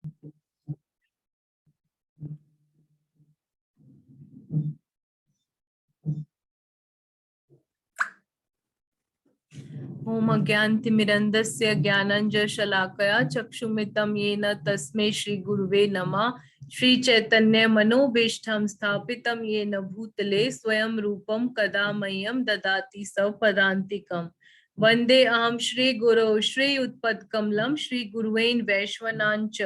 ओम अज्ञानतिमिरन्धस्य ज्ञानाञ्जनशलाकया चक्षुमितं येन तस्मै श्री गुरुवे नमः। श्री चैतन्य मनोभीष्टं स्थापितं येन भूतले स्वयं रूपं कदा मह्यं ददाति सपदान्तिकम्। वन्दे अहं श्री गुरौ श्री उत्पत्कमलं श्री गुरुवेन् वैश्वनाञ्च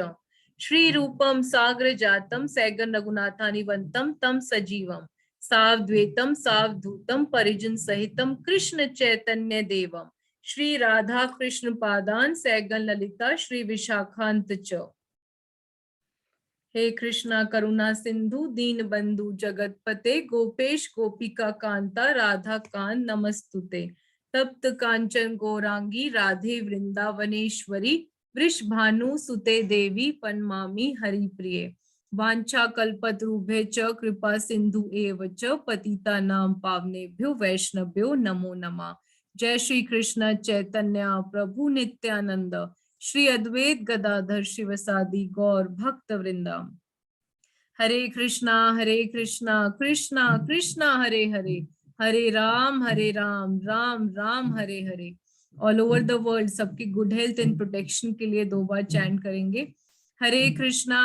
श्री रूपं साग्र जातं सैगं रघुनाथानिवन्तं तं सजीवम् सावद्वैतं सावधूतं परिजन सहितं कृष्ण चैतन्य देवम् श्री राधा कृष्ण पादान सैगन ललिता श्री विशाखांत च। हे कृष्णा करुणा सिंधु दीन बंधु जगतपते गोपेश गोपिका कांता राधा कांत नमस्तुते। तप्त कांचन गौरांगी राधे वृंदावनेश्वरी वृषभानु सुते देवी पन्मामि हरिप्रिये। वांछा कल्पतरुभ्य च कृपा सिंधु एव च पतितानां पावनेभ्यो वैष्णव्यो नमो नमः। जय श्री कृष्ण चैतन्य प्रभु नित्यानंद श्री अद्वैत गदाधर शिवसादि गौर भक्त वृंदा। हरे कृष्णा कृष्णा कृष्णा हरे हरे, हरे Ram Ram Ram Hare Hare. All over the world सबकी गुड हेल्थ एंड प्रोटेक्शन के लिए 2 बार चैंट करेंगे। हरे कृष्णा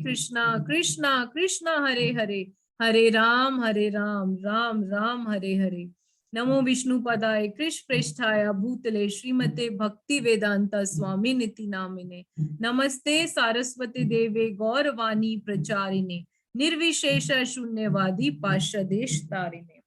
कृष्णा कृष्णा हरे हरे, हरे राम राम राम हरे हरे। नमो विष्णुपदाय कृष्ण प्रेष्ठाय भूतले श्रीमते भक्ति वेदांता स्वामी निति नामिने। नमस्ते सारस्वती देवे गौरवाणी प्रचारिणे निर्विशेष शून्यवादी पाश्चादेश तारिणे।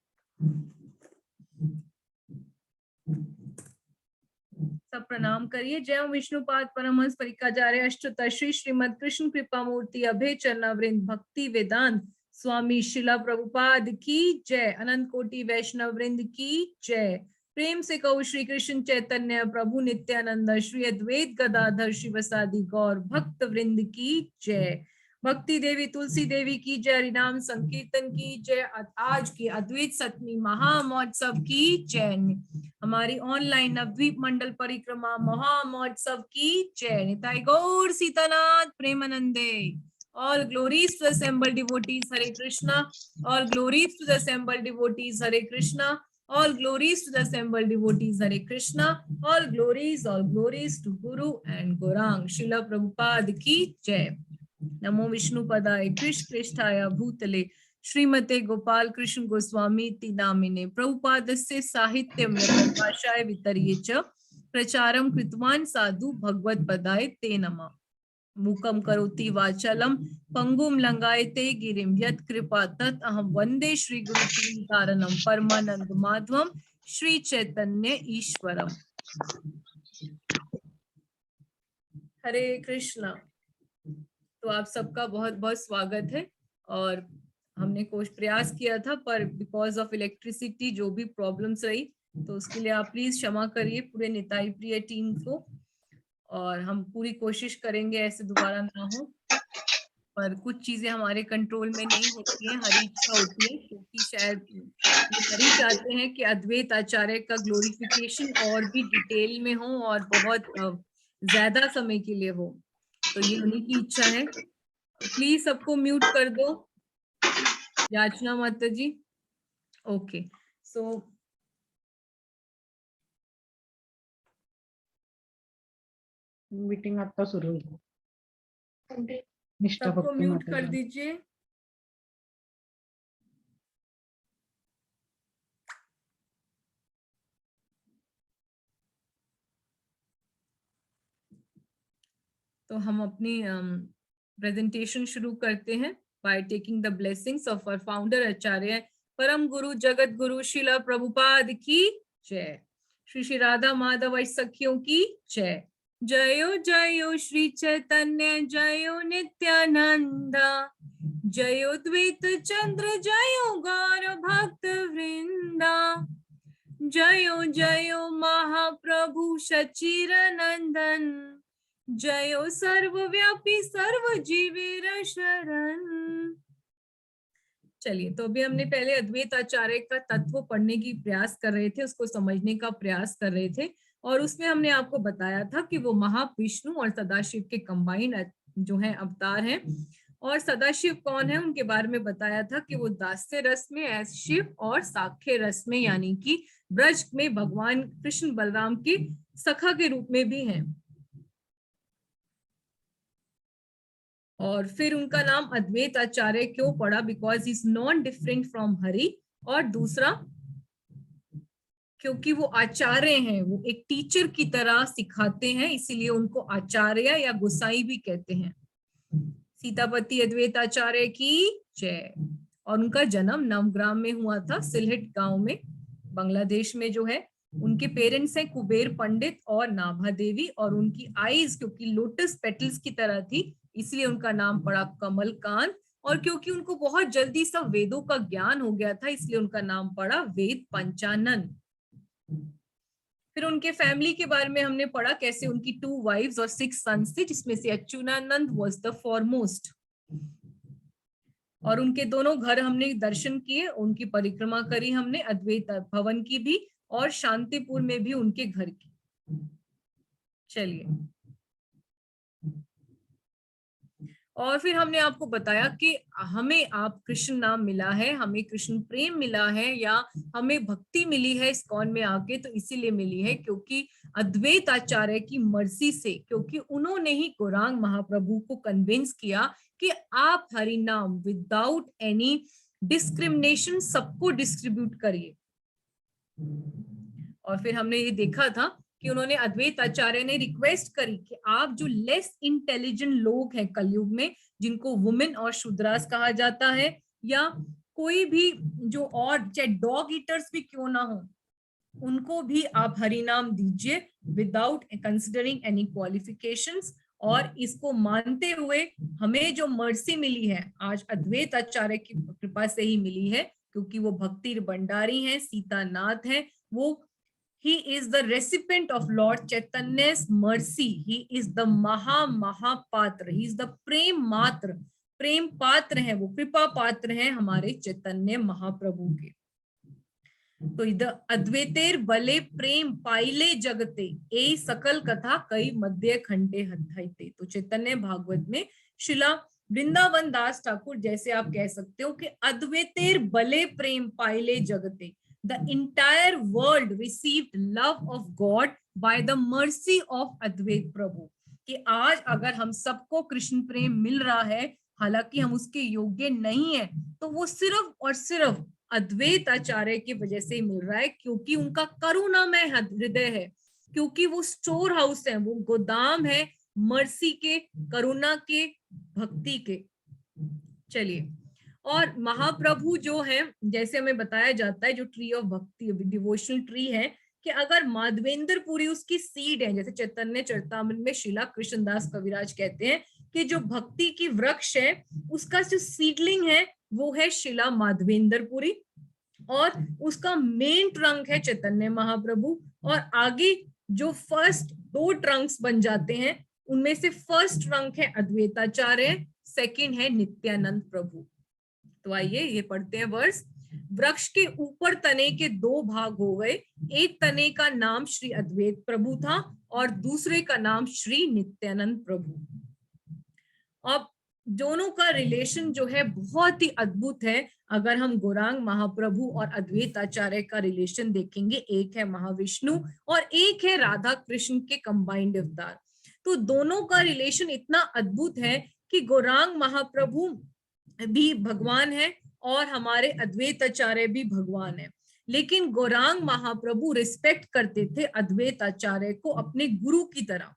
सब प्रणाम करिए। जय विष्णुपाद परमहंस परिकाचार्य अष्टोत्तर श्री श्रीमद कृष्ण कृपा मूर्ति अभय चरणावृंद भक्ति वेदांत स्वामी शिला प्रभुपाद की जय। अनंत कोटि वैष्णव वृंद की जय। प्रेम से कहो श्री कृष्ण चैतन्य प्रभु नित्यानंद श्री अद्वैत गदाधर शिवसादि गौर भक्त वृंद की जय। भक्ति देवी तुलसी देवी की जय। हरिनाम संकीर्तन की जय। आज की अद्वैत सतमी महामहोत्सव की जय। हमारी ऑनलाइन नवद्वीप मंडल परिक्रमा महामहोत्सव की जय। निताई गौर सीतानाथ प्रेमानंदे। All glories to the assembled devotees, Hare Krishna. All glories to the assembled devotees, Hare Krishna. All glories to the assembled devotees, Hare Krishna. All glories to Guru and Gaurang. Srila Prabhupada ki jai. नमो विष्णुपदाय कृष्ण प्रेष्ठाय भूतले श्रीमते गोपाल कृष्ण गोस्वामी ति नामिने। प्रभुपादस्य साहित्यं भाषाय वितर्ये च प्रचारं कृतवान् साधु भगवत्पदाय ते नमः। मूकं करोति वाचालं पंगुं लंगायते गिरिं यत् कृपा तत् अहं वन्दे श्री गुरुतारणं परमानंद माधवं श्री चैतन्य ईश्वरम। हरे कृष्णा। तो आप सबका बहुत बहुत स्वागत है। और हमने कुछ प्रयास किया था पर बिकॉज ऑफ इलेक्ट्रिसिटी जो भी प्रॉब्लम्स रही तो उसके लिए आप प्लीज क्षमा करिए पूरे निताई प्रिय टीम को। और हम पूरी कोशिश करेंगे ऐसे दोबारा ना हो, पर कुछ चीजें हमारे कंट्रोल में नहीं होती हैं। हरी इच्छा होती है क्योंकि शायद हरी चाहते हैं कि अद्वैत आचार्य का ग्लोरिफिकेशन और भी डिटेल में हो और बहुत ज्यादा समय के लिए हो, तो ये उन्हीं की इच्छा है। प्लीज सबको म्यूट कर दो। याचना माता जी। ओके सो मीटिंग आता सुरू होईल। निष्ठा सबको भक्ती म्यूट कर माता दीजिए। तो हम अपनी प्रेजेंटेशन शुरू करते हैं by taking the blessings of our founder Acharya Param Guru Jagat Guru Srila Prabhupada की जय। श्री श्री राधा माधव सखियों की जय। जयो जयो श्री चैतन्य जयो नित्यानंद जयो द्वैत चंद्र जयो गौर भक्त वृंदा जयो जयो महाप्रभु सच्चिदानंदन जयो सर्वव्यापी सर्वजीवेर शरण। चलिए, तो अभी हमने पहले अद्वैत आचार्य का तत्व पढ़ने की प्रयास कर रहे थे, उसको समझने का प्रयास कर रहे थे और उसमें हमने आपको बताया था कि वो महाविष्णु और सदाशिव के कंबाइंड जो है अवतार हैं। और सदाशिव कौन है, उनके बारे में बताया था कि वो दास्य रस में एस शिव और साख्य रस में यानी कि ब्रज में भगवान कृष्ण बलराम के सखा के रूप में भी हैं। और फिर उनका नाम अद्वैत आचार्य क्यों पड़ा, because is non different from Hari, और दूसरा क्योंकि वो आचार्य हैं, वो एक टीचर की तरह सिखाते हैं, इसीलिए उनको आचार्य या गोसाई भी कहते हैं। सीतापति अद्वैत आचार्य की जय। और उनका जन्म नवग्राम में हुआ था, सिलहट गांव में, बांग्लादेश में जो है। उनके पेरेंट्स हैं कुबेर पंडित और नाभा देवी, और उनकी आईज क्योंकि लोटस पेटल्स की तरह थी, इसलिए उनका नाम पड़ा कमलकांत। और क्योंकि उनको बहुत जल्दी सब वेदों का ज्ञान हो गया था, इसलिए उनका नाम पड़ा वेद पंचानन। फिर उनके फैमिली के बारे में हमने पढ़ा, कैसे उनकी 2 वाइफ्स और 6 सन्स थे, जिसमें से अच्युतानंद वाज द फॉरमोस्ट। और उनके दोनों घर हमने दर्शन किए, उनकी परिक्रमा करी हमने, अद्वैत भवन की भी और शांतिपुर में भी उनके घर की। चलिए, और फिर हमने आपको बताया कि हमें आप कृष्ण नाम मिला है, हमें कृष्ण प्रेम मिला है, या हमें भक्ति मिली है इस्कॉन में आके, तो इसीलिए मिली है क्योंकि अद्वैत आचार्य की मर्जी से, क्योंकि उन्होंने ही गौरांग महाप्रभु को कन्विंस किया कि आप हरि नाम विदाउट एनी डिस्क्रिमिनेशन सबको डिस्ट्रीब्यूट करिए। और फिर हमने ये देखा था कि उन्होंने अद्वैत आचार्य ने रिक्वेस्ट करी कि आप जो लेस इंटेलिजेंट लोग हैं कलयुग में, जिनको वुमेन और शूद्रास कहा जाता है, या कोई भी जो और चाहे डॉग ईटर्स भी क्यों ना हो, उनको भी आप हरि नाम दीजिए विदाउट कंसिडरिंग एनी क्वालिफिकेशंस। और इसको मानते हुए हमें जो मर्सी मिली है आज अद्वैत आचार्य की कृपा से ही मिली है, क्योंकि वो भक्ति भंडारी हैं, सीतानाथ हैं, वो He is the recipient of Lord Chaitanya's mercy. He is the Mahapatra. He is the प्रेम मात्र, प्रेम पात्र है, वो कृपा पात्र हैं हमारे चैतन्य महाप्रभु के। तो इधर अद्वैतेर बले प्रेम पाइले जगते, ए सकल कथा कई मध्य खंडे हथाइते। तो चैतन्य भागवत में शिला वृंदावन दास ठाकुर, जैसे आप कह सकते हो कि अद्वैतेर बले प्रेम पाइले जगते, the entire world received love of God by the mercy of अद्वैत प्रभु। कि आज अगर हम सबको कृष्ण प्रेम मिल रहा है, हालांकि हम उसके योग्य नहीं है, तो वो सिर्फ और सिर्फ अद्वैत आचार्य की वजह से मिल रहा है, क्योंकि उनका करुणामय हृदय है, क्योंकि वो स्टोर हाउस है, वो गोदाम है मर्सी के, करुणा के, भक्ति के। चलिए, और महाप्रभु जो है, जैसे हमें बताया जाता है, जो ट्री ऑफ भक्ति डिवोशनल ट्री है, कि अगर माधवेंद्र पुरी उसकी सीड है, जैसे चैतन्य चरितामृत में शिला कृष्णदास कविराज कहते हैं कि जो भक्ति की वृक्ष है, उसका जो सीडलिंग है वो है शिला माधवेंद्र पुरी, और उसका मेन ट्रंक है चैतन्य महाप्रभु, और आगे जो फर्स्ट 2 ट्रंक्स बन जाते हैं, उनमें से फर्स्ट ट्रंक है अद्वैताचार्य, सेकंड है नित्यानंद प्रभु। तो आइए ये पढ़ते हैं वर्स। वृक्ष के ऊपर तने के 2 भाग हो गए, एक तने का नाम श्री अद्वैत प्रभु था और दूसरे का नाम श्री नित्यानंद प्रभु। अब दोनों का रिलेशन जो है बहुत ही अद्भुत है। अगर हम गौरांग महाप्रभु और अद्वैत आचार्य का रिलेशन देखेंगे, एक है महाविष्णु और एक है राधा कृष्ण के कंबाइंड अवतार, तो दोनों का रिलेशन इतना अद्भुत है कि गौरांग महाप्रभु भी भगवान है और हमारे अद्वैत आचार्य भी भगवान है। लेकिन गौरांग महाप्रभु रिस्पेक्ट करते थे अद्वैत आचार्य को अपने गुरु की तरह,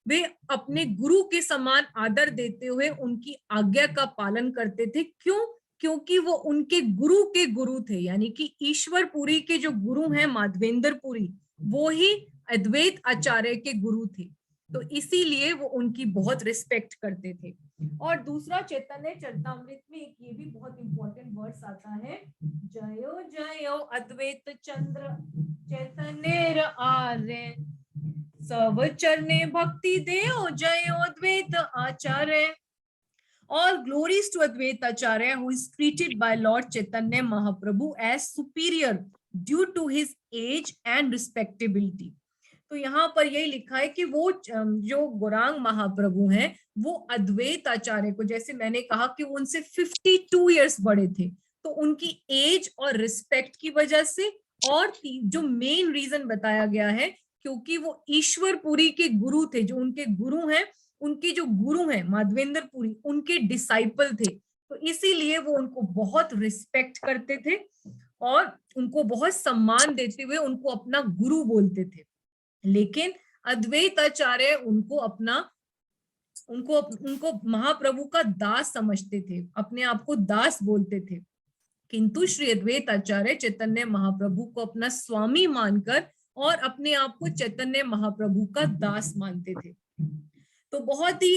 वे अपने गुरु के समान आदर देते हुए उनकी आज्ञा का पालन करते थे। क्यों? क्योंकि वो उनके गुरु के गुरु थे, यानी कि ईश्वरपुरी के जो गुरु हैं माधवेंद्र पुरी, वो ही अद्वैत आचार्य के गुरु थे, तो इसीलिए वो उनकी बहुत रिस्पेक्ट करते थे। और दूसरा चैतन्य चरितामृत में एक ये भी बहुत इंपॉर्टेंट वर्ड्स आता है, जयो जयो अद्वैत चंद्र चैतन्य आर्य, सब चरणे भक्ति देओ जयो अद्वैत आचार्य। All glories to Advaita Acharya, who is treated by Lord Chaitanya Mahaprabhu as superior due to his age and respectability. तो यहाँ पर यही लिखा है कि वो जो गौरांग महाप्रभु हैं वो अद्वैत आचार्य को, जैसे मैंने कहा कि वो उनसे 52 इयर्स बड़े थे, तो उनकी एज और रिस्पेक्ट की वजह से, और जो मेन रीजन बताया गया है क्योंकि वो ईश्वरपुरी के गुरु थे, जो उनके गुरु हैं, उनके जो गुरु हैं माधवेंद्र पुरी, उनके डिसाइपल थे, तो इसीलिए वो उनको बहुत रिस्पेक्ट करते थे और उनको बहुत सम्मान देते हुए उनको अपना गुरु बोलते थे। लेकिन अद्वैत आचार्य उनको महाप्रभु का दास समझते थे, अपने आप को दास बोलते थे। किंतु श्री अद्वैत आचार्य चैतन्य महाप्रभु को अपना स्वामी मानकर और अपने आप को चैतन्य महाप्रभु का दास मानते थे। तो बहुत ही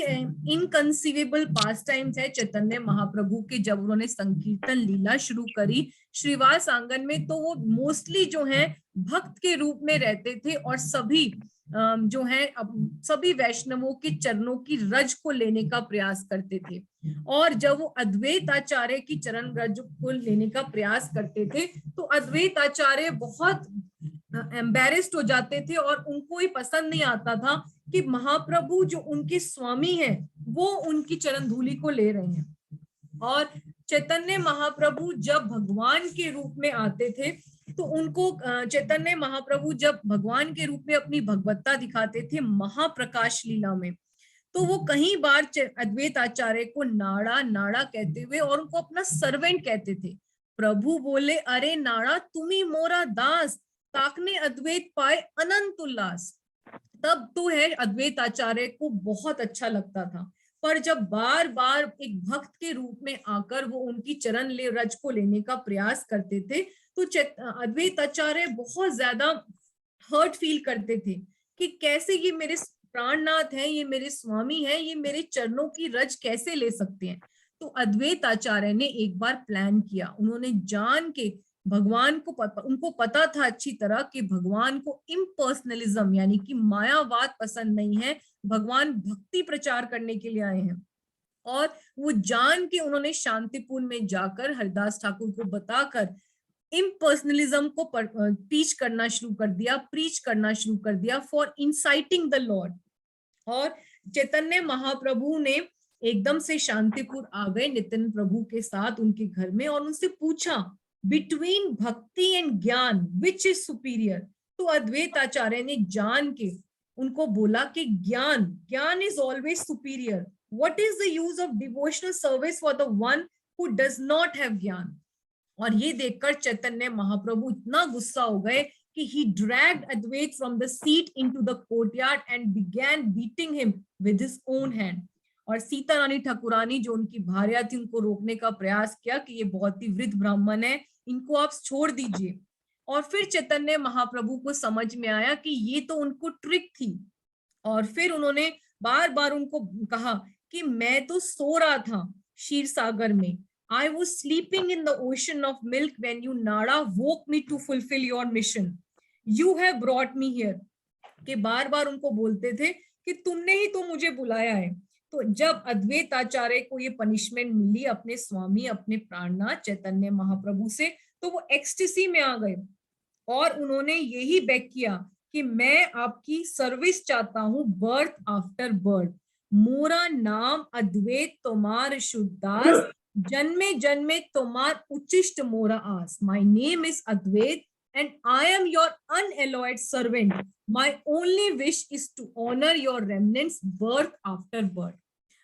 इनकंसीवेबल पास टाइम्स है चैतन्य महाप्रभु के, जब उन्होंने संकीर्तन लीला शुरू करी श्रीवास आंगन में, तो वो मोस्टली जो है भक्त के रूप में रहते थे और सभी जो है सभी वैष्णवों के चरणों की रज को लेने का प्रयास करते थे। और जब वो अद्वैत आचार्य की चरण रज को लेने का प्रयास करते थे तो अद्वैत आचार्य बहुत एम्बेरेस्ड हो जाते थे और उनको ही पसंद नहीं आता था कि महाप्रभु जो उनके स्वामी हैं वो उनकी चरण धूलि को ले रहे हैं। और चैतन्य महाप्रभु जब भगवान के रूप में आते थे तो उनको चैतन्य महाप्रभु जब भगवान के रूप में अपनी भगवत्ता दिखाते थे महाप्रकाश लीला में, तो वो कई बार अद्वैत आचार्य को नाड़ा नाड़ा कहते हुए और उनको अपना सर्वेंट कहते थे। प्रभु बोले, अरे नाड़ा तुम्ही मोरा दास, ताकने अद्वैत पाए अनंत उल्लास। तब तो है अद्वैत आचार्य को बहुत अच्छा लगता था, पर जब बार बार एक भक्त के रूप में आकर वो उनकी चरण रज को लेने का प्रयास करते थे तो अद्वैत आचार्य बहुत ज्यादा हर्ट फील करते थे कि कैसे ये मेरे प्राणनाथ हैं, ये मेरे स्वामी हैं, ये मेरे चरणों की रज कैसे ले सकते हैं। तो अद्वैत आचार्य ने एक बार प्लान किया, उन्होंने जान के भगवान को उनको पता था अच्छी तरह कि भगवान को इम्पर्सनलिज्म यानी कि मायावाद पसंद नहीं है, भगवान भक्ति प्रचार करने के लिए आए हैं। और वो जान के उन्होंने शांतिपुर में जाकर हरिदास ठाकुर को बताकर इम्पर्सनलिज्म को प्रीच करना शुरू कर दिया फॉर इंसाइटिंग द लॉर्ड। और चैतन्य महाप्रभु ने एकदम से शांतिपुर आ गए नितिन प्रभु के साथ उनके घर में और उनसे पूछा, बिटवीन भक्ति एंड ज्ञान विच इज सुपीरियर। तो अद्वैत आचार्य ने जान के उनको बोला कि ज्ञान is always superior. What is the use of devotional service for the one who does not have ज्ञान। और ये देखकर चैतन्य महाप्रभु इतना गुस्सा हो गए कि he dragged Advait from the seat into the courtyard and began beating him with his own hand. और सीता रानी ठाकुरानी जो उनकी भार्या थी उनको रोकने का प्रयास किया कि ये बहुत ही वृद्ध ब्राह्मण है, इनको आप छोड़ दीजिए। और फिर चैतन्य महाप्रभु को समझ में आया कि ये तो उनको ट्रिक थी और फिर उन्होंने बार बार उनको कहा कि मैं तो सो रहा था क्षीर सागर में, I was sleeping in the ocean of milk when you Nada woke me to fulfill your mission. You have brought me here. कि बार बार उनको बोलते थे कि तुमने ही तो मुझे बुलाया है। तो जब अद्वैत आचार्य को ये पनिशमेंट मिली अपने स्वामी अपने प्राणनाथ चैतन्य महाप्रभु से, तो वो एक्सटेसी में आ गए और उन्होंने यही बेग किया कि मैं आपकी सर्विस चाहता हूँ बर्थ आफ्टर बर्थ। मोरा नाम अद्वैत तोमार शुद्धास, जन्मे जन्मे तोमार उच्चिष्ट मोरा आस। My name is Advait and I am your unalloyed servant. My only wish is to honor your remnants birth after birth.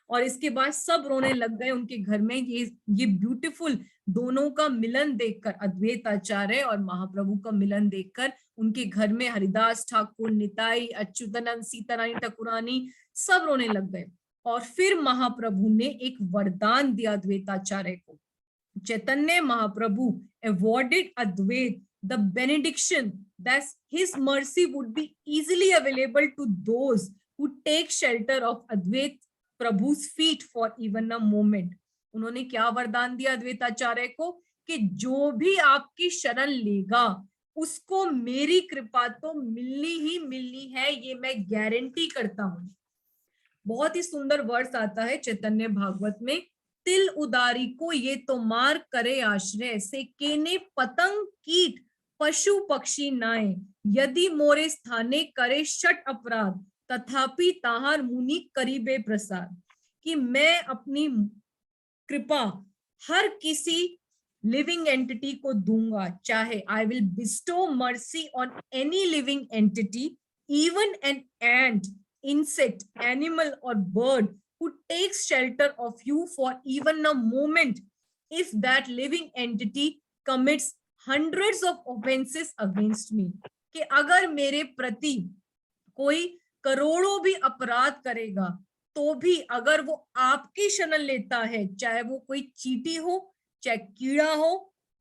और इसके बाद सब रोने लग गए उनके घर में। ये ब्यूटीफुल दोनों का मिलन देखकर, अद्वैत आचार्य और महाप्रभु का मिलन देखकर उनके घर में हरिदास ठाकुर, निताई, अच्युतानंद, सीतारानी ठाकुरानी सब रोने लग गए। और फिर महाप्रभु ने एक वरदान दिया अद्वैत आचार्य को। Chaitanya Mahaprabhu awarded Advaita the benediction that his mercy would be easily available to those who take shelter of Advait Prabhu's feet for even a moment. उन्होंने क्या वरदान दिया अद्वैत आचार्य को कि जो भी आपकी शरण लेगा उसको मेरी कृपा तो मिलनी ही मिलनी है, ये मैं गारंटी करता हूं। बहुत ही सुंदर वर्ष आता है चैतन्य भागवत में, तिल उदारी को ये तो मार करे आश्रय से, केने पतंग कीट पशु पक्षी नाय, यदि मोरे स्थाने करे शट अपराध, तथापि ताहार मुनि करीबे प्रसाद। कि मैं अपनी कृपा हर किसी लिविंग एंटिटी को दूंगा, चाहे I will bestow mercy on any living entity, even an ant, insect, animal or bird who takes shelter of you for even a moment, if that living entity commits hundreds of offenses against me। कि अगर मेरे प्रति कोई करोड़ों भी अपराध करेगा तो भी अगर वो आपकी शरण लेता है, चाहे वो कोई चींटी हो, चाहे कीड़ा हो,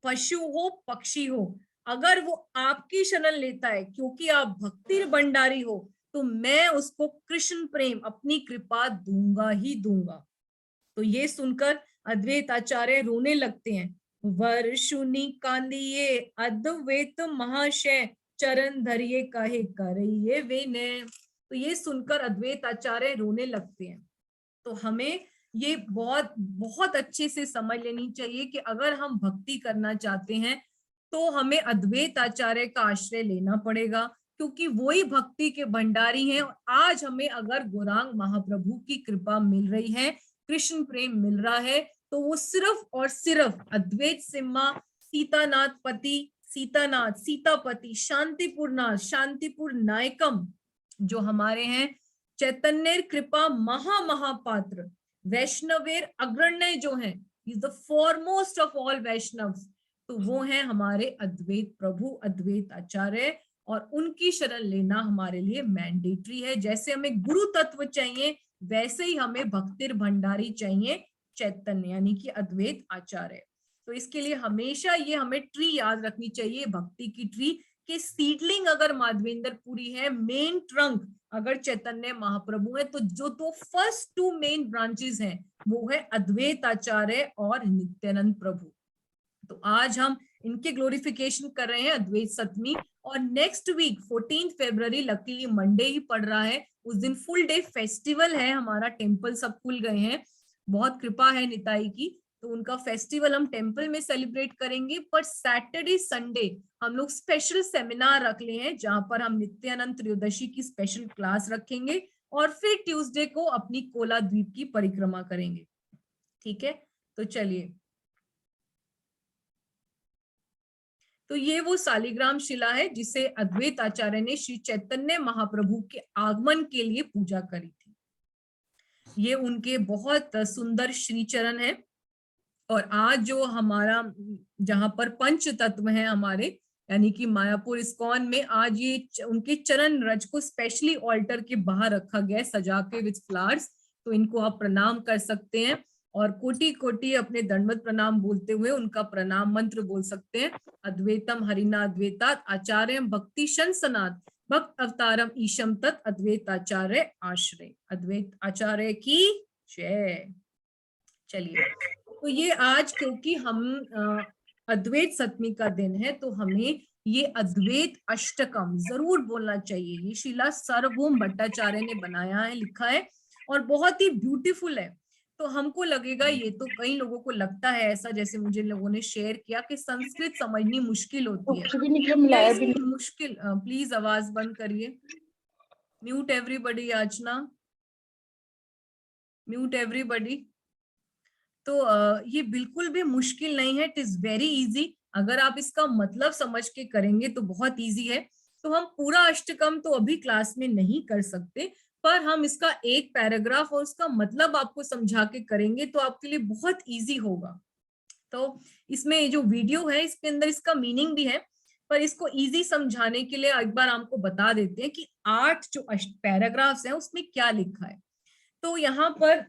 पशु हो, पक्षी हो, अगर वो आपकी शरण लेता है क्योंकि आप भक्ति भंडारी हो, तो मैं उसको कृष्ण प्रेम, अपनी कृपा दूंगा ही दूंगा। तो ये सुनकर अद्वैत आचार्य रोने लगते हैं। वर्षुनि कांदिये अद्वैत महाशय, चरण धरिये कहे करिए विनय। तो ये सुनकर अद्वैत आचार्य रोने लगते हैं। तो हमें ये बहुत बहुत अच्छे से समझ लेनी चाहिए कि अगर हम भक्ति करना चाहते हैं तो हमें अद्वैत आचार्य का आश्रय लेना पड़ेगा, क्योंकि वही भक्ति के भंडारी हैं। आज हमें अगर गौरांग महाप्रभु की कृपा मिल रही है, कृष्ण प्रेम मिल रहा है, तो वो सिर्फ और सिर्फ अद्वैत सिम्हा, सीतानाथ पति, सीतानाथ, सीतापति, शांतिपुर नाथ, शांतिपुर नायकम जो हमारे हैं, चैतन्य कृपा महा महापात्र, वैष्णवेर अग्रण्य जो हैं, is the foremost of all Vaishnavs, तो वो हैं हमारे अद्वैत प्रभु, अद्वैत आचार्य, और उनकी शरण लेना हमारे लिए मैंडेटरी है। जैसे हमें गुरु तत्व चाहिए, वैसे ही हमें भक्तिर भंडारी चाहिए, चैतन्य यानी कि अद्वैत आचार्य। तो इसके लिए हमेशा ये हमें ट्री याद रखनी चाहिए, भक्ति की ट्री, कि सीडलिंग अगर माधवेंद्र पुरी है, मेन ट्रंक अगर चैतन्य महाप्रभु है, तो जो तो फर्स्ट टू मेन ब्रांचेस हैं वो है अद्वैत आचार्य और नित्यानंद प्रभु। तो आज हम इनके ग्लोरिफिकेशन कर रहे हैं अद्वैत सप्तमी, और नेक्स्ट वीक 14 फरवरी लकीली मंडे ही पड़ रहा है, उस दिन फुल डे फेस्टिवल है, हमारा टेम्पल सब खुल गए हैं, बहुत कृपा है निताई की, तो उनका फेस्टिवल हम टेम्पल में सेलिब्रेट करेंगे। पर सैटरडे संडे हम लोग स्पेशल सेमिनार रख ले हैं, जहां पर हम नित्यानंद त्रयोदशी की स्पेशल क्लास रखेंगे, और फिर ट्यूसडे को अपनी कोला द्वीप की परिक्रमा करेंगे। ठीक है, तो चलिए, तो ये वो शालिग्राम शिला है जिसे अद्वैत आचार्य ने श्री चैतन्य महाप्रभु के आगमन के लिए पूजा करी थी। ये उनके बहुत सुंदर श्री चरण है। और आज जो हमारा, जहां पर पंच तत्व हैं हमारे, यानी कि मायापुर इस्कॉन में, आज ये उनके चरण रज को स्पेशली ऑल्टर के बाहर रखा गया है सजा के विद फ्लावर्स। तो इनको आप प्रणाम कर सकते हैं, और कोटि कोटि अपने दंडवत प्रणाम बोलते हुए उनका प्रणाम मंत्र बोल सकते हैं। अद्वैतम हरिना अद्वैतात आचार्यम भक्ति शंसनाथ, भक्त अवतारम ईशम तत् अद्वैत आचार्य आश्रय। अद्वैत आचार्य की जय। चलिए, तो ये आज क्योंकि हम अद्वैत सप्तमी का दिन है, तो हमें ये अद्वैत अष्टकम जरूर बोलना चाहिए। ये शिला सार्वभौम भट्टाचार्य ने बनाया है, लिखा है, और बहुत ही ब्यूटीफुल है। तो हमको लगेगा, ये तो कई लोगों को लगता है ऐसा, जैसे मुझे लोगों ने शेयर किया, कि संस्कृत समझनी मुश्किल होती है। भी निकला, मिलाया भी नहीं। मुश्किल, प्लीज आवाज बंद करिए, म्यूट एवरीबॉडी, याचना म्यूट एवरीबॉडी। तो ये बिल्कुल भी मुश्किल नहीं है, इट इज वेरी इजी। अगर आप इसका मतलब समझ के करेंगे तो बहुत इजी है। तो हम पूरा अष्टकम तो अभी क्लास में नहीं कर सकते, पर हम इसका एक पैराग्राफ और उसका मतलब आपको समझा के करेंगे तो आपके लिए बहुत इजी होगा। तो इसमें जो वीडियो है इसके अंदर इसका मीनिंग भी है, पर इसको इजी समझाने के लिए एक बार आपको बता देते हैं कि 8 जो पैराग्राफ्स हैं उसमें क्या लिखा है। तो यहाँ पर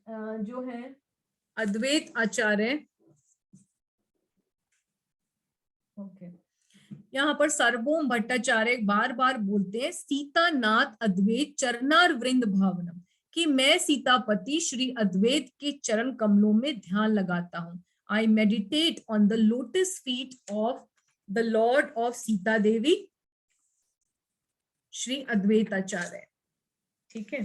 जो है अद्वैत आचार्य, ओके, यहाँ पर सार्वभौम भट्टाचार्य बार बार बोलते हैं, सीतानाथ अद्वैत चरणार वृंद भावनम, कि मैं सीतापति श्री अद्वैत के चरण कमलों में ध्यान लगाता हूँ। I meditate on the lotus feet of the lord of Sita Devi, Shri Advait Acharya. ठीक है,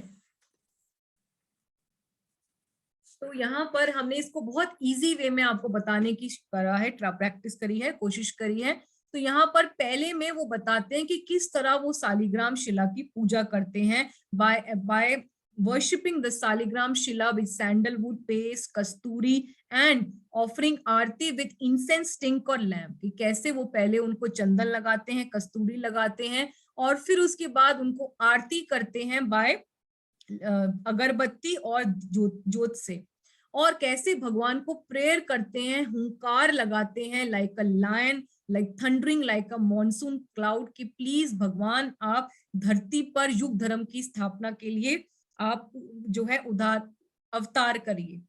तो यहाँ पर हमने इसको बहुत इजी वे में आपको बताने की करा है, प्रैक्टिस करी है, कोशिश करी है। तो यहाँ पर पहले में वो बताते हैं कि किस तरह वो सालिग्राम शिला की पूजा करते हैं bye worshipping the Saligram Shila with sandalwood paste Kasturi and offering Aarti with incense stink और लैम्प। कि कैसे वो पहले उनको चंदन लगाते हैं, कस्तूरी लगाते हैं और फिर उसके बाद उनको आरती करते हैं बाय अगरबत्ती और जोत से, और कैसे भगवान को प्रेयर करते हैं, हुंकार लगाते हैं like a lion, like thundering like a monsoon cloud, कि प्लीज भगवान आप धरती पर युग धर्म की स्थापना के लिए आप जो है उधार अवतार करिए।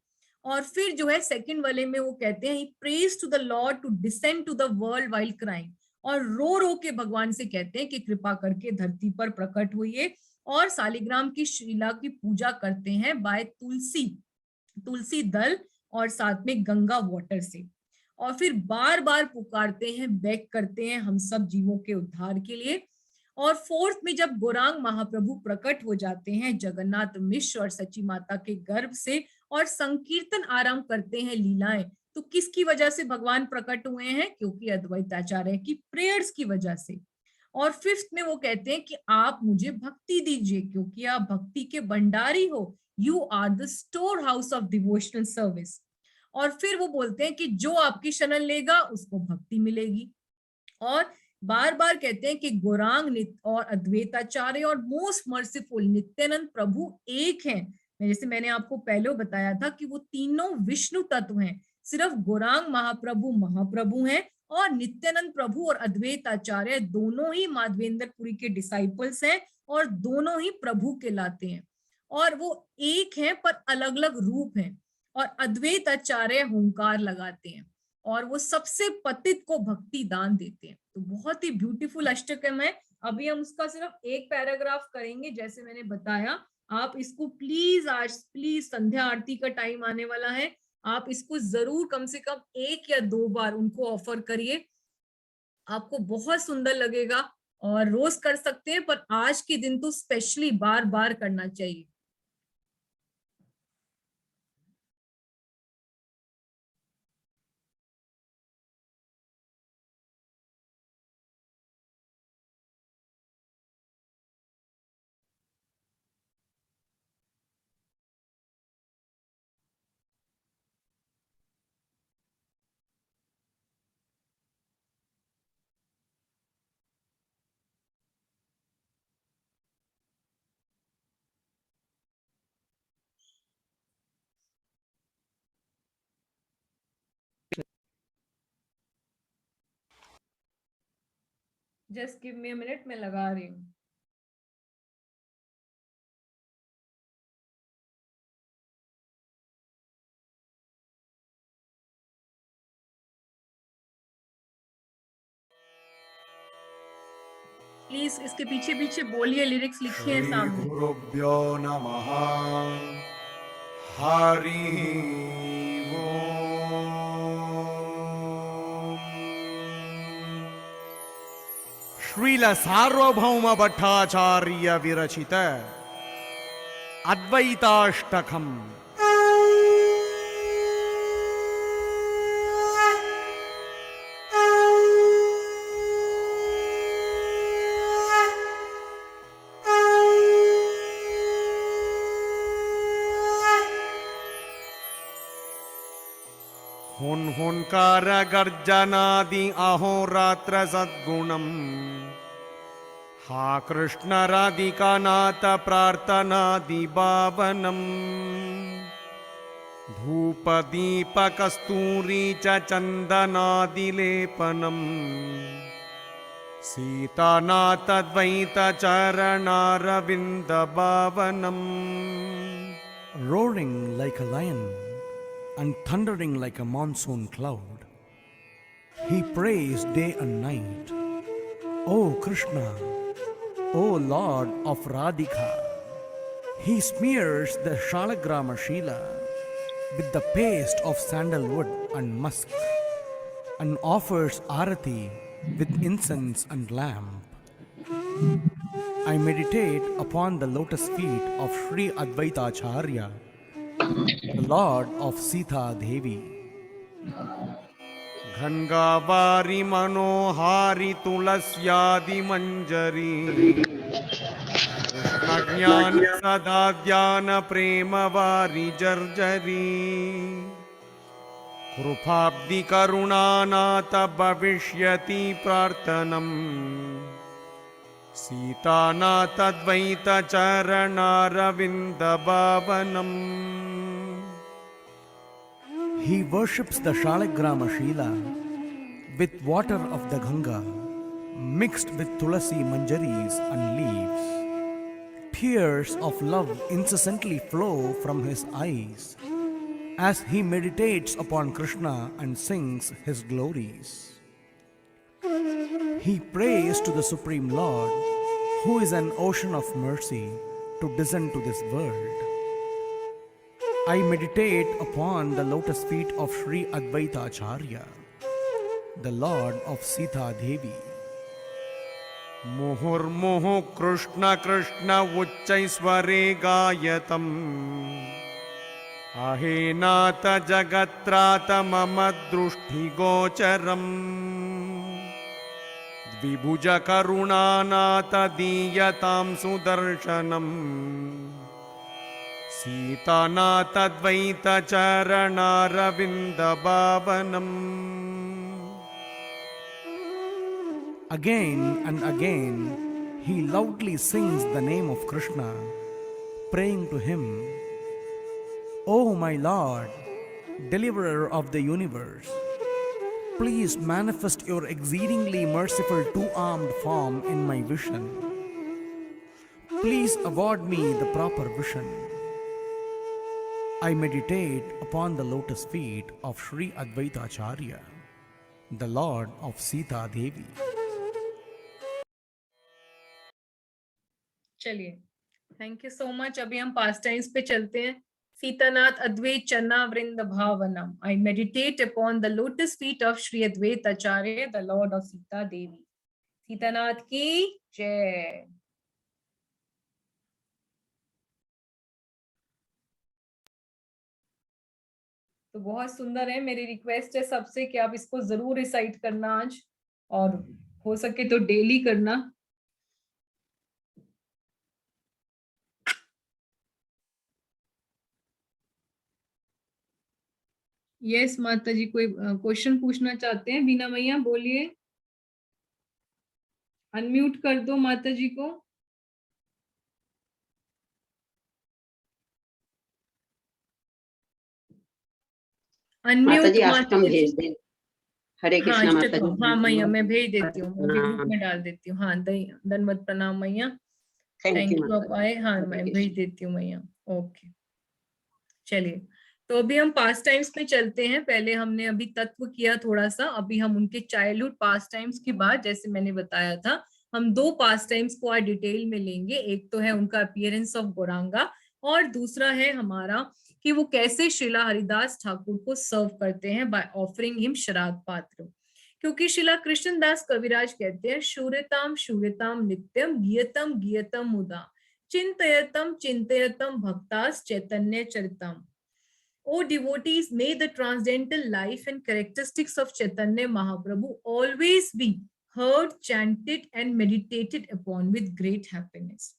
और फिर जो है सेकंड वाले में वो कहते हैं prays to the Lord to descend to the world while crying, और रो के भगवान से कहते हैं कि कृपा करके धरती पर प्रकट होइए। और सालिग्राम की शिला की पूजा करते हैं बाय तुलसी दल और साथ में गंगा वाटर से, और फिर बार बार पुकारते हैं, बेग करते हैं हम सब जीवों के उद्धार के लिए। और फोर्थ में जब गौरांग महाप्रभु प्रकट हो जाते हैं जगन्नाथ मिश्र और सची माता के गर्भ से और संकीर्तन आरंभ करते हैं लीलाएं, तो किसकी वजह से भगवान प्रकट हुए हैं? क्योंकि अद्वैताचार्य की प्रेयर्स की वजह से। और फिफ्थ में वो कहते हैं कि आप मुझे भक्ति दीजिए क्योंकि आप भक्ति के भंडारी हो, you are the storehouse of devotional service. और फिर वो बोलते हैं कि जो आपकी शरण लेगा उसको भक्ति मिलेगी। और बार बार कहते हैं कि गौरांग और अद्वैताचार्य और मोस्ट मर्सीफुल नित्यानंद प्रभु एक हैं। जैसे मैंने आपको पहले बताया था कि वो तीनों विष्णु तत्व हैं, सिर्फ गौरांग महाप्रभु हैं और नित्यानंद प्रभु और अद्वैताचार्य दोनों ही माधवेंद्रपुरी के डिसाइपल्स हैं और दोनों ही प्रभु कहलाते हैं। और वो एक हैं पर अलग अलग रूप हैं। और अद्वैताचार्य हुंकार लगाते हैं और वो सबसे पतित को भक्ति दान देते हैं। तो बहुत ही ब्यूटीफुल अष्टकम है। अभी हम उसका सिर्फ एक पैराग्राफ करेंगे जैसे मैंने बताया। आप इसको प्लीज प्लीज संध्या आरती का टाइम आने वाला है, आप इसको जरूर कम से कम 1 या 2 बार उनको ऑफर करिए, आपको बहुत सुंदर लगेगा। और रोज कर सकते हैं पर आज के दिन तो स्पेशली बार बार करना चाहिए। Just give me a minute, मैं लगा रही हूँ। प्लीज इसके पीछे पीछे बोलिए, लिरिक्स लिखे हैं सामने। गुरुभ्यो नमः। हरि श्रील सार्वभौम भट्टाचार्य विरचित अद्वैताष्टकम्। हुंकार गर्जनादि अहोरात्र सद्गुणम्। हा कृष्ण राधिका नाथ प्रार्थनादि भावनम्। धूप दीप कस्तूरी च चंदनादिलेपनम्। सीतानाथ द्वैत चरणारविंद भावनम्। Roaring like a lion and thundering like a monsoon cloud, he prays day and night, O Krishna, O Lord of Radhika. He smears the Shalagrama Shila with the paste of sandalwood and musk and offers arati with incense and lamp. I meditate upon the lotus feet of Sri Advaitacharya, the Lord of Sita Devi. गंगावारी मनोहारी तुलस्यादि मंजरी कृष्ण ज्ञान सदा ध्यान प्रेम वारी जर्जरी कृपाब्धि करुणानाथ भविष्यति प्रार्थनम् सीतानाथ द्वैत चरणारविंद भावनम्. He worships the Shaligrama Shila with water of the Ganga mixed with tulasi manjaris and leaves. Tears of love incessantly flow from his eyes as he meditates upon Krishna and sings his glories. He prays to the Supreme Lord, who is an ocean of mercy, to descend to this world. I meditate upon the lotus feet of Sri Advaita Acharya, the Lord of Sita Devi. मुहुर्मुहुः Krishna Krishna उच्चैस्वरे गायतम् अहेनाथ जगत्रात मम दृष्टिगोचरम् द्विभुज करुणानाथ दीयतां सुदर्शनम् सीतानाथ द्वैत चरणारविंद भावनम्. Again and again, he loudly sings the name of Krishna, praying to him, "O my Lord, deliverer of the universe, please manifest your exceedingly merciful two-armed form in my vision. Please award me the proper vision." I meditate upon the lotus feet of Sri Advaita Acharya, the Lord of Sita Devi. चलिए, thank you so much. अभी हम पास times पे चलते हैं. सीतानाथ अद्वैत चरना वृंद भावनम. I meditate upon the lotus feet of Shri Advait Acharya, the lord of Sita Devi. Sitanath की जय. तो बहुत सुंदर है. मेरी रिक्वेस्ट है सबसे कि आप इसको जरूर रिसाइट करना आज, और हो सके तो डेली करना. यस माता जी, कोई क्वेश्चन पूछना चाहते हैं? बीना मैया बोलिए, अनम्यूट कर दो माता जी को. माता जी अनम्यूट अष्टम भेज दें. हरे हाँ कृष्णा माता जी. हाँ मैया, मैं भेज देती हूँ, मैं भी ग्रुप में डाल देती हूँ. हाँ धन्यवाद, प्रणाम मैया. थैंक यू आप आए. हाँ मैं भेज देती हूँ मैया. ओके चलिए, तो अभी हम पास्ट टाइम्स पे चलते हैं. पहले हमने अभी तत्व किया थोड़ा सा, अभी हम उनके चाइल्डहुड पास्ट टाइम्स की बात, जैसे मैंने बताया था, हम दो पास्ट टाइम्स को आज डिटेल में लेंगे. एक तो है उनका अपीयरेंस ऑफ गौरांगा, और दूसरा है हमारा कि वो कैसे श्रीला हरिदास ठाकुर को सर्व करते हैं बाय ऑफरिंग हिम श्राद्ध पात्र. क्योंकि श्रीला कृष्णदास कविराज कहते हैं, शूर्यताम शूर्यताम नित्यम गियतम गियतम मुदा चिंतयतम चिंतयतम भक्तास चैतन्य चरितम. O devotees, may the transcendental life and characteristics of Chaitanya Mahaprabhu always be heard, chanted and meditated upon with great happiness.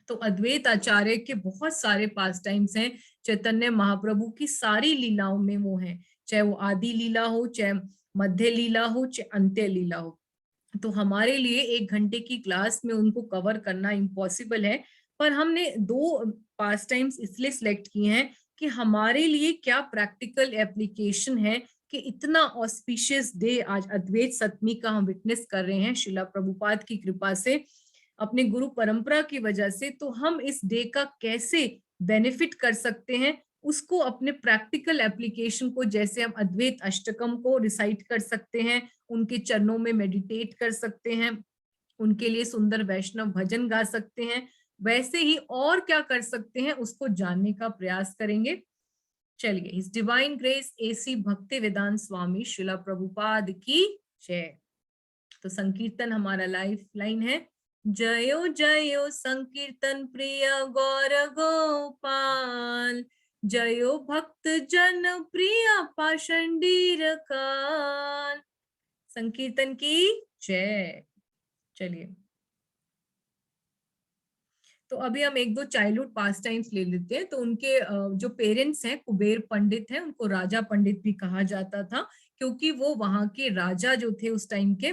तो अद्वैत आचार्य के बहुत सारे पास टाइम्स हैं. चैतन्य महाप्रभु की सारी लीलाओं में वो हैं, चाहे वो आदि लीला हो, चाहे मध्य लीला हो, चाहे अंत्य लीला हो. तो हमारे लिए 1 घंटे की क्लास में उनको कवर करना इम्पॉसिबल है, पर हमने 2 पास टाइम्स इसलिए सिलेक्ट किए हैं कि हमारे लिए क्या प्रैक्टिकल एप्लीकेशन है कि इतना ऑस्पिशियस डे आज अद्वैत सप्तमी का हम विटनेस कर रहे हैं श्रीला प्रभुपाद की कृपा से, अपने गुरु परंपरा की वजह से. तो हम इस डे का कैसे बेनिफिट कर सकते हैं, उसको अपने प्रैक्टिकल एप्लीकेशन को, जैसे हम अद्वैत अष्टकम को रिसाइट कर सकते हैं, उनके चरणों में मेडिटेट कर सकते हैं, उनके लिए सुंदर वैष्णव भजन गा सकते हैं, वैसे ही और क्या कर सकते हैं उसको जानने का प्रयास करेंगे. चलिए, हिज डिवाइन ग्रेस एसी भक्ति वेदांत स्वामी श्रीला प्रभुपाद की जय. तो संकीर्तन हमारा लाइफ लाइन है. जयो जयो संकीर्तन प्रिय गौर गोपाल, जयो भक्त जन प्रिय पाषंडीर कान। संकीर्तन की जय। चलिए, तो अभी हम एक दो चाइल्डहुड पास टाइम्स ले लेते हैं। तो उनके जो पेरेंट्स हैं कुबेर पंडित हैं, उनको राजा पंडित भी कहा जाता था, क्योंकि वो वहां के राजा जो थे उस टाइम के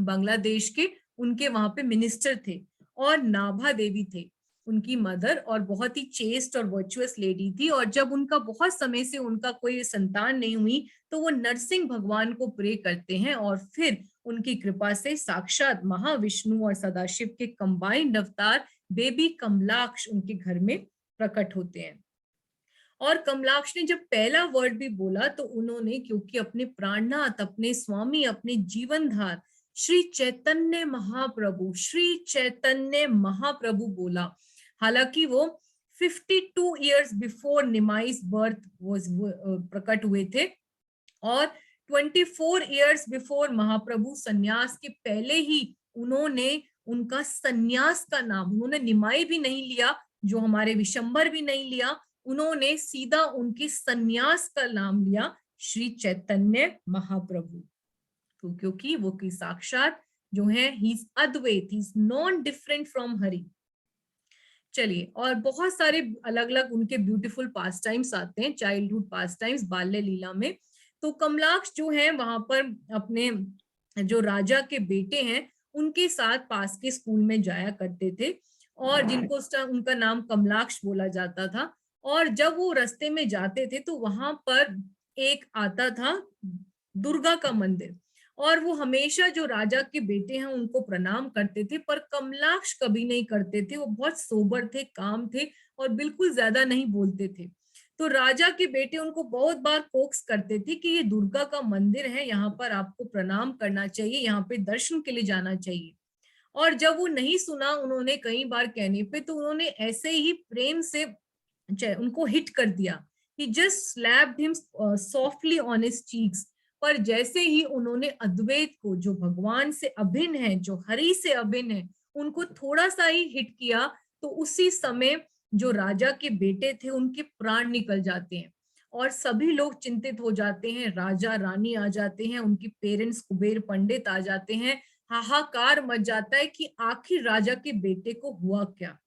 बांग्लादेश के, उनके वहां पे मिनिस्टर थे। और नाभा देवी थे उनकी मदर, और बहुत ही चेस्ट और वर्चुअस लेडी थी। और जब उनका बहुत समय से उनका कोई संतान नहीं हुई, तो वो नरसिंह भगवान को प्रे करते हैं, और फिर उनकी कृपा से साक्षात महाविष्णु और सदाशिव के कंबाइंड अवतार बेबी कमलाक्ष उनके घर में प्रकट होते हैं। और कमलाक्ष ने जब पहला वर्ड भी बोला, तो उन्होंने, क्योंकि अपने प्राणनाथ, अपने स्वामी, अपने जीवनधार श्री चैतन्य महाप्रभु, श्री चैतन्य महाप्रभु बोला। हालांकि वो 52 इयर्स बिफोर निमाई's बर्थ प्रकट हुए थे, और 24 इयर्स बिफोर महाप्रभु संन्यास के पहले ही उन्होंने उनका संन्यास का नाम, उन्होंने निमाई भी नहीं लिया, जो हमारे विशंबर भी नहीं लिया, उन्होंने सीधा उनके संन्यास का नाम लिया श्री चैतन्य महाप्रभु। तो क्योंकि वो की साक्षात जो है, he is Advaita, he is non different from Hari. चलिए, और बहुत सारे अलग अलग उनके ब्यूटीफुल पास टाइम्स आते हैं, चाइल्डहुड पास टाइम्स बाल्य लीला में। तो कमलाक्ष जो है वहां पर अपने जो राजा के बेटे हैं उनके साथ पास के स्कूल में जाया करते थे, और जिनको उनका नाम कमलाक्ष बोला जाता था। और जब वो रास्ते में जाते थे, तो वहां पर एक आता था दुर्गा का मंदिर, और वो हमेशा जो राजा के बेटे हैं उनको प्रणाम करते थे, पर कमलाक्ष कभी नहीं करते थे। वो बहुत सोबर थे, काम थे, और बिल्कुल ज्यादा नहीं बोलते थे। तो राजा के बेटे उनको बहुत बार कोक्स करते थे कि ये दुर्गा का मंदिर है, यहाँ पर आपको प्रणाम करना चाहिए, यहाँ पे दर्शन के लिए जाना चाहिए। और जब वो नहीं सुना उन्होंने कई बार कहने पे, तो उन्होंने ऐसे ही प्रेम से उनको हिट कर दिया। He just slapped him softly on his cheeks। पर जैसे ही उन्होंने अद्वैत को, जो भगवान से अभिन्न है, जो हरि से अभिन्न है, उनको थोड़ा सा ही हिट किया, तो उसी समय जो राजा के बेटे थे उनके प्राण निकल जाते हैं, और सभी लोग चिंतित हो जाते हैं। राजा रानी आ जाते हैं, उनके पेरेंट्स कुबेर पंडित आ जाते हैं, हाहाकार मच जाता है कि आखिर राजा के बेटे को हुआ क्या।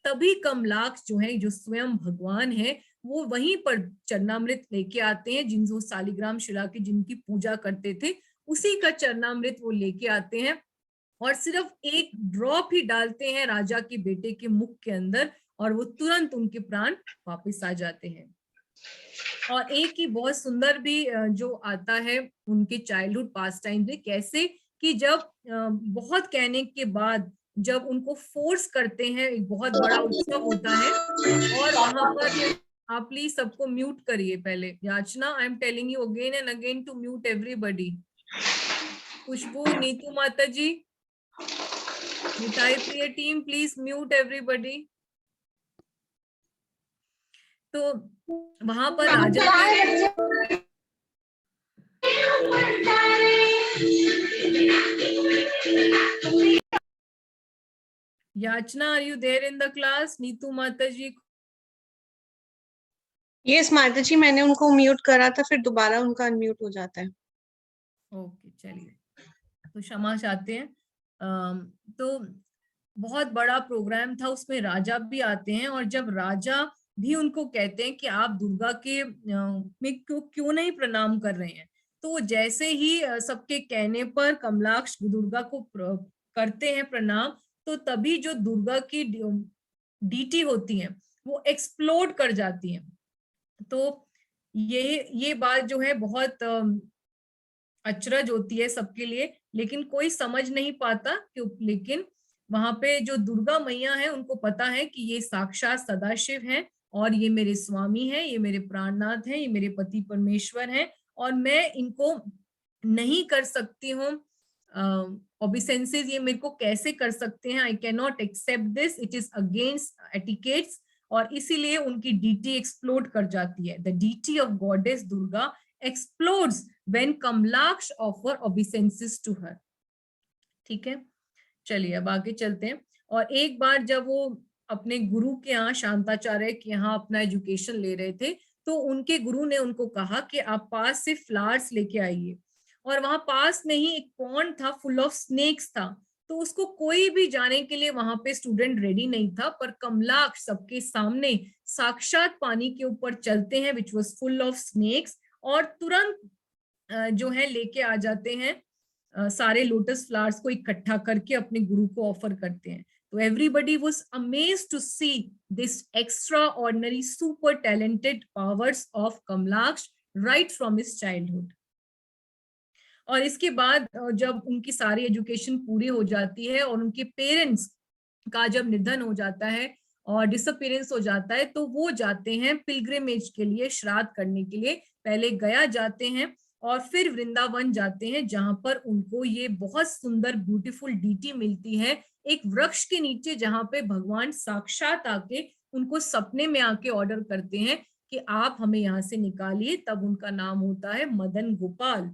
तभी कमलाक्ष जो है, जो स्वयं भगवान है, वो वहीं पर चरणामृत लेके आते हैं, जिनको सालिग्राम शिला की जिनकी पूजा करते थे, उसी का चरणामृत वो लेके आते हैं, और सिर्फ एक ड्रॉप ही डालते हैं राजा के बेटे के मुख के अंदर, और वो तुरंत उनके प्राण वापस आ जाते हैं। और एक ही बहुत सुंदर भी जो आता है उनके चाइल्डहुड पास टाइम में, कैसे कि जब बहुत कहने के बाद जब उनको फोर्स करते हैं, एक बहुत बड़ा उत्सव होता है, और वहां पर आप प्लीज सबको म्यूट करिए पहले। Yachna, I am telling you again and again to mute everybody. Khushboo, Neetu माता जी, मिठाई प्रिय टीम, प्लीज म्यूट एवरीबॉडी। तो वहां पर राजा याचना, are you there in the class? Neetu माता जी? यस माता जी, मैंने उनको म्यूट करा था, फिर दोबारा उनका अनम्यूट हो जाता है। ओके, चलिए, तो क्षमा चाहते हैं। तो बहुत बड़ा प्रोग्राम था, उसमें राजा भी आते हैं, और जब राजा भी उनको कहते हैं कि आप दुर्गा के में क्यों नहीं प्रणाम कर रहे हैं, तो वो जैसे ही सबके कहने पर कमलाक्ष दुर्गा को करते हैं प्रणाम, तो तभी जो दुर्गा की डीटी होती है वो एक्सप्लोड कर जाती है। तो ये बात जो है बहुत अचरज होती है सबके लिए, लेकिन कोई समझ नहीं पाता क्यों। लेकिन वहां पे जो दुर्गा मैया है उनको पता है कि ये साक्षात सदाशिव हैं, और ये मेरे स्वामी हैं, ये मेरे प्राणनाथ हैं, ये मेरे पति परमेश्वर हैं, और मैं इनको नहीं कर सकती हूँ ओबिसेंसेस, ये मेरे को कैसे कर सकते हैं, I can not accept this, it is against etiquettes. और इसीलिए उनकी डीटी एक्सप्लोड कर जाती है। The deity of goddess Durga explodes when Kamlaksh offer obeisances to her। ठीक है, चलिए अब आगे चलते हैं। और एक बार जब वो अपने गुरु के यहाँ, शांताचार्य के यहाँ अपना एजुकेशन ले रहे थे, तो उनके गुरु ने उनको कहा कि आप पास से फ्लावर्स लेके आइए। और वहां पास में ही एक पॉन्ड था, फुल ऑफ स्नेक्स था, तो उसको कोई भी जाने के लिए वहां पे स्टूडेंट रेडी नहीं था, पर कमलाक्ष सबके सामने साक्षात पानी के ऊपर चलते हैं, which was full of snakes, और तुरंत जो है लेके आ जाते हैं सारे लोटस फ्लावर्स को इकट्ठा करके अपने गुरु को ऑफर करते हैं। तो everybody was amazed to see this extraordinary super talented powers of Kamlaksh right from his childhood. और इसके बाद जब उनकी सारी एजुकेशन पूरी हो जाती है और उनके पेरेंट्स का जब निधन हो जाता है और डिसअपीयरेंस हो जाता है, तो वो जाते हैं पिलग्रिमेज के लिए, श्राद्ध करने के लिए। पहले गया जाते हैं और फिर वृंदावन जाते हैं, जहां पर उनको ये बहुत सुंदर ब्यूटीफुल डीटी मिलती है एक वृक्ष के नीचे, जहां पे भगवान साक्षात आके उनको सपने में आके ऑर्डर करते हैं कि आप हमें यहाँ से निकालिए। तब उनका नाम होता है मदन गोपाल,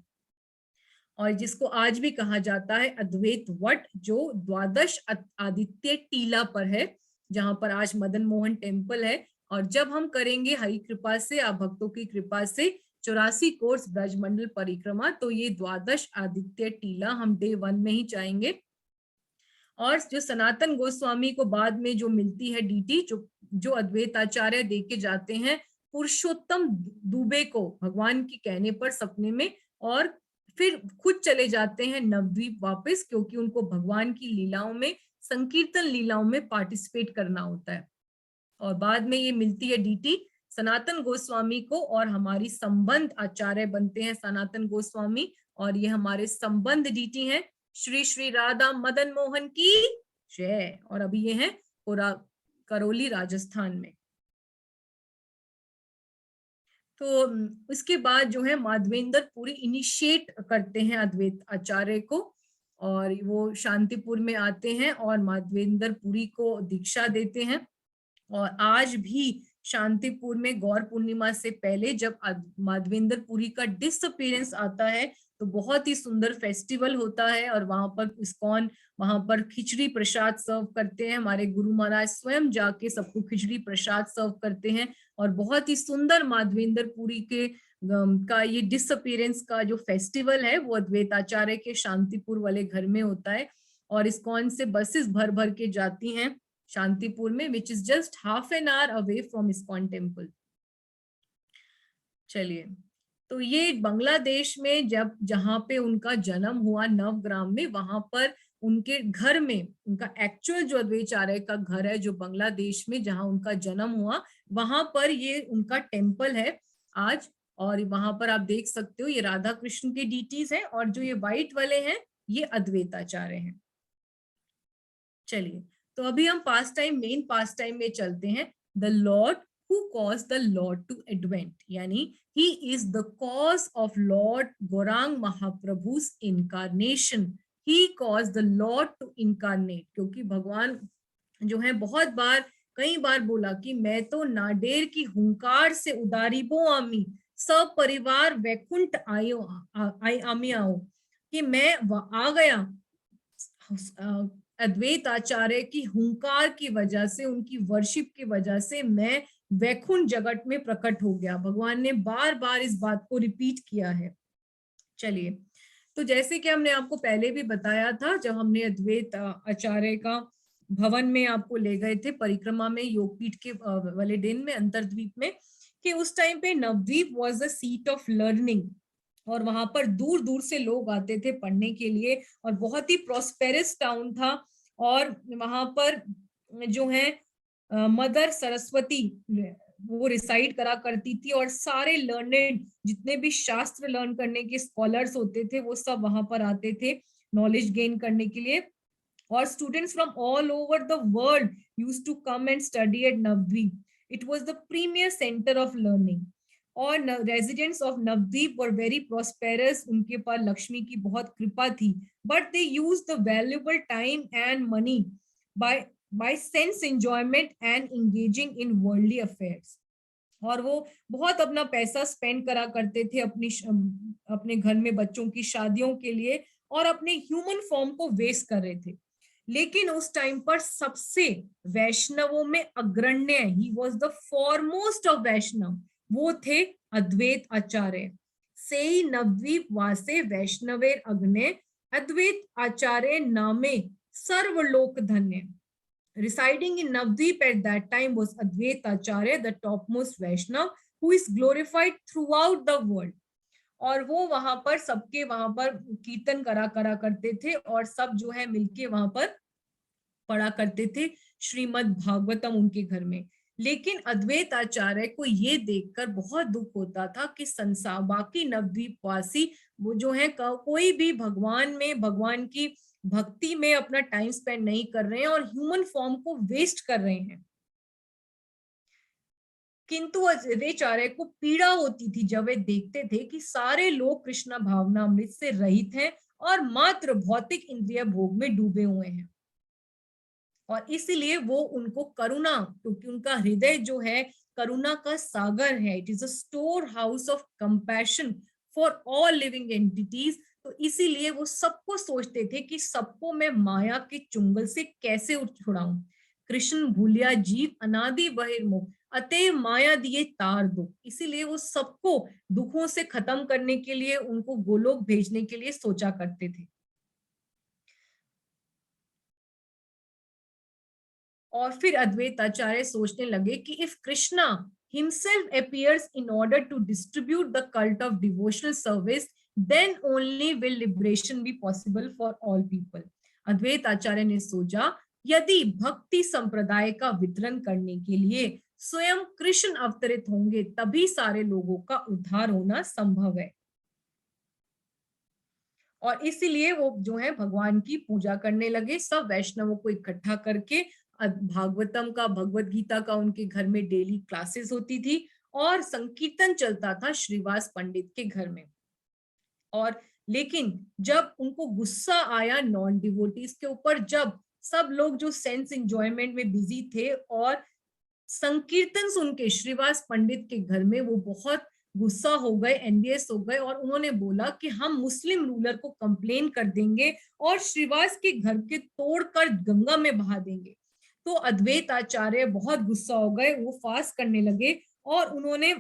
और जिसको आज भी कहा जाता है अद्वैत वट, जो द्वादश आदित्य टीला पर है, जहां पर आज मदन मोहन टेम्पल है। और जब हम करेंगे हरि कृपा से, आप भक्तों की कृपा से 84 कोर्स ब्रजमंडल परिक्रमा, तो ये द्वादश आदित्य टीला हम डे 1 में ही जाएंगे। और जो सनातन गोस्वामी को बाद में जो मिलती है डीटी, जो अद्वैत आचार्य दे के जाते हैं पुरुषोत्तम दुबे को भगवान के कहने पर सपने में, और फिर खुद चले जाते हैं नवद्वीप वापस, क्योंकि उनको भगवान की लीलाओं में, संकीर्तन लीलाओं में पार्टिसिपेट करना होता है। और बाद में ये मिलती है डीटी सनातन गोस्वामी को, और हमारी संबंध आचार्य बनते हैं सनातन गोस्वामी, और ये हमारे संबंध डीटी हैं श्री श्री राधा मदन मोहन की जय। और अभी ये है करौली राजस्थान में। तो उसके बाद जो है माधवेंद्र पुरी इनिशिएट करते हैं अद्वैत आचार्य को, और वो शांतिपुर में आते हैं और माधवेंद्र पुरी को दीक्षा देते हैं। और आज भी शांतिपुर में गौर पूर्णिमा से पहले जब माधवेंद्र पुरी का डिसअपीयरेंस आता है, तो बहुत ही सुंदर फेस्टिवल होता है, और वहां पर इस्कॉन वहां पर खिचड़ी प्रसाद सर्व करते हैं। हमारे गुरु महाराज स्वयं जाके सबको खिचड़ी प्रसाद सर्व करते हैं, और बहुत ही सुंदर माधवेंद्र पुरी के का ये डिसअपीयरेंस का जो फेस्टिवल है वो अद्वैत आचार्य के शांतिपुर वाले घर में होता है। और इस्कॉन से बसेस भर भर के जाती हैं शांतिपुर में, which is just half an hour away from ISKCON temple. चलिए, तो ये बांग्लादेश में जहां पे उनका जन्म हुआ नवग्राम में, वहां पर उनके घर में, उनका एक्चुअल जो अद्वैताचार्य का घर है जो बांग्लादेश में जहां उनका जन्म हुआ, वहां पर ये उनका टेम्पल है आज। और वहां पर आप देख सकते हो ये राधा कृष्ण के डीटीज हैं, और जो ये व्हाइट वाले हैं ये अद्वैताचार्य हैं। चलिए, तो अभी हम पास टाइम, मेन पास टाइम में चलते हैं। The Lord who caused the Lord to advent, यानी he is the cause of Lord Gaurang Mahaprabhu's incarnation. He caused the Lord to incarnate, क्योंकि भगवान जो है बहुत बार, कई बार बोला कि मैं तो नाडेर की हुंकार से उदारीबो आमी, सब परिवार वैकुंठ आयो आमी आओ, कि मैं आ गया अद्वैत आचार्य की हुंकार की वजह से, उनकी वर्शिप की वजह से मैं वैकुंठ जगत में प्रकट हो गया। भगवान ने बार बार इस बात को रिपीट किया है। चलिए, तो जैसे कि हमने आपको पहले भी बताया था, जब हमने अद्वैत आचार्य का भवन में आपको ले गए थे परिक्रमा में, योगपीठ के वाले दिन में, अंतरद्वीप में, कि उस टाइम पे Navadwip was a seat of learning, और वहां पर दूर दूर से लोग आते थे पढ़ने के लिए, और बहुत ही प्रॉस्पेरस टाउन था। और वहां पर जो है मदर सरस्वती वो रिसाइड करा करती थी, और सारे लर्नेड जितने भी शास्त्र लर्न करने के स्कॉलर्स होते थे वो सब वहां पर आते थे नॉलेज गेन करने के लिए। और students from all over the world used to come and study at Navadweep. It was the premier centre of learning, और residents of Navadweep were very prosperous, उनके पर लक्ष्मी की बहुत कृपा थी। But they used the valuable time and money by sense enjoyment and engaging in worldly affairs, और वो बहुत अपना पैसा स्पेंड करा करते थे अपने घर में बच्चों की शादियों के लिए, और अपने ह्यूमन फॉर्म को वेस्ट कर रहे थे। लेकिन उस टाइम पर सबसे वैष्णवों में अग्रण्य, he was the foremost of Vaishnav, वो थे अद्वैत आचार्य। से नवद्वीप वासे वैष्णवेर अग्ने अद्वैत आचार्य नामे सर्वलोक धन्य। Residing in Navdeep at that time was Advaita Acharya, the topmost Vaishnav, who is glorified throughout the world. और वो वहां पर सबके वहां पर कीर्तन करा करते थे और सब जो है मिलके वहां पर पढ़ा करते थे श्रीमद् भागवतम उनके घर में। लेकिन अद्वैत आचार्य को ये देखकर बहुत दुख होता था कि संसार बाकी नवद्वीपवासी वो जो है कोई भी भगवान में, भगवान की भक्ति में अपना टाइम स्पेंड नहीं कर रहे हैं और ह्यूमन फॉर्म को वेस्ट कर रहे हैं। किंतु अद्वैताचार्य को पीड़ा होती थी जब वे देखते थे कि सारे लोग कृष्ण भावना अमृत से रहित हैं और मात्र भौतिक इंद्रिय भोग में डूबे हुए हैं। और इसीलिए वो उनको करुणा, क्योंकि उनका हृदय जो है करुणा का सागर है, it is a store house of compassion for all living entities. तो इसीलिए वो सबको सोचते थे कि सबको मैं माया के चुंगल से कैसे छुड़ाऊं। कृष्ण भूलिया जीव अनादि बहिर्मुख, अतएव माया दिए तार दो। इसीलिए वो सबको दुखों से खत्म करने के लिए उनको गोलोक भेजने के लिए सोचा करते थे। और फिर अद्वैत आचार्य सोचने लगे कि if Krishna himself appears in order to distribute the cult of devotional service, then only will liberation be possible for all people. अद्वैत आचार्य ने सोचा यदि भक्ति संप्रदाय का वितरण करने के लिए स्वयं कृष्ण अवतरित होंगे तभी सारे लोगों का उद्धार होना संभव है। और इसीलिए वो जो है भगवान की पूजा करने लगे, सब वैष्णवों को इकट्ठा करके। भागवतम का, भगवत गीता का उनके घर में डेली क्लासेस होती थी और संकीर्तन चलता था श्रीवास पंडित के घर में। और लेकिन जब उनको गुस्सा आया नॉन डिवोटीज के ऊपर, जब सब लोग जो सेंस एंजॉयमेंट में बिजी थे और संकीर्तन सुन के श्रीवास पंडित के घर में वो बहुत गुस्सा हो गए, एनवियस हो गए और उन्होंने बोला कि हम मुस्लिम रूलर को कंप्लेन कर देंगे और श्रीवास के घर के तोड़कर गंगा में बहा देंगे। तो अद्वैत आचार्य बहुत गुस्सा हो गए, वो फास्ट करने लगे और उन्होंने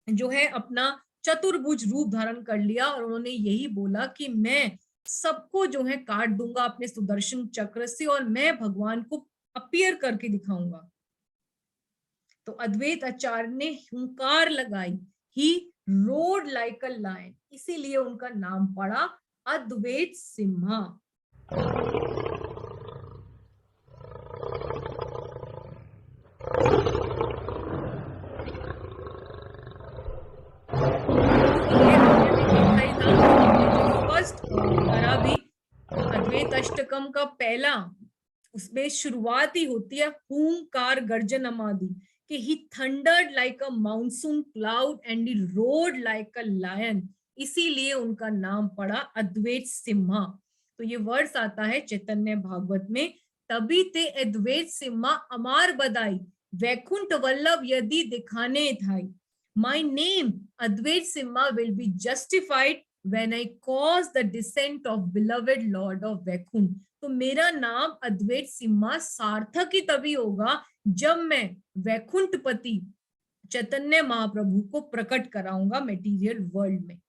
जो है अपना चतुर्भुज रूप धारण कर लिया और उन्होंने यही बोला कि मैं सबको जो है काट दूंगा अपने सुदर्शन चक्र से और मैं भगवान को अपीयर करके दिखाऊंगा। तो अद्वैत आचार्य ने हुंकार लगाई, ही रोड लाइक अ लायन, इसीलिए उनका नाम पड़ा अद्वैत सिम्हा। अद्वैत अष्टकम का पहला उसमें शुरुआत ही होती है हुंकार गर्जनमादि कि he thundered like a monsoon cloud and he roared like a lion, इसीलिए उनका नाम पड़ा अद्वैत सिम्हा। तो ये वर्ड्स आता है चैतन्य भागवत में, तभी ते अद्वैत सिम्हा अमार बदाई वैकुंठ वल्लभ यदि दिखाने Thai. My name Advait Simha will be justified when I cause the descent of beloved Lord of Vaikunth। तो मेरा नाम अद्वैत सिम्हा सार्थक ही तभी होगा जब मैं वैकुंठपति चैतन्य महाप्रभु को प्रकट कराऊंगा मटेरियल वर्ल्ड में।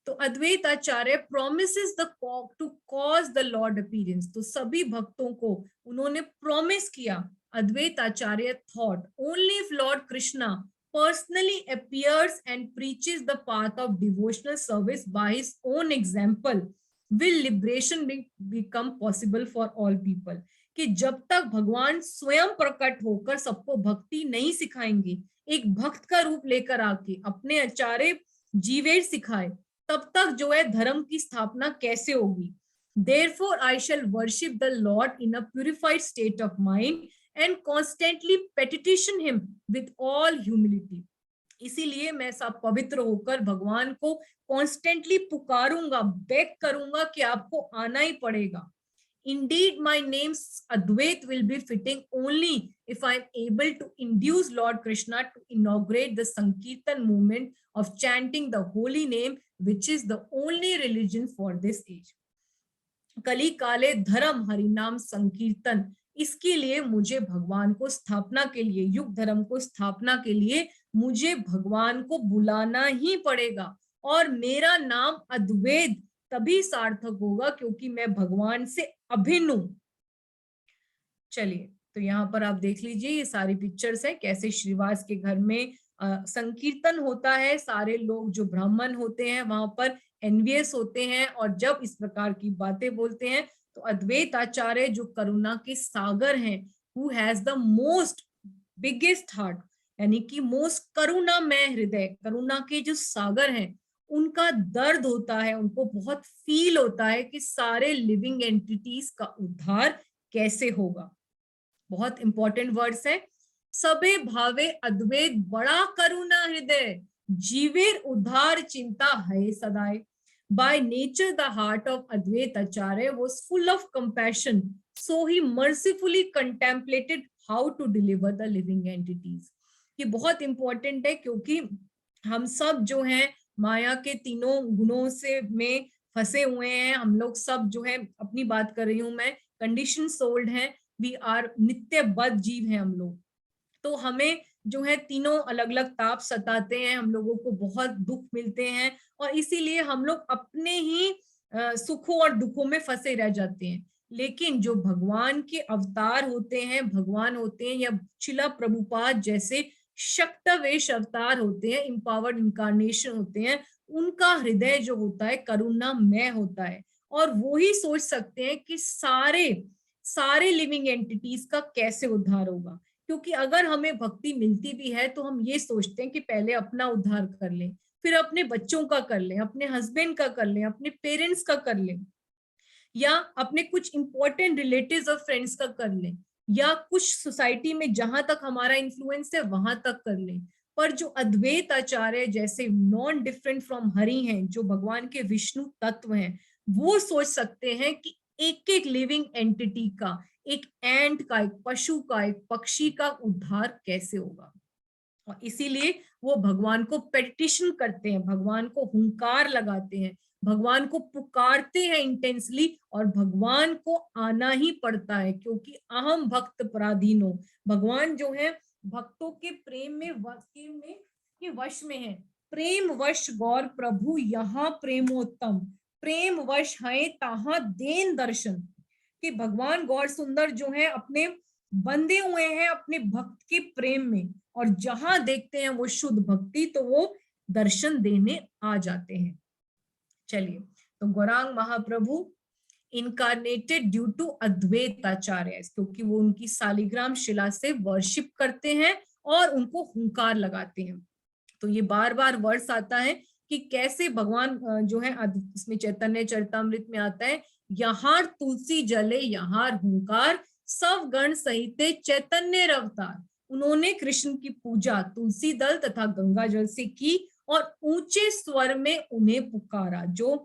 तो Advait Acharya promises the to cause the lord appearance. तो सभी भक्तों को उन्होंने प्रॉमिस किया। Advait Acharya thought only if lord Krishna personally appears and preaches the path of devotional service by his own example, will liberation become possible for all people। कि जब तक भगवान स्वयं प्रकट होकर सबको भक्ति नहीं सिखाएंगे, एक भक्त का रूप लेकर आके अपने आचार्य जीवेर सिखाए, तब तक जो है धर्म की स्थापना कैसे होगी। Therefore I shall worship the Lord in a purified state of mind and constantly petition him with all humility। इसीलिए मैं सब पवित्र होकर भगवान को कॉन्स्टेंटली पुकारूंगा, बेग करूंगा कि आपको आना ही पड़ेगा। Indeed, my name Advait will be fitting only if I am able to induce Lord Krishna to inaugurate the Sankirtan movement of chanting the holy name, which is the only religion for this age। कली काले धर्म हरिनाम संकीर्तन, इसके लिए मुझे भगवान को स्थापना के लिए, युग धर्म को स्थापना के लिए मुझे भगवान को बुलाना ही पड़ेगा, और मेरा नाम अद्वैत तभी सार्थक होगा क्योंकि मैं भगवान से अभिन्न हूं। चलिए, तो यहाँ पर आप देख लीजिए, ये सारी पिक्चर्स है कैसे श्रीवास के घर में संकीर्तन होता है। सारे लोग जो ब्राह्मण होते हैं वहां पर एनवियस होते हैं, और जब इस प्रकार की बातें बोलते हैं तो अद्वैत आचार्य जो करुणा के सागर हैं, who has the most biggest heart, यानी कि मोस्ट करुणामय हृदय, करुणा के जो सागर हैं, उनका दर्द होता है, उनको बहुत फील होता है कि सारे लिविंग एंटिटीज का उद्धार कैसे होगा। बहुत इंपॉर्टेंट वर्ड्स है। सबे भावे अद्वैत बड़ा करुणा हृदय, जीवेर उद्धार चिंता है सदाए। By nature, the heart of Advaita Acharya was full of compassion, so he mercifully contemplated how to deliver the living entities. ये बहुत इंपॉर्टेंट है क्योंकि हम सब जो हैं माया के तीनों गुणों से में फंसे हुए हैं। हम लोग सब जो है, अपनी बात कर रही हूं मैं, कंडीशन सोल्ड हैं, वी आर नित्य बद्ध जीव हैं हम लोग। तो हमें जो है तीनों अलग अलग ताप सताते हैं, हम लोगों को बहुत दुख मिलते हैं, और इसीलिए हम लोग अपने ही सुखों और दुखों में फंसे रह जाते हैं। लेकिन जो भगवान के अवतार होते हैं, भगवान होते हैं, या शिला प्रभुपाद जैसे शक्तवेश अवतार होते हैं, इंपावर्ड इनकारनेशन होते हैं, उनका हृदय जो होता है करुणामय होता है, और वो ही सोच सकते हैं कि सारे लिविंग एंटिटीज का कैसे उद्धार होगा। क्योंकि अगर हमें भक्ति मिलती भी है तो हम ये सोचते हैं कि पहले अपना उद्धार कर लें, फिर अपने बच्चों का कर लें, अपने हस्बैंड का कर लें, अपने पेरेंट्स का कर लें, या अपने कुछ इंपॉर्टेंट रिलेटिव्स और फ्रेंड्स का कर लें, या कुछ सोसाइटी में जहां तक हमारा इन्फ्लुएंस है वहां तक कर लें। पर जो अद्वैत आचार्य जैसे नॉन डिफरेंट फ्रॉम हरि हैं, जो भगवान के विष्णु तत्व हैं, वो सोच सकते हैं कि एक एक लिविंग एंटिटी का, एक एंट का, एक पशु का, एक पक्षी का उद्धार कैसे होगा। और इसीलिए वो भगवान को पेटिशन करते हैं, भगवान को हुंकार लगाते हैं, भगवान को पुकारते हैं इंटेंसली, और भगवान को आना ही पड़ता है क्योंकि अहम भक्त पराधीनो, भगवान जो है भक्तों के प्रेम में वश में है। प्रेम वश गौर प्रभु यहाँ प्रेमोत्तम, प्रेम वश है तहाँ देन दर्शन, कि भगवान गौर सुंदर जो है अपने बंधे हुए हैं अपने भक्त के प्रेम में, और जहां देखते हैं वो शुद्ध भक्ति तो वो दर्शन देने आ जाते हैं। चलिए, तो गौरांग महाप्रभु इनकारनेटेड ड्यू टू अद्वैत आचार्य, क्योंकि वो उनकी सालिग्राम शिला से वर्शिप करते हैं और उनको हुंकार लगाते हैं। तो ये बार बार वर्ड्स आता है कि कैसे भगवान जो है, इसमें चैतन्य चरितामृत में आता है, यहाँ तुलसी जले यहाँ हुंकार, सब गण सहिते चैतन्य अवतार। उन्होंने कृष्ण की पूजा तुलसी दल तथा गंगा जल से की और ऊंचे स्वर में उन्हें पुकारा। जो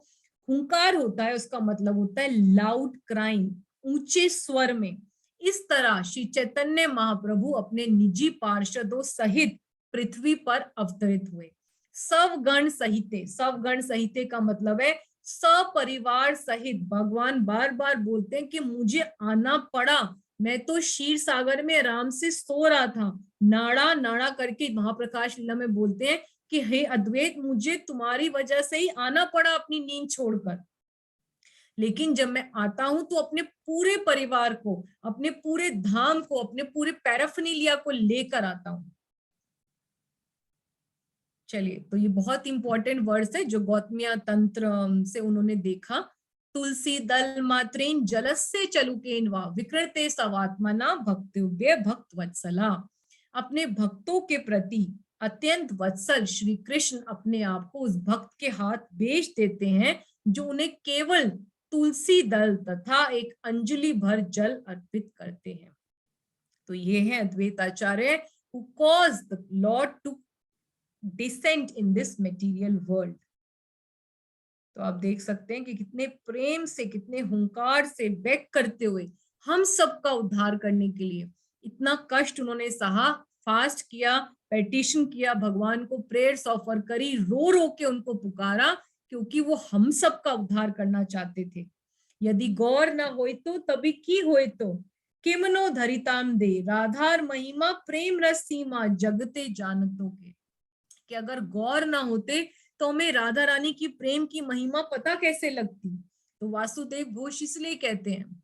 हुंकार होता है उसका मतलब होता है लाउड क्राइंग, ऊंचे स्वर में। इस तरह श्री चैतन्य महाप्रभु अपने निजी पार्षदों सहित पृथ्वी पर अवतरित हुए। सब गण सहिते का मतलब है सपरिवार सहित। भगवान बार बार बोलते हैं कि मुझे आना पड़ा, मैं तो क्षीर सागर में आराम से सो रहा था, नाड़ा नाड़ा करके महाप्रकाश लीला में बोलते हैं कि हे अद्वैत, मुझे तुम्हारी वजह से ही आना पड़ा अपनी नींद छोड़कर, लेकिन जब मैं आता हूं तो अपने पूरे परिवार को, अपने पूरे धाम को, अपने पूरे पैराफिनिलिया को लेकर आता हूं। चलिए, तो ये बहुत इंपॉर्टेंट वर्ड्स है जो गौतमिया तंत्र से उन्होंने देखा। तुलसी दल मात्रेन जलस्य चलुकेन वा विकृते सवात्मना भक्तव्य भक्त वत्सला। अपने भक्तों के प्रति अत्यंत वत्सल श्री कृष्ण अपने आप को उस भक्त के हाथ बेच देते हैं जो उन्हें केवल तुलसी दल तथा एक अंजलि भर जल अर्पित करते हैं। तो ये है अद्वैत आचार्य who caused the Lord to descend in this material world। तो आप देख सकते हैं कि कितने प्रेम से, कितने हुंकार से बेग करते हुए हम सबका उद्धार करने के लिए इतना कष्ट उन्होंने सहा, फास्ट किया, पेटिशन किया, भगवान को प्रेयर्स ऑफर करी, रो रो के उनको पुकारा, क्योंकि वो हम सबका उद्धार करना चाहते थे। यदि गौर न होय तो तभी की होय तो किमनो धरिताम दे राधार महिमा प्रेम रस सीमा जगते जानतो के। कि अगर गौर ना होते तो हमें राधा रानी की प्रेम की महिमा पता कैसे लगती। तो वासुदेव घोष इसलिए कहते हैं,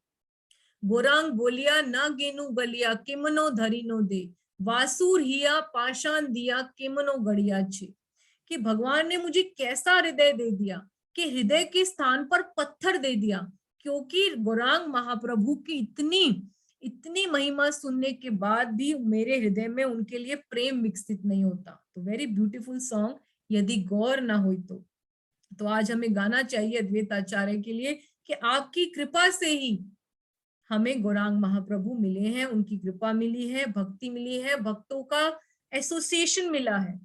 गोरांग बोलिया ना गेनु गलिया किमनो धरिनो दे वासुर हिया पाषाण दिया किमनो गड़िया छे। कि भगवान ने मुझे कैसा हृदय दे दिया कि हृदय के स्थान पर पत्थर दे दिया, क्योंकि गौरांग महाप्रभु की इतनी इतनी महिमा सुनने के बाद भी मेरे हृदय में उनके लिए प्रेम विकसित नहीं होता। तो वेरी ब्यूटीफुल सॉन्ग, यदि गौर ना हुई तो आज हमें गाना चाहिए अद्वैत आचार्य के लिए कि आपकी कृपा से ही हमें गौरांग महाप्रभु मिले हैं, उनकी कृपा मिली है, भक्ति मिली है, भक्तों का एसोसिएशन मिला है।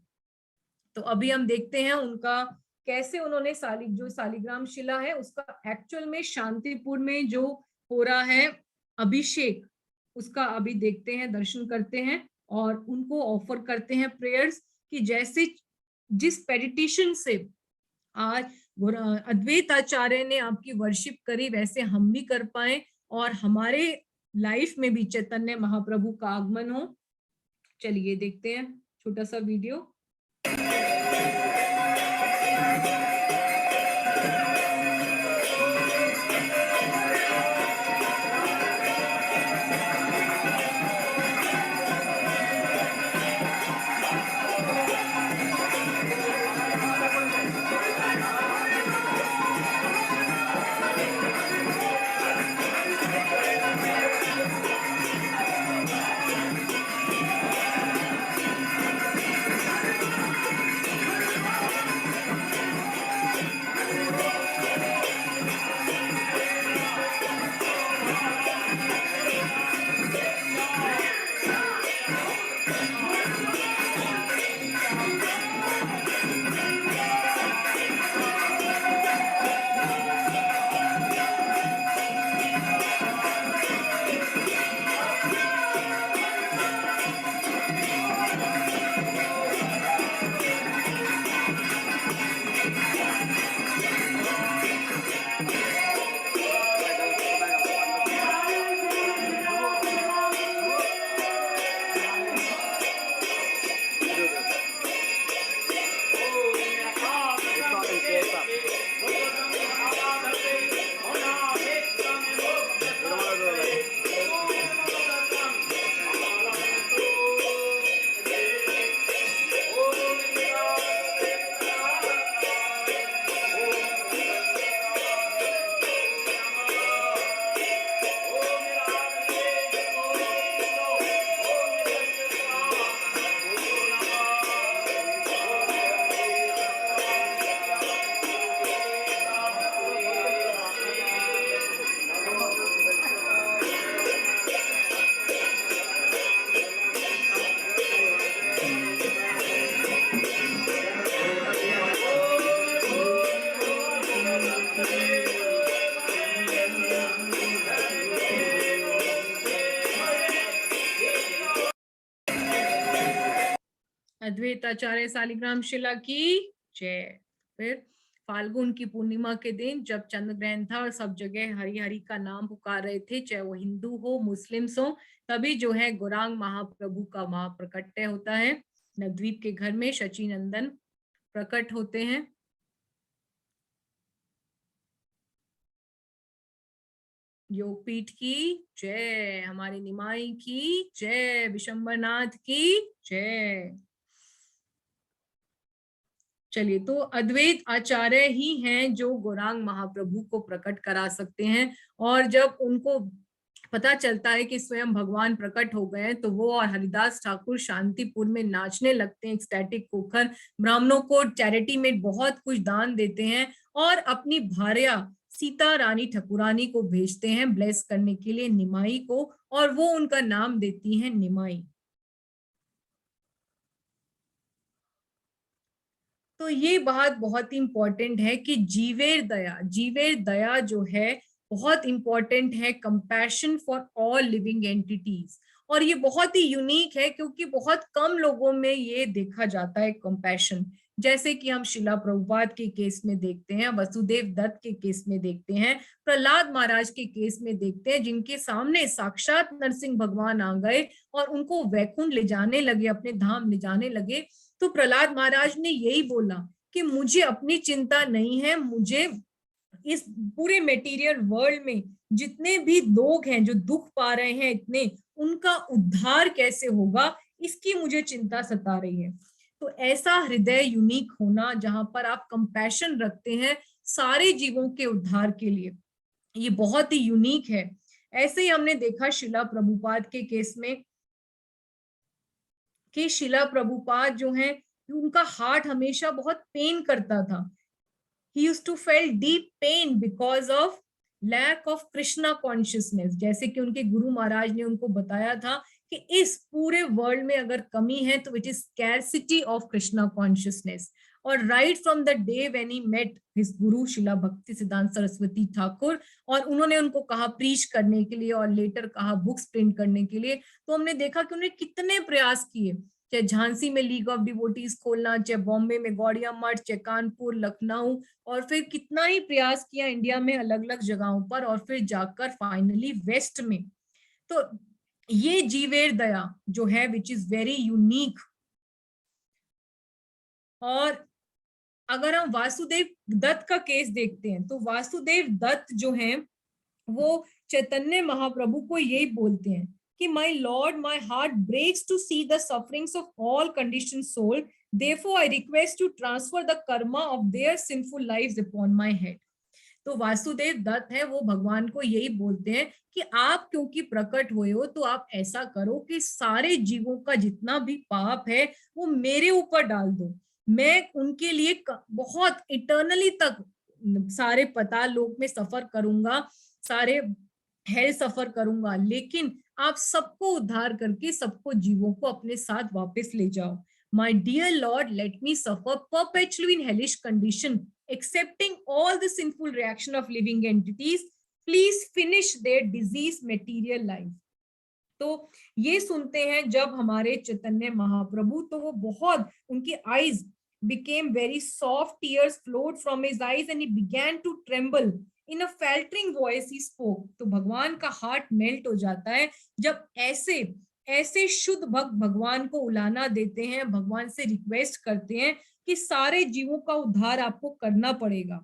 तो अभी हम देखते हैं उनका कैसे उन्होंने जो शालिग्राम शिला है उसका एक्चुअल में शांतिपुर में जो हो रहा है अभिषेक, उसका अभी देखते हैं, दर्शन करते हैं और उनको ऑफर करते हैं प्रेयर्स कि जैसे जिस पेडिटेशन से आज अद्वैत आचार्य ने आपकी वर्शिप करी वैसे हम भी कर पाए और हमारे लाइफ में भी चैतन्य महाप्रभु का आगमन हो। चलिए देखते हैं छोटा सा वीडियो। अद्वैत आचार्य शालिग्राम शिला की जय। फिर फाल्गुन की पूर्णिमा के दिन जब चंद्र ग्रहण था और सब जगह हरि हरि का नाम पुकार रहे थे, चाहे वो हिंदू हो मुस्लिम्स हो, तभी जो है गौरांग महाप्रभु का महाप्रकट्य होता है। नवद्वीप के घर में शची नंदन प्रकट होते हैं। योगपीठ की जय, हमारे निमाई की जय, विशंबरनाथ की जय। चलिए, तो अद्वैत आचार्य ही हैं जो गौरांग महाप्रभु को प्रकट करा सकते हैं। और जब उनको पता चलता है कि स्वयं भगवान प्रकट हो गए तो वो और हरिदास ठाकुर शांतिपुर में नाचने लगते हैं, एक्सटैटिक होकर ब्राह्मणों को चैरिटी में बहुत कुछ दान देते हैं और अपनी भार्या सीता रानी ठकुरानी को भेजते हैं ब्लेस करने के लिए निमाई को, और वो उनका नाम देती हैं निमाई। तो ये बात बहुत इंपॉर्टेंट है कि जीवेर दया जो है बहुत इंपॉर्टेंट है, compassion for all living entities. और ये बहुत ही यूनिक है क्योंकि बहुत कम लोगों में ये देखा जाता है कंपैशन। जैसे कि हम शिला प्रभुपाद के केस में देखते हैं, वसुदेव दत्त के केस में देखते हैं, प्रहलाद महाराज के केस में देखते हैं, जिनके सामने साक्षात नरसिंह भगवान आ गए और उनको वैकुंठ ले जाने लगे, अपने धाम ले जाने लगे। तो प्रहलाद महाराज ने यही बोला कि मुझे अपनी चिंता नहीं है, मुझे इस पूरे मेटीरियल वर्ल्ड में जितने भी लोग हैं जो दुख पा रहे हैं इतने, उनका उद्धार कैसे होगा, इसकी मुझे चिंता सता रही है। तो ऐसा हृदय यूनिक होना जहां पर आप कंपैशन रखते हैं सारे जीवों के उद्धार के लिए, ये बहुत ही यूनिक है। ऐसे ही हमने देखा शिला प्रभुपाद के केस में कि शिला प्रभुपाद जो है उनका हार्ट हमेशा बहुत पेन करता था। He used to feel deep pain because of lack of Krishna consciousness। जैसे कि उनके गुरु महाराज ने उनको बताया था कि इस पूरे वर्ल्ड में अगर कमी है तो it is scarcity of Krishna consciousness. और right from the day when he met his guru शिला भक्ति सिद्धांत सरस्वती ठाकुर, और उन्होंने उनको कहा प्रीच करने के लिए और लेटर कहा बुक्स प्रिंट करने के लिए, तो हमने देखा कि उन्होंने कितने प्रयास किए, चाहे झांसी में लीग ऑफ डिवोटीज खोलना, चाहे बॉम्बे में गौड़िया मठ, चाहे कानपुर, लखनऊ, और फिर कितना ही प्रयास किया इंडिया में अलग अलग जगहों पर, और फिर जाकर फाइनली वेस्ट में। तो ये जीवेर दया जो है विच इज वेरी यूनिक। और अगर हम वासुदेव दत्त का केस देखते हैं तो वासुदेव दत्त जो हैं वो चैतन्य महाप्रभु को यही बोलते हैं कि my Lord, my heart breaks to see the sufferings of all conditioned soul, therefore I request to transfer the karma of their sinful lives upon my head। तो वासुदेव दत्त है वो भगवान को यही बोलते हैं कि आप क्योंकि प्रकट हुए हो तो आप ऐसा करो कि सारे जीवों का जितना भी पाप है वो मेरे ऊपर डाल दो, मैं उनके लिए बहुत इटर्नली तक सारे पाताल लोक में सफर करूंगा, सारे हेल सफर करूंगा, लेकिन आप सबको उद्धार करके सबको जीवों को अपने साथ वापस ले जाओ। My dear Lord, let me suffer perpetually in hellish condition, accepting all the sinful reaction of living entities. Please finish their diseased material life। तो ये सुनते हैं जब हमारे चैतन्य महाप्रभु, तो वो बहुत, उनकी eyes became very soft, tears flowed from his eyes and he began to tremble। In a faltering voice he spoke। तो भगवान का हार्ट मेल्ट हो जाता है जब ऐसे शुद्ध भक्त भगवान को उलाना देते हैं, भगवान से रिक्वेस्ट करते हैं कि सारे जीवों का उद्धार आपको करना पड़ेगा।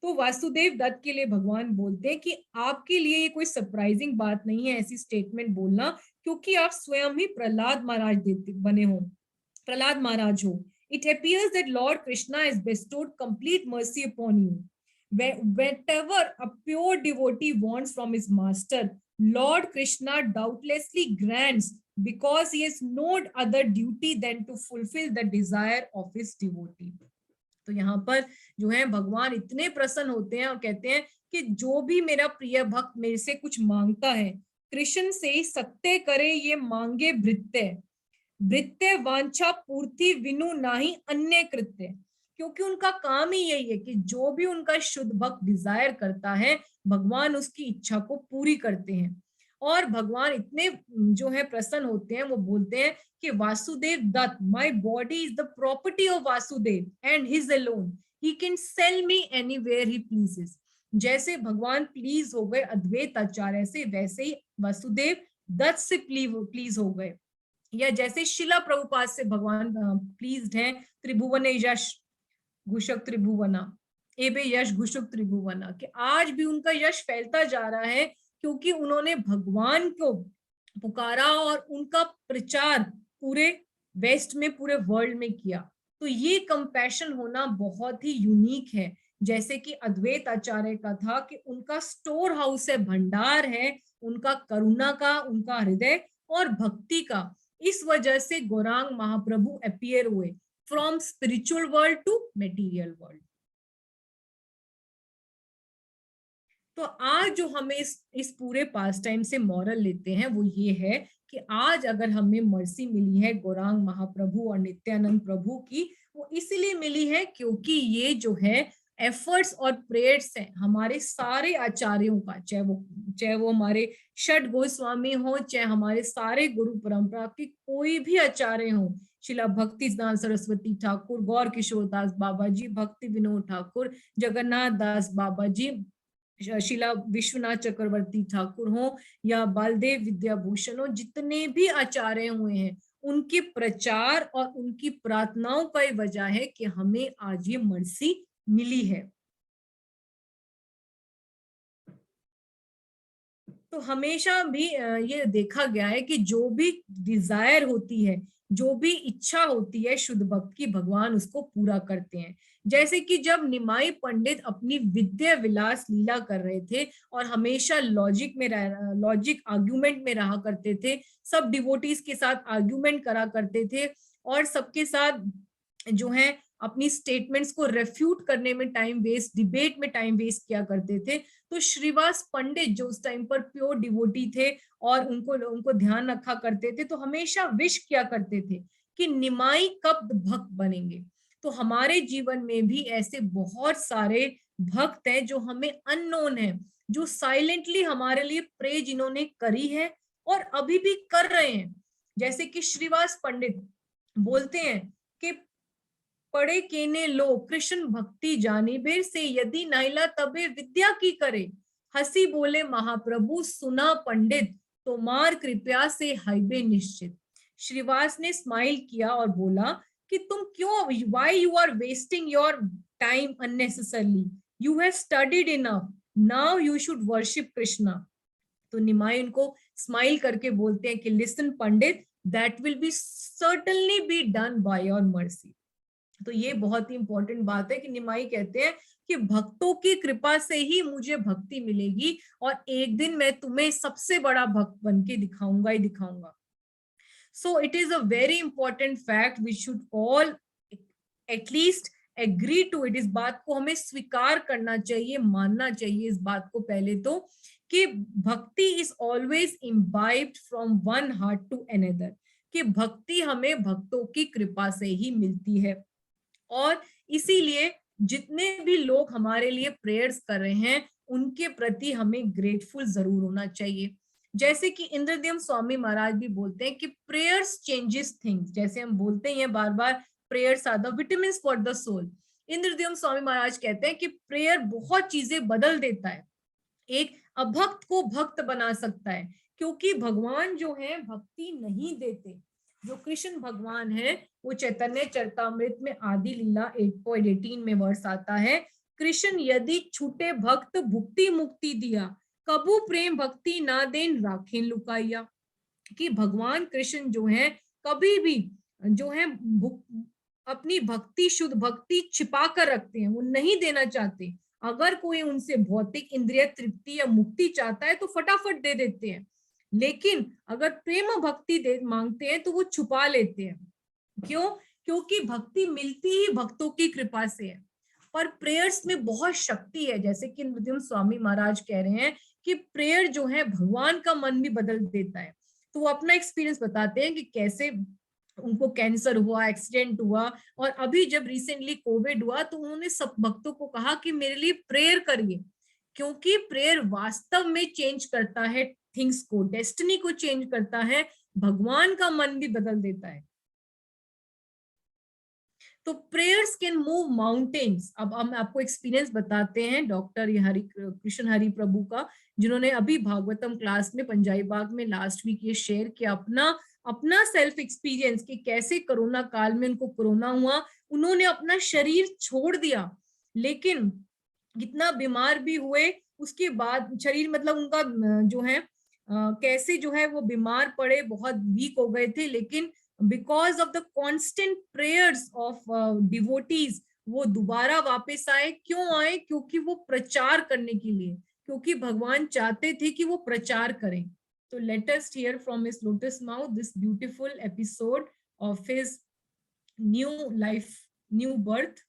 तो वासुदेव दत्त के लिए भगवान बोलते हैं कि आपके लिए ये कोई सरप्राइजिंग बात नहीं है ऐसी स्टेटमेंट बोलना, क्योंकि आप स्वयं ही प्रहलाद महाराज बने हो, प्रहलाद महाराज हो। It appears that Lord Krishna has bestowed complete mercy upon you। Whatever a pure devotee wants from his master, Lord Krishna doubtlessly grants, because he has no other duty than to fulfill the desire of his devotee। तो यहाँ पर जो है भगवान इतने प्रसन्न होते हैं और कहते हैं कि जो भी मेरा प्रिय भक्त मेरे से कुछ मांगता है, कृष्ण से ही सत्य करे ये मांगे भृत्य, भृत्य वांछा पूर्ति विनु नाही अन्य कृत्य। क्योंकि उनका काम ही यही है कि जो भी उनका शुद्ध भक्त डिजायर करता है भगवान उसकी इच्छा को पूरी करते हैं। और भगवान इतने जो है प्रसन्न होते हैं, वो बोलते हैं कि Vasudev Datta, my body is the property of Vasudev and his alone, he can sell me anywhere he pleases. जैसे भगवान प्लीज हो गए अद्वैत आचार्य से, वैसे ही वासुदेव दत्त से प्लीज हो गए। या जैसे शिला प्रभुपाद से भगवान प्लीज्ड हैं, त्रिभुवन यश घुषक त्रिभुवना, एबे यश घुषक त्रिभुवना, कि आज भी उनका यश फैलता जा रहा है क्योंकि उन्होंने भगवान को पुकारा और उनका प्रचार पूरे वेस्ट में, पूरे वर्ल्ड में किया। तो ये कंपैशन होना बहुत ही यूनिक है। जैसे कि अद्वैत आचार्य का था कि उनका स्टोर हाउस है, भंडार है उनका करुणा का, उनका हृदय और भक्ति का। इस वजह से गौरांग महाप्रभु अपीयर हुए from spiritual world to material world. तो आज जो हमें इस पूरे पास टाइम से मॉरल लेते हैं वो ये है कि आज अगर हमें मर्सी मिली है गौरांग महाप्रभु और नित्यानंद प्रभु की, वो इसलिए मिली है क्योंकि ये जो है एफर्ट्स और प्रेयर्स हैं हमारे सारे आचार्यों का, चाहे वो हमारे षट गोस्वामी हो, चाहे हमारे सारे गुरु परंपरा के कोई भी आचार्य हो, शिला भक्ति दास सरस्वती ठाकुर, गौर किशोर दास बाबा जी, भक्ति विनोद ठाकुर, जगन्नाथ दास बाबा जी, शिला विश्वनाथ चक्रवर्ती ठाकुर हो या बालदेव विद्याभूषण हो, जितने भी आचार्य हुए हैं उनके प्रचार और उनकी प्रार्थनाओं का ही वजह है कि हमें आज ये मर्सी मिली है। तो हमेशा भी ये देखा गया है कि जो भी डिजायर होती है, जो भी इच्छा होती है शुद्ध भक्त की, भगवान उसको पूरा करते हैं। जैसे कि जब निमाई पंडित अपनी विद्या विलास लीला कर रहे थे और हमेशा लॉजिक आर्ग्यूमेंट में रहा करते थे, सब डिवोटीज के साथ आर्ग्यूमेंट करा करते थे और सबके साथ जो है अपनी स्टेटमेंट्स को रेफ्यूट करने में टाइम वेस्ट, डिबेट में टाइम वेस्ट किया करते थे। तो श्रीवास पंडित जो उस टाइम पर प्योर डिवोटी थे और उनको ध्यान रखा करते थे, तो हमेशा विश किया करते थे कि निमाई कब भक्त बनेंगे। तो हमारे जीवन में भी ऐसे बहुत सारे भक्त हैं जो हमें अननोन है, जो साइलेंटली हमारे लिए प्रे जिन्होंने करी है और अभी भी कर रहे हैं। जैसे कि श्रीवास पंडित बोलते हैं कि पढ़े केने लो कृष्ण भक्ति जानिबे से, यदि नाइला तबे विद्या की करे। हंसी बोले महाप्रभु सुना पंडित, तो मार कृपया से हाइबे निश्चित। श्रीवास ने स्माइल किया और बोला कि तुम क्यों, why you are wasting your time unnecessarily, you have studied enough, now you should worship Krishna. तो निमाई उनको स्माइल करके बोलते हैं कि listen pandit, that will be certainly be done by your mercy. तो ये बहुत ही इंपॉर्टेंट बात है कि निमाई कहते हैं कि भक्तों की कृपा से ही मुझे भक्ति मिलेगी और एक दिन मैं तुम्हें सबसे बड़ा भक्त बन के दिखाऊंगा ही दिखाऊंगा। So it is a very important fact we should all at least agree to it. इस बात को हमें स्वीकार करना चाहिए, मानना चाहिए इस बात को पहले तो, कि bhakti is always imbibed from one heart to another, कि भक्ति हमें भक्तों की कृपा से ही मिलती है। और इसीलिए जितने भी लोग हमारे लिए प्रेयर्स कर रहे हैं उनके प्रति हमें ग्रेटफुल जरूर होना चाहिए। जैसे कि इंद्रदेव स्वामी महाराज भी बोलते हैं कि प्रेयर्स चेंजेस थिंग्स। जैसे हम बोलते हैं बार बार, prayers are the vitamins for the soul. Indradev Swami Maharaj कहते हैं कि प्रेयर बहुत चीजें बदल देता है, एक अभक्त को भक्त बना सकता है, क्योंकि भगवान जो है भक्ति नहीं देते। जो कृष्ण भगवान है वो चैतन्य चरितामृत में आदि लीला 8.18 में वर्ष आता है, कृष्ण यदि छूटे भक्त भुक्ति मुक्ति दिया, कबू प्रेम भक्ति ना देन राखें लुकाइया। कि भगवान कृष्ण जो है कभी भी जो है अपनी भक्ति, शुद्ध भक्ति छिपा कर रखते हैं, वो नहीं देना चाहते। अगर कोई उनसे भौतिक इंद्रिय तृप्ति या मुक्ति चाहता है तो फटाफट दे देते हैं, लेकिन अगर प्रेम भक्ति दे मांगते हैं तो वो छुपा लेते हैं। क्यों? क्योंकि भक्ति मिलती ही भक्तों की कृपा से है। पर प्रेयर्स में बहुत शक्ति है, जैसे कि नृसिंह स्वामी महाराज कह रहे हैं कि प्रेयर जो है भगवान का मन भी बदल देता है। तो वो अपना एक्सपीरियंस बताते हैं कि कैसे उनको कैंसर हुआ, एक्सीडेंट हुआ, और अभी जब रिसेंटली कोविड हुआ तो उन्होंने सब भक्तों को कहा कि मेरे लिए प्रेयर करिए, क्योंकि प्रेयर वास्तव में चेंज करता है थिंग्स को, डेस्टिनी को चेंज करता है, भगवान का मन भी बदल देता है। तो प्रेयर्स कैन मूव माउंटेन्स। अब हम आपको एक्सपीरियंस बताते हैं डॉक्टर कृष्ण हरि प्रभु का, जिन्होंने अभी भागवतम क्लास में पंजाबी बाग में लास्ट वीक ये शेयर किया अपना सेल्फ एक्सपीरियंस कि कैसे कोरोना काल में उनको कोरोना हुआ, उन्होंने अपना शरीर छोड़ दिया, लेकिन कितना बीमार भी हुए उसके बाद शरीर, मतलब उनका जो है कैसे जो है वो बीमार पड़े, बहुत वीक हो गए थे, लेकिन because of the constant prayers of devotees वो दोबारा वापस आए। क्यों आए? क्योंकि वो प्रचार करने के लिए, क्योंकि भगवान चाहते थे कि वो प्रचार करें। तो let us here from his lotus mouth this beautiful episode of his new life, new birth.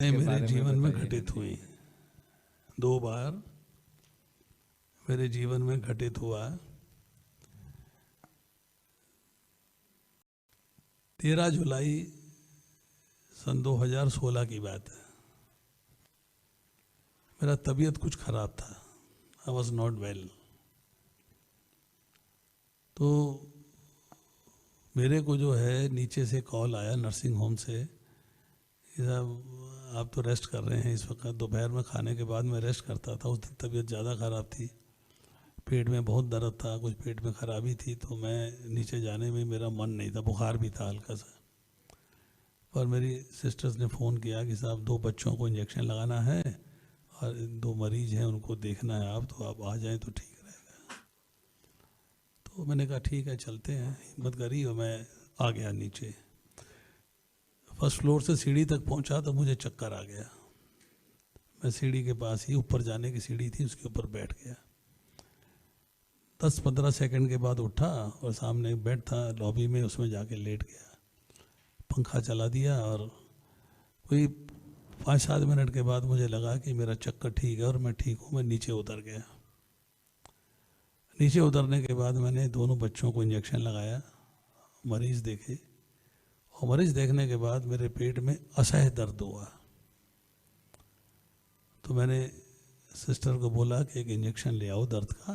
मेरे जीवन में घटित हुई 2 बार, मेरे जीवन में घटित हुआ। 13 जुलाई सन 2016 की बात है। मेरा तबीयत कुछ खराब था, आई वॉज नॉट वेल। तो मेरे को जो है नीचे से कॉल आया नर्सिंग होम से कि साहब आप तो रेस्ट कर रहे हैं इस वक्त। दोपहर में खाने के बाद मैं रेस्ट करता था। उस दिन तबीयत ज़्यादा ख़राब थी, पेट में बहुत दर्द था, कुछ पेट में खराबी थी, तो मैं नीचे जाने में मेरा मन नहीं था, बुखार भी था हल्का सा। पर मेरी सिस्टर्स ने फ़ोन किया कि साहब 2 बच्चों को इंजेक्शन लगाना है और 2 मरीज़ हैं उनको देखना है, आप तो आप आ जाएं तो ठीक रहेगा। तो मैंने कहा ठीक है चलते हैं, हिम्मत करी और मैं आ गया नीचे। फर्स्ट फ्लोर से सीढ़ी तक पहुंचा तो मुझे चक्कर आ गया। मैं सीढ़ी के पास ही, ऊपर जाने की सीढ़ी थी, उसके ऊपर बैठ गया। 10-15 सेकंड के बाद उठा और सामने एक बेड था लॉबी में, उसमें जाके लेट गया। पंखा चला दिया और कोई 5-7 मिनट के बाद मुझे लगा कि मेरा चक्कर ठीक है और मैं ठीक हूँ। मैं नीचे उतर गया। नीचे उतरने के बाद मैंने दोनों बच्चों को इंजेक्शन लगाया, मरीज़ देखे, और मरीज़ देखने के बाद मेरे पेट में असह्य दर्द हुआ। तो मैंने सिस्टर को बोला कि एक इंजेक्शन ले आओ दर्द का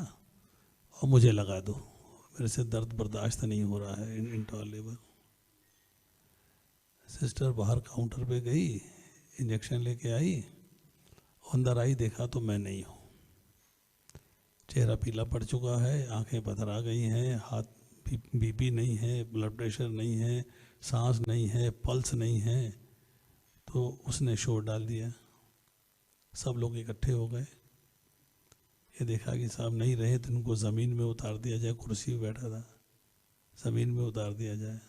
और मुझे लगा दो, मेरे से दर्द बर्दाश्त नहीं हो रहा है, इनटॉलेबल। सिस्टर बाहर काउंटर पे गई, इंजेक्शन लेके आई, अंदर आई, देखा तो मैं नहीं हूँ। चेहरा पीला पड़ चुका है, आंखें पथरा गई हैं, हाथ बीपी नहीं है, ब्लड प्रेशर नहीं है, सांस नहीं है, पल्स नहीं है। तो उसने शोर डाल दिया। सब लोग इकट्ठे हो गए। ये देखा कि साहब नहीं रहे तो इनको ज़मीन में उतार दिया जाए। कुर्सी पे बैठा था, ज़मीन में उतार दिया जाए।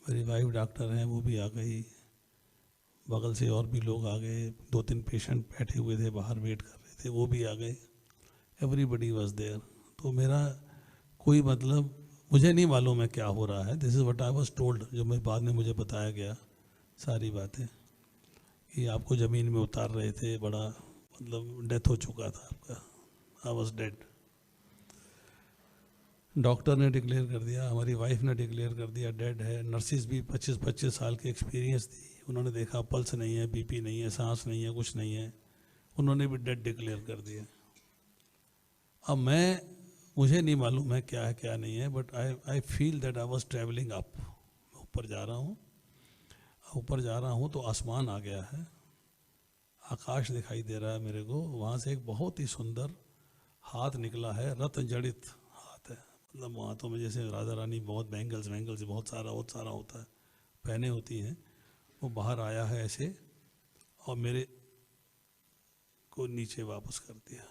मेरी वाइफ डॉक्टर हैं, वो भी आ गई, बगल से और भी लोग आ गए। 2-3 पेशेंट बैठे हुए थे बाहर वेट कर रहे थे, वो भी आ गए। Everybody was there. तो मेरा कोई मतलब मुझे नहीं मालूम है क्या हो रहा है। This is what I was told, जो मैं बाद में मुझे बताया गया सारी बातें, कि आपको ज़मीन में उतार रहे थे, बड़ा मतलब डेथ हो चुका था आपका, आई वाज डेड। डॉक्टर ने डिक्लेयर कर दिया, हमारी वाइफ ने डिक्लेयर कर दिया डेड है। नर्सिस भी 25-25 साल की एक्सपीरियंस थी, उन्होंने देखा पल्स नहीं है, बीपी नहीं है, सांस नहीं है, कुछ नहीं है, उन्होंने भी डेड डिक्लेयर कर दिया। अब मुझे नहीं मालूम है क्या नहीं है, but I feel that I was travelling up. ऊपर जा रहा हूँ तो आसमान आ गया है, आकाश दिखाई दे रहा है मेरे को। वहाँ से एक बहुत ही सुंदर हाथ निकला है, रत्न जड़ित हाथ है, मतलब हाथों में जैसे राधा रानी बहुत बैंगल्स बहुत सारा होता है, पहने होती हैं, वो बाहर आया है ऐसे, और मेरे को नीचे वापस कर दिया।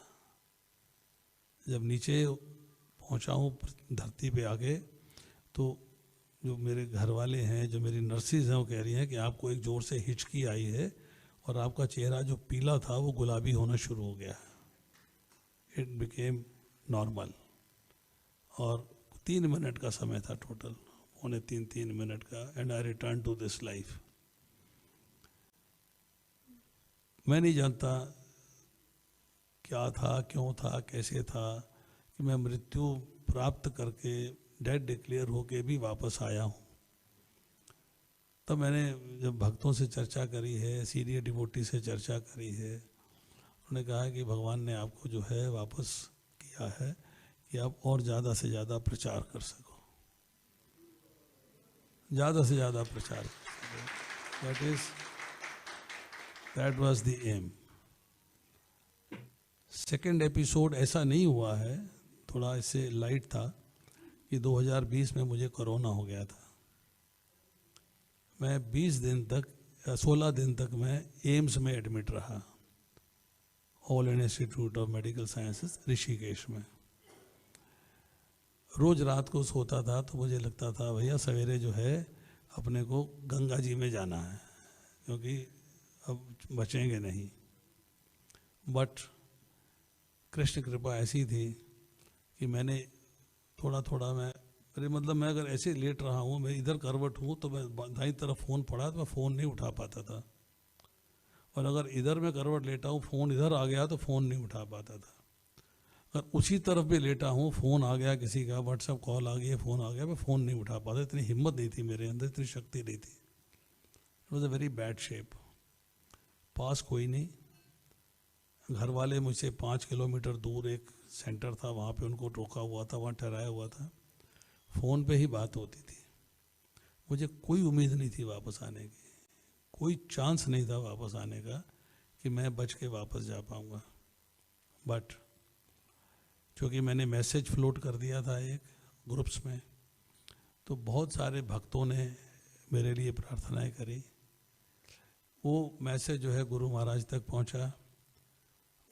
जब नीचे पहुंचा हूँ धरती पे आके, तो जो मेरे घर वाले हैं, जो मेरी नर्सिस हैं, वो कह रही हैं कि आपको एक ज़ोर से हिचकी आई है और आपका चेहरा जो पीला था वो गुलाबी होना शुरू हो गया है। It became normal. और 3 मिनट का समय था टोटल, 2.25-3 मिनट का, and I return to this life. मैं नहीं जानता क्या था, क्यों था, कैसे था कि मैं मृत्यु प्राप्त करके डेड डिक्लेयर होके भी वापस आया हूँ। तब मैंने जब भक्तों से चर्चा करी है, सीनियर डिवोटी से चर्चा करी है, उन्होंने कहा कि भगवान ने आपको जो है वापस किया है कि आप और ज़्यादा से ज़्यादा प्रचार कर सको, ज़्यादा से ज़्यादा प्रचार कर सको। That was the aim. Second episode ऐसा नहीं हुआ है, थोड़ा इससे लाइट था, कि 2020 में मुझे कोरोना हो गया था। मैं 16 दिन तक मैं एम्स में एडमिट रहा, all India institute of medical sciences Rishikesh में। रोज रात को सोता था तो मुझे लगता था भैया सवेरे जो है अपने को गंगा जी में जाना है, क्योंकि अब बचेंगे नहीं। बट कृष्ण कृपा ऐसी थी कि मैंने थोड़ा मैं अगर ऐसे लेट रहा हूँ, मैं इधर करवट हूँ, तो मैं दाईं तरफ फ़ोन पड़ा तो मैं फ़ोन नहीं उठा पाता था, और अगर इधर मैं करवट लेटा हूँ, फ़ोन इधर आ गया तो फ़ोन नहीं उठा पाता था। अगर उसी तरफ भी लेटा हूँ, फ़ोन आ गया किसी का, व्हाट्सएप कॉल आ गई, फ़ोन आ गया, मैं फ़ोन नहीं उठा पाता। इतनी हिम्मत नहीं थी मेरे अंदर, इतनी शक्ति नहीं थी। It was a very bad shape. पास कोई नहीं, घर वाले मुझसे 5 किलोमीटर दूर एक सेंटर था, वहाँ पे उनको रोका हुआ था, वहाँ ठहराया हुआ था, फ़ोन पे ही बात होती थी। मुझे कोई उम्मीद नहीं थी वापस आने की, कोई चांस नहीं था वापस आने का कि मैं बच के वापस जा पाऊँगा। बट क्योंकि मैंने मैसेज फ्लोट कर दिया था एक ग्रुप्स में, तो बहुत सारे भक्तों ने मेरे लिए प्रार्थनाएं करी। वो मैसेज जो है गुरु महाराज तक पहुंचा।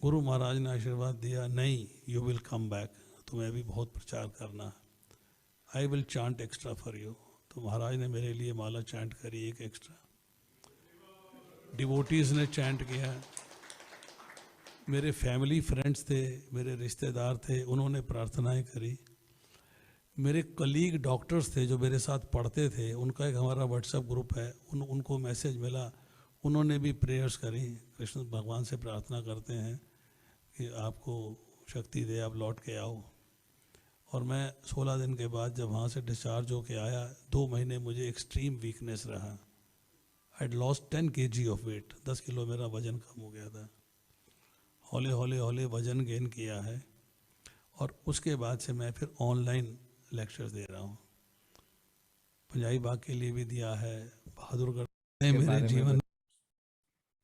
गुरु महाराज ने आशीर्वाद दिया, नहीं यू विल कम बैक, तुम्हें भी बहुत प्रचार करना, I will chant extra for you. तो महाराज ने मेरे लिए माला चांट करी एक एक्स्ट्रा, डिवोटीज़ ने चांट किया, मेरे फैमिली फ्रेंड्स थे, मेरे रिश्तेदार थे, उन्होंने प्रार्थनाएं करी। मेरे कलीग डॉक्टर्स थे जो मेरे साथ पढ़ते थे, उनका एक हमारा व्हाट्सएप ग्रुप है, उनको मैसेज मिला, उन्होंने भी प्रेयर्स करी। कृष्ण भगवान से प्रार्थना करते हैं कि आपको शक्ति दे, आप लौट के आओ। और मैं 16 दिन के बाद जब वहाँ से डिस्चार्ज होके आया, 2 महीने मुझे एक्सट्रीम वीकनेस रहा। I had lost 10 kg of weight, 10 किलो मेरा वजन कम हो गया था। हौले हौले हौले वजन गेन किया है, और उसके बाद से मैं फिर ऑनलाइन लेक्चर्स दे रहा हूँ। पंजाबी बाग के लिए भी दिया है, बहादुरगढ़ ने मेरे जीवन।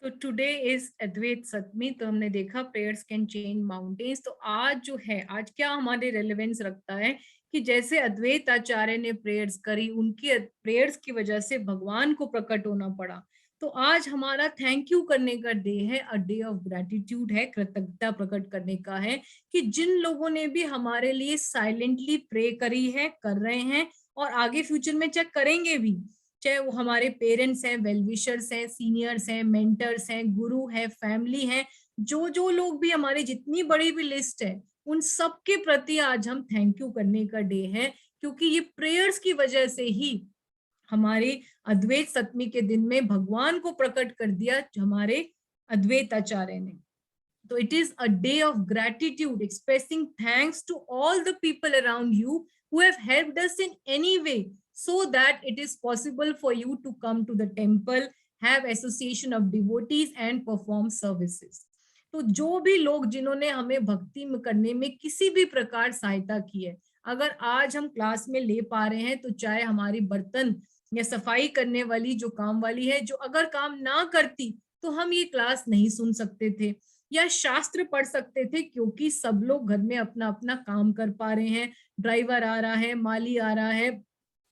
तो टुडे इज अद्वैत सप्तमी। तो हमने देखा प्रेयर्स कैन चेंज माउंटेन्स। तो आज जो है, आज क्या हमारे रेलेवेंस रखता है कि जैसे अद्वैत आचार्य ने प्रेयर्स करी, उनकी प्रेयर्स की वजह से भगवान को प्रकट होना पड़ा। तो आज हमारा थैंक यू करने का डे है, अ डे ऑफ ग्रेटिट्यूड है, कृतज्ञता प्रकट करने का है कि जिन लोगों ने भी हमारे लिए साइलेंटली प्रे करी है, कर रहे हैं, और आगे फ्यूचर में चेक करेंगे भी, चाहे वो हमारे पेरेंट्स हैं, वेलविशर्स हैं, सीनियर्स हैं, मेंटर्स हैं, गुरु है, फैमिली है, जो लोग भी, हमारी जितनी बड़ी भी लिस्ट है, उन सब के प्रति आज हम थैंक यू करने का डे है, क्योंकि ये प्रेयर्स की वजह से ही हमारे अद्वैत सप्तमी के दिन में भगवान को प्रकट कर दिया हमारे अद्वैत आचार्य ने। तो it is a day of gratitude, expressing thanks to all the people around you who have helped us in any way, so that it is possible for you to come to the temple, have association of devotees and perform services. तो जो भी लोग जिन्होंने हमें भक्ति में करने में किसी भी प्रकार सहायता की है, अगर आज हम क्लास में ले पा रहे हैं, तो चाहे हमारी बर्तन या सफाई करने वाली जो काम वाली है, जो अगर काम ना करती तो हम ये क्लास नहीं सुन सकते थे या शास्त्र पढ़ सकते थे, क्योंकि सब लोग घर में अपना अपना काम कर पा रहे हैं। ड्राइवर आ रहा है, माली आ रहा है,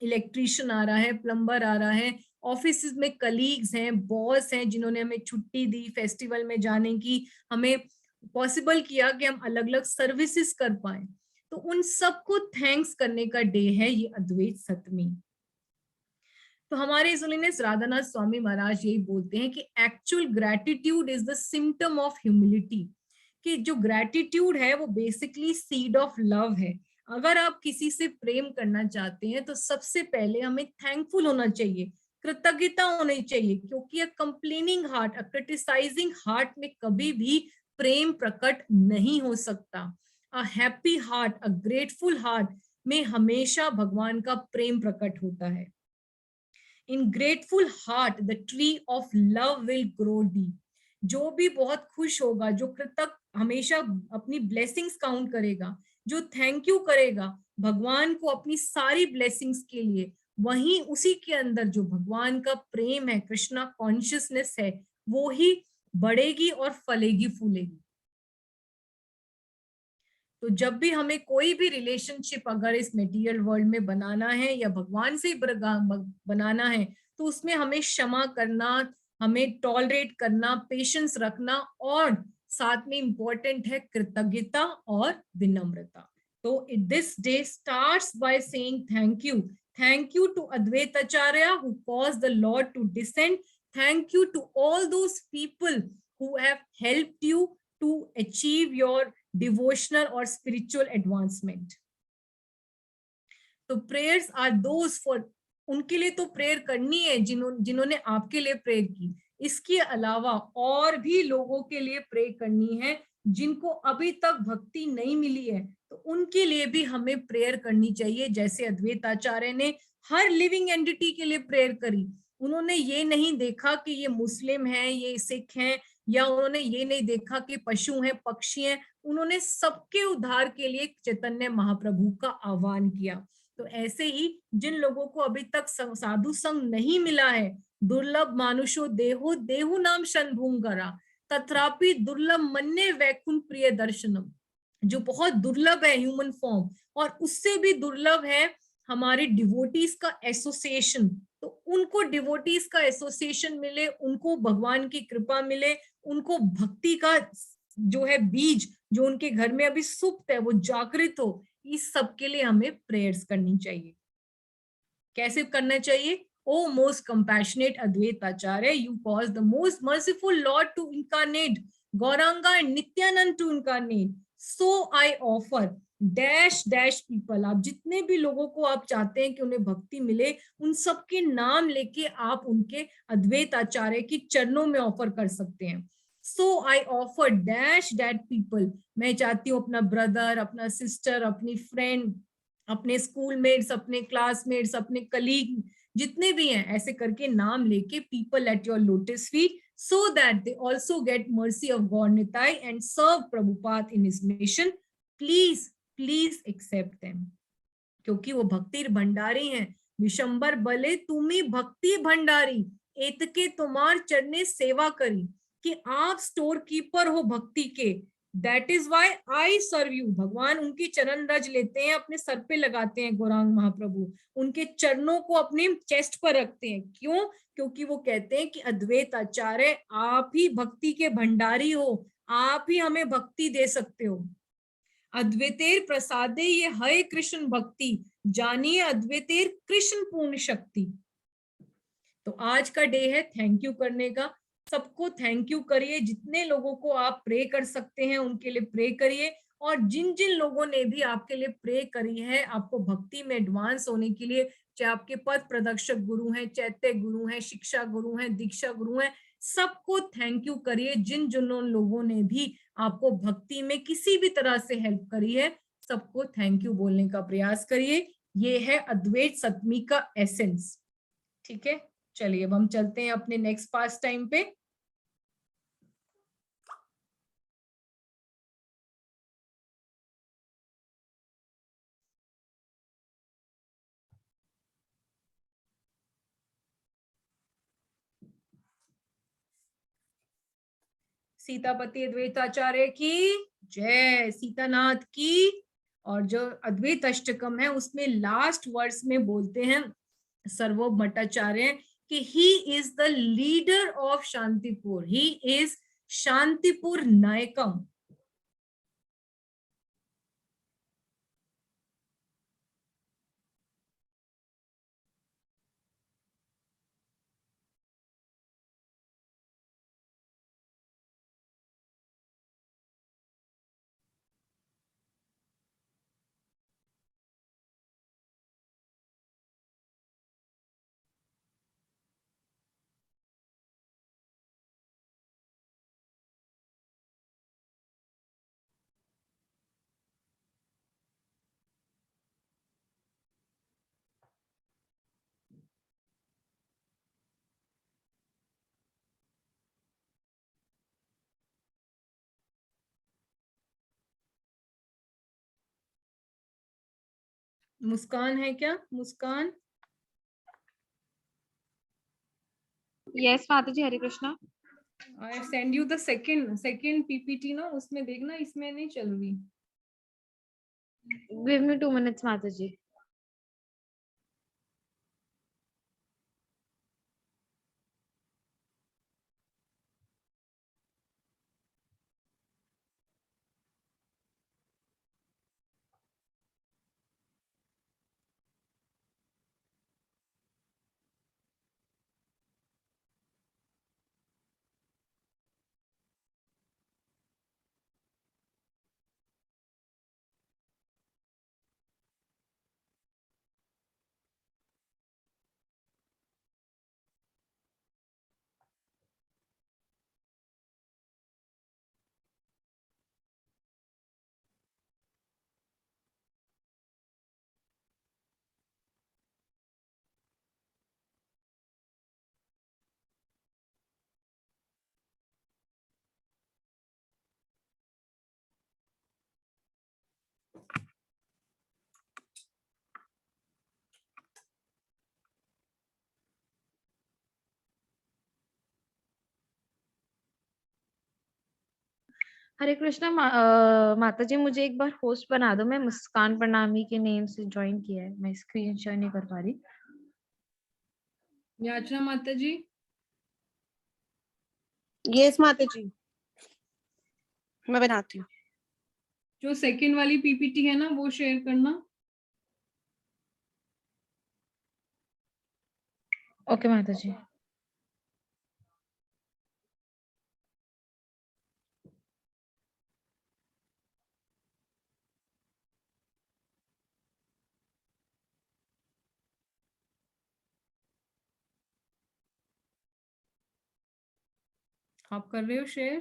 इलेक्ट्रिशियन आ रहा है, प्लम्बर आ रहा है, ऑफिस में कलीग्स हैं, बॉस हैं, जिन्होंने हमें छुट्टी दी फेस्टिवल में जाने की, हमें पॉसिबल किया कि हम अलग अलग सर्विसेज कर पाए। तो उन सबको थैंक्स करने का डे है ये अद्वैत सप्तमी। तो हमारे हिज होलीनेस राधानाथ स्वामी महाराज यही बोलते हैं कि actual gratitude is the symptom of humility, कि जो ग्रेटिट्यूड है वो बेसिकली सीड ऑफ लव है। अगर आप किसी से प्रेम करना चाहते हैं तो सबसे पहले हमें थैंकफुल होना चाहिए, कृतज्ञता होनी चाहिए, क्योंकि अ कंप्लेनिंग हार्ट, अ क्रिटिसाइजिंग हार्ट में कभी भी प्रेम प्रकट नहीं हो सकता। A happy heart, a grateful heart में हमेशा भगवान का प्रेम प्रकट होता है। In grateful heart, the tree of love will grow deep. जो भी बहुत खुश होगा, जो कृतज्ञ हमेशा अपनी ब्लेसिंग्स काउंट करेगा, जो थैंक यू करेगा भगवान को अपनी सारी ब्लेसिंग्स के लिए, वहीं उसी के अंदर जो भगवान का प्रेम है, कृष्णा कॉन्शियसनेस है, वो ही बढ़ेगी और फलेगी फूलेगी। तो जब भी हमें कोई भी रिलेशनशिप अगर इस मटेरियल वर्ल्ड में बनाना है या भगवान से बनाना है, तो उसमें हमें क्षमा करना, हमें टॉलरेट करना, पेशेंस रखना, और साथ में इंपॉर्टेंट है कृतज्ञता और विनम्रता। तो this day starts by saying thank you to Advaita Acharya who caused the Lord to descend, thank you to all those people who have helped you to achieve your devotional or spiritual advancement. तो prayers are those for, उनके लिए तो prayer करनी है जिन्होंने आपके लिए prayer की। इसके अलावा और भी लोगों के लिए प्रे करनी है जिनको अभी तक भक्ति नहीं मिली है, तो उनके लिए भी हमें प्रेयर करनी चाहिए। जैसे अद्वैत आचार्य ने हर लिविंग एंटिटी के लिए प्रेयर करी। उन्होंने ये नहीं देखा कि ये मुस्लिम है, ये सिख हैं, या उन्होंने ये नहीं देखा कि पशु हैं, पक्षी हैं। उन्होंने सबके उद्धार के लिए चैतन्य महाप्रभु का आह्वान किया। तो ऐसे ही जिन लोगों को अभी तक साधु संग नहीं मिला है, दुर्लभ मानुषो देहो देहु नाम षणभूंगरा तथापि दुर्लभ मन्ने वैकुंठ प्रिय दर्शनम, जो बहुत दुर्लभ है ह्यूमन फॉर्म, और उससे भी दुर्लभ है हमारे डिवोटीज का एसोसिएशन। तो उनको डिवोटीज का एसोसिएशन मिले, उनको भगवान की कृपा मिले, उनको भक्ति का जो है बीज जो उनके घर में अभी सुप्त है वो जागृत हो, इस सब के लिए हमें प्रेयर्स करनी चाहिए। कैसे करना चाहिए? O most compassionate Advait Acharya, you cause the most merciful lord to incarnate, Gauranga and Nityananda to incarnate, so I offer dash dash people. आप जितने भी लोगों को आप चाहते हैं कि उन्हें भक्ति मिले, उन सबके नाम लेके आप उनके अद्वैत आचार्य की चरणों में ऑफर कर सकते हैं। So I offer dash that people, मैं चाहती हूँ अपना ब्रदर, अपना सिस्टर, अपनी फ्रेंड, अपने स्कूल मेट्स, अपने क्लासमेट्स, अपने कलीग, जितने भी हैं, ऐसे करके नाम लेके people at your lotus feet, so that they also get mercy of God Nitai and serve Prabhupada in his mission. Please please accept them, क्योंकि वो भक्ति भंडारी हैं। विशंबर बले तुम्ही भक्ति भंडारी, एतके तुम्हार चरणे सेवा करी, कि आप स्टोर कीपर हो भक्ति के। That is why I serve you. भगवान उनकी चरण रज लेते हैं, अपने सर पे लगाते हैं गौरांग महाप्रभु, उनके चरणों को अपने चेस्ट पर रखते हैं। क्यों? क्योंकि वो कहते हैं कि अद्वैत आचार्य आप ही भक्ति के भंडारी हो, आप ही हमें भक्ति दे सकते हो। अद्वैतेर प्रसादे ये है कृष्ण भक्ति, जानिए अद्वैतेर कृष्ण पूर्ण शक्ति। तो आज का डे है थैंक यू करने का। सबको थैंक यू करिए, जितने लोगों को आप प्रे कर सकते हैं उनके लिए प्रे करिए, और जिन जिन लोगों ने भी आपके लिए प्रे करी है आपको भक्ति में एडवांस होने के लिए, चाहे आपके पथ प्रदर्शक गुरु हैं, चैत्य गुरु हैं, शिक्षा गुरु हैं, दीक्षा गुरु हैं, सबको थैंक यू करिए। जिन जिन लोगों ने भी आपको भक्ति में किसी भी तरह से हेल्प करी है, सबको थैंक यू बोलने का प्रयास करिए। ये है अद्वैत सतमी का एसेंस। ठीक है, चलिए अब हम चलते हैं अपने नेक्स्ट पास टाइम पे। सीतापति अद्वैताचार्य की जय, सीतानाथ की। और जो अद्वैत अष्टकम है उसमें लास्ट वर्स में बोलते हैं सर्वोप भट्टाचार्य कि he is the leader of Shantipur, he is Shantipur नायकम। मुस्कान है क्या? मुस्कान? यस माता जी, Hare Krishna. I send you the second PPT ना, उसमें देखना, इसमें नहीं चल रही। गिव मी 2 minutes माता जी। हरे कृष्णा माता जी, मुझे एक बार होस्ट बना दो। मैं मुस्कान प्रणामी के नेम से ज्वाइन किया है, मैं स्क्रीन शेयर नहीं कर पा रही। याचना माता जी। यस माता जी, मैं बनाती हूँ। जो सेकंड वाली पीपीटी है ना वो शेयर करना। ओके माता जी। आप कर रहे हो शेयर?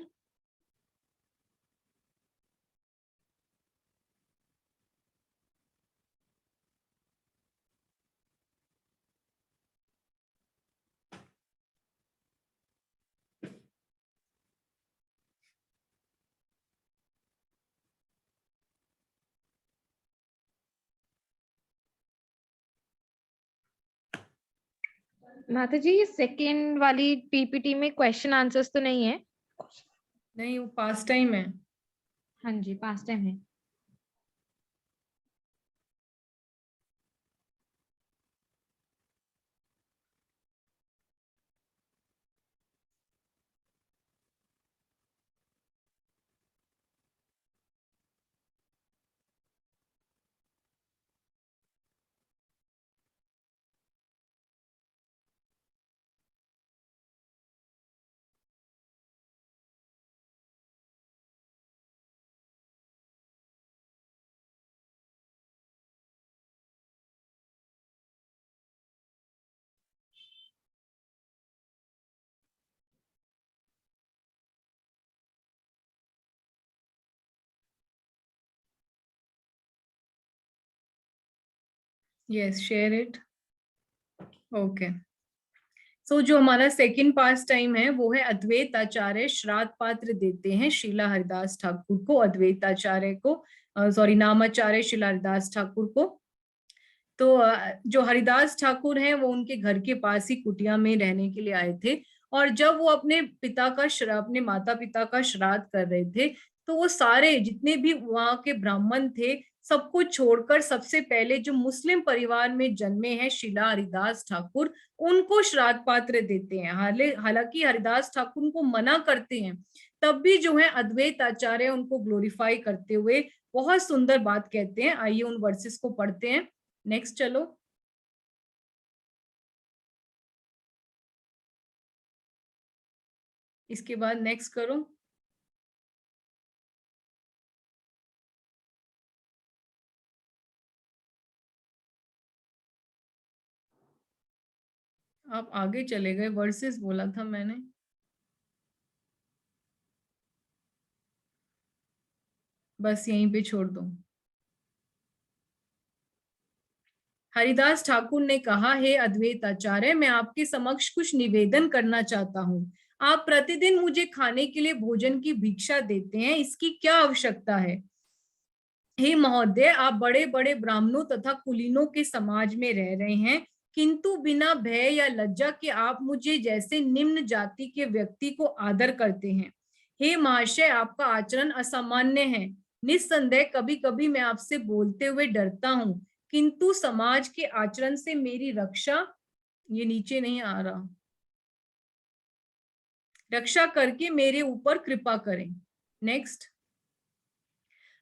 माता जी, ये सेकंड वाली पीपीटी में क्वेश्चन आंसर्स तो नहीं है? नहीं, वो पास टाइम है। हाँ जी, पास टाइम है। Yes, share it. ओके। सो जो हमारा सेकंड पास टाइम है वो है अद्वैत आचार्य श्राद्ध पात्र देते हैं शीला हरिदास ठाकुर को, अद्वैत आचार्य को, सॉरी नामाचार्य शीला हरिदास ठाकुर को। तो जो हरिदास ठाकुर हैं वो उनके घर के पास ही कुटिया में रहने के लिए आए थे, और जब वो अपने अपने माता पिता का श्राद्ध कर रहे थे तो वो सारे जितने भी वहां के ब्राह्मण थे सबको छोड़कर सबसे पहले जो मुस्लिम परिवार में जन्मे हैं शीला हरिदास ठाकुर, उनको श्राद्ध पात्र देते हैं। हालांकि हरिदास ठाकुर उनको मना करते हैं, तब भी जो है अद्वैत आचार्य उनको ग्लोरीफाई करते हुए बहुत सुंदर बात कहते हैं। आइए उन वर्सेस को पढ़ते हैं। नेक्स्ट चलो। इसके बाद नेक्स्ट करो। आप आगे चले गए, वर्सेस बोला था मैंने। बस यहीं पे छोड़ दो। हरिदास ठाकुर ने कहा, हे अद्वैत आचार्य, मैं आपके समक्ष कुछ निवेदन करना चाहता हूँ। आप प्रतिदिन मुझे खाने के लिए भोजन की भिक्षा देते हैं, इसकी क्या आवश्यकता है? हे महोदय, आप बड़े बड़े ब्राह्मणों तथा कुलीनों के समाज में रह रहे हैं, किंतु बिना भय या लज्जा के आप मुझे जैसे निम्न जाति के व्यक्ति को आदर करते हैं। हे महाशय, आपका आचरण असामान्य है। निस्संदेह कभी कभी मैं आपसे बोलते हुए डरता हूँ, किंतु समाज के आचरण से मेरी रक्षा, ये नीचे नहीं आ रहा, रक्षा करके मेरे ऊपर कृपा करें। नेक्स्ट।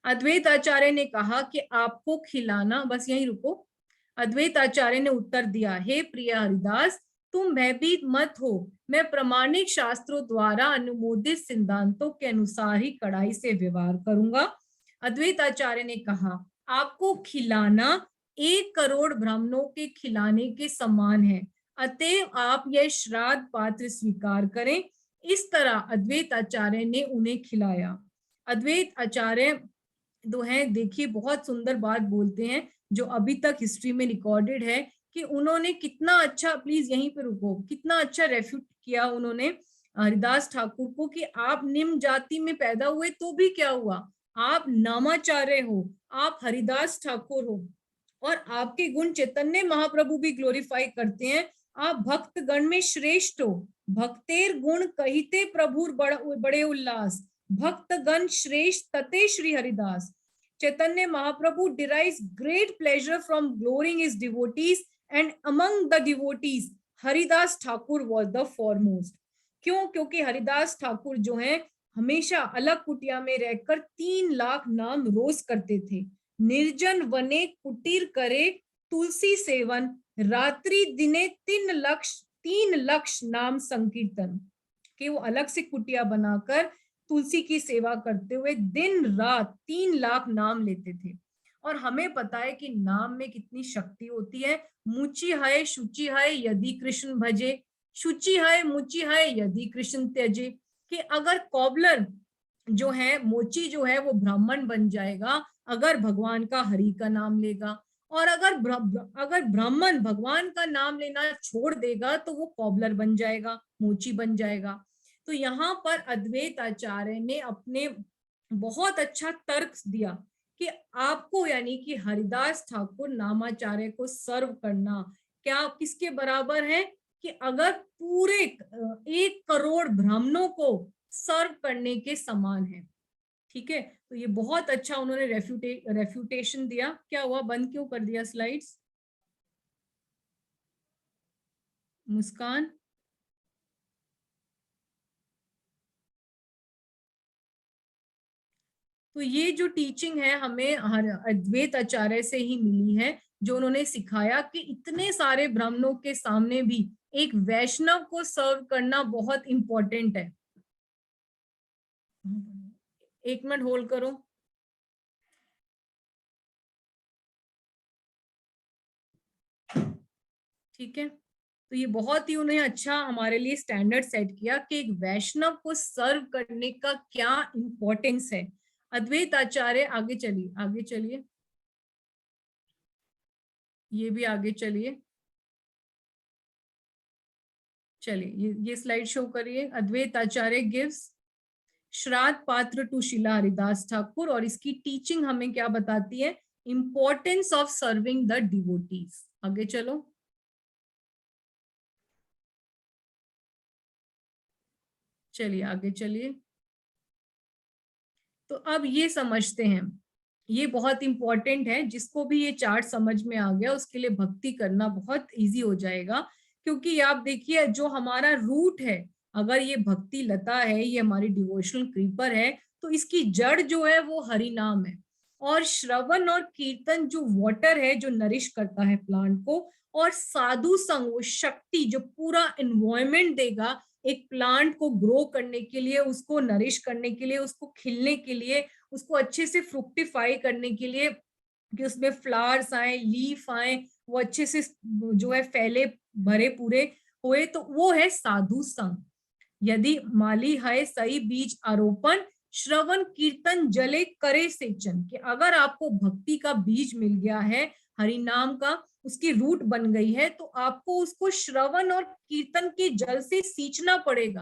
अद्वैत आचार्य ने कहा कि आपको खिलाना, बस यहीं रुको। अद्वैत आचार्य ने उत्तर दिया, हे प्रिय हरिदास, तुम भयभीत मत हो। मैं प्रमाणिक शास्त्रों द्वारा अनुमोदित सिद्धांतों के अनुसार ही कड़ाई से व्यवहार करूंगा। अद्वैत आचार्य ने कहा, आपको खिलाना 1 करोड़ ब्राह्मणों के खिलाने के समान है, अतएव आप यह श्राद्ध पात्र स्वीकार करें। इस तरह अद्वैत आचार्य ने उन्हें खिलाया। अद्वैत आचार्य जो है, देखिए बहुत सुंदर बात बोलते हैं जो अभी तक हिस्ट्री में रिकॉर्डेड है कि उन्होंने कितना अच्छा, प्लीज यहीं पे रुको, कितना अच्छा रेफ्यूट किया उन्होंने हरिदास ठाकुर को कि आप निम्न जाति में पैदा हुए तो भी क्या हुआ, आप नामाचार्य हो, आप हरिदास ठाकुर हो, और आपके गुण चैतन्य महाप्रभु भी ग्लोरीफाई करते हैं। आप भक्त गण में श्रेष्ठ हो, भक्तेर गुण कहिते प्रभुर बड़े उल्लास, भक्तगण श्रेष्ठ तते Shri Haridas. Chaitanya Mahaprabhu derives great pleasure from glorying his devotees, and among the devotees Haridas Thakur was the foremost. क्यों? क्योंकि हरिदास ठाकुर जो हैं हमेशा अलग कुटिया में रहकर 3 लाख नाम रोज करते थे. निर्जन वने कुटीर करे तुलसी सेवन, रात्रि दिने 3 लक्ष नाम संकीर्तन. कि वो अलग से कुटिया बनाकर तुलसी की सेवा करते हुए दिन रात 3 लाख नाम लेते थे. और हमें पता है कि नाम में कितनी शक्ति होती है. मुचि है शुचि है यदि कृष्ण भजे, शुचि है मुचि है यदि कृष्ण त्यजे. कि अगर कॉबलर जो है, मोची जो है, वो ब्राह्मण बन जाएगा अगर भगवान का हरि का नाम लेगा, और अगर ब्राह्मण भगवान का नाम लेना छोड़ देगा तो वो कॉबलर बन जाएगा, मोची बन जाएगा. तो यहाँ पर अद्वैत आचार्य ने अपने बहुत अच्छा तर्क दिया कि आपको यानी कि हरिदास ठाकुर नामाचार्य को सर्व करना क्या किसके बराबर है कि अगर पूरे 1 करोड़ ब्राह्मणों को सर्व करने के समान है. ठीक है, तो ये बहुत अच्छा उन्होंने रेफ्यूटेशन दिया. क्या हुआ, बंद क्यों कर दिया स्लाइड्स? मुस्कान, तो ये जो टीचिंग है हमें अद्वैत आचार्य से ही मिली है, जो उन्होंने सिखाया कि इतने सारे ब्राह्मणों के सामने भी एक वैष्णव को सर्व करना बहुत इंपॉर्टेंट है. 1 मिनट होल्ड करो. ठीक है, तो ये बहुत ही उन्हें अच्छा हमारे लिए स्टैंडर्ड सेट किया कि एक वैष्णव को सर्व करने का क्या इंपॉर्टेंस है. अद्वैत आचार्य, आगे चलिए, ये भी आगे चलिए, ये स्लाइड शो करिए. अद्वैत आचार्य गिव्स श्राद्ध पात्र टू शिला हरिदास ठाकुर, और इसकी टीचिंग हमें क्या बताती है? Importance of serving the devotees. आगे चलो, आगे चलिए. तो अब ये समझते हैं, ये बहुत इंपॉर्टेंट है. जिसको भी ये चार्ट समझ में आ गया उसके लिए भक्ति करना बहुत इजी हो जाएगा. क्योंकि आप देखिए, जो हमारा रूट है, अगर ये भक्ति लता है, ये हमारी डिवोशनल क्रीपर है, तो इसकी जड़ जो है वो हरि नाम है. और श्रवण और कीर्तन जो वाटर है, जो नरिश करता है प्लांट को, और साधु संग वो शक्ति जो पूरा एनवायरमेंट देगा एक प्लांट को ग्रो करने के लिए, उसको नरिश करने के लिए, उसको खिलने के लिए, उसको अच्छे से फ्रुक्टिफाई करने के लिए, कि उसमें फ्लावर्स आए, लीफ आए, वो अच्छे से जो है फैले भरे पूरे हुए, तो वो है साधु संग. यदि माली है सही बीज आरोपण, श्रवण कीर्तन जले करे सेचन. कि अगर आपको भक्ति का बीज मिल गया है, हरि नाम का उसकी रूट बन गई है, तो आपको उसको श्रवण और कीर्तन के जल से सींचना पड़ेगा.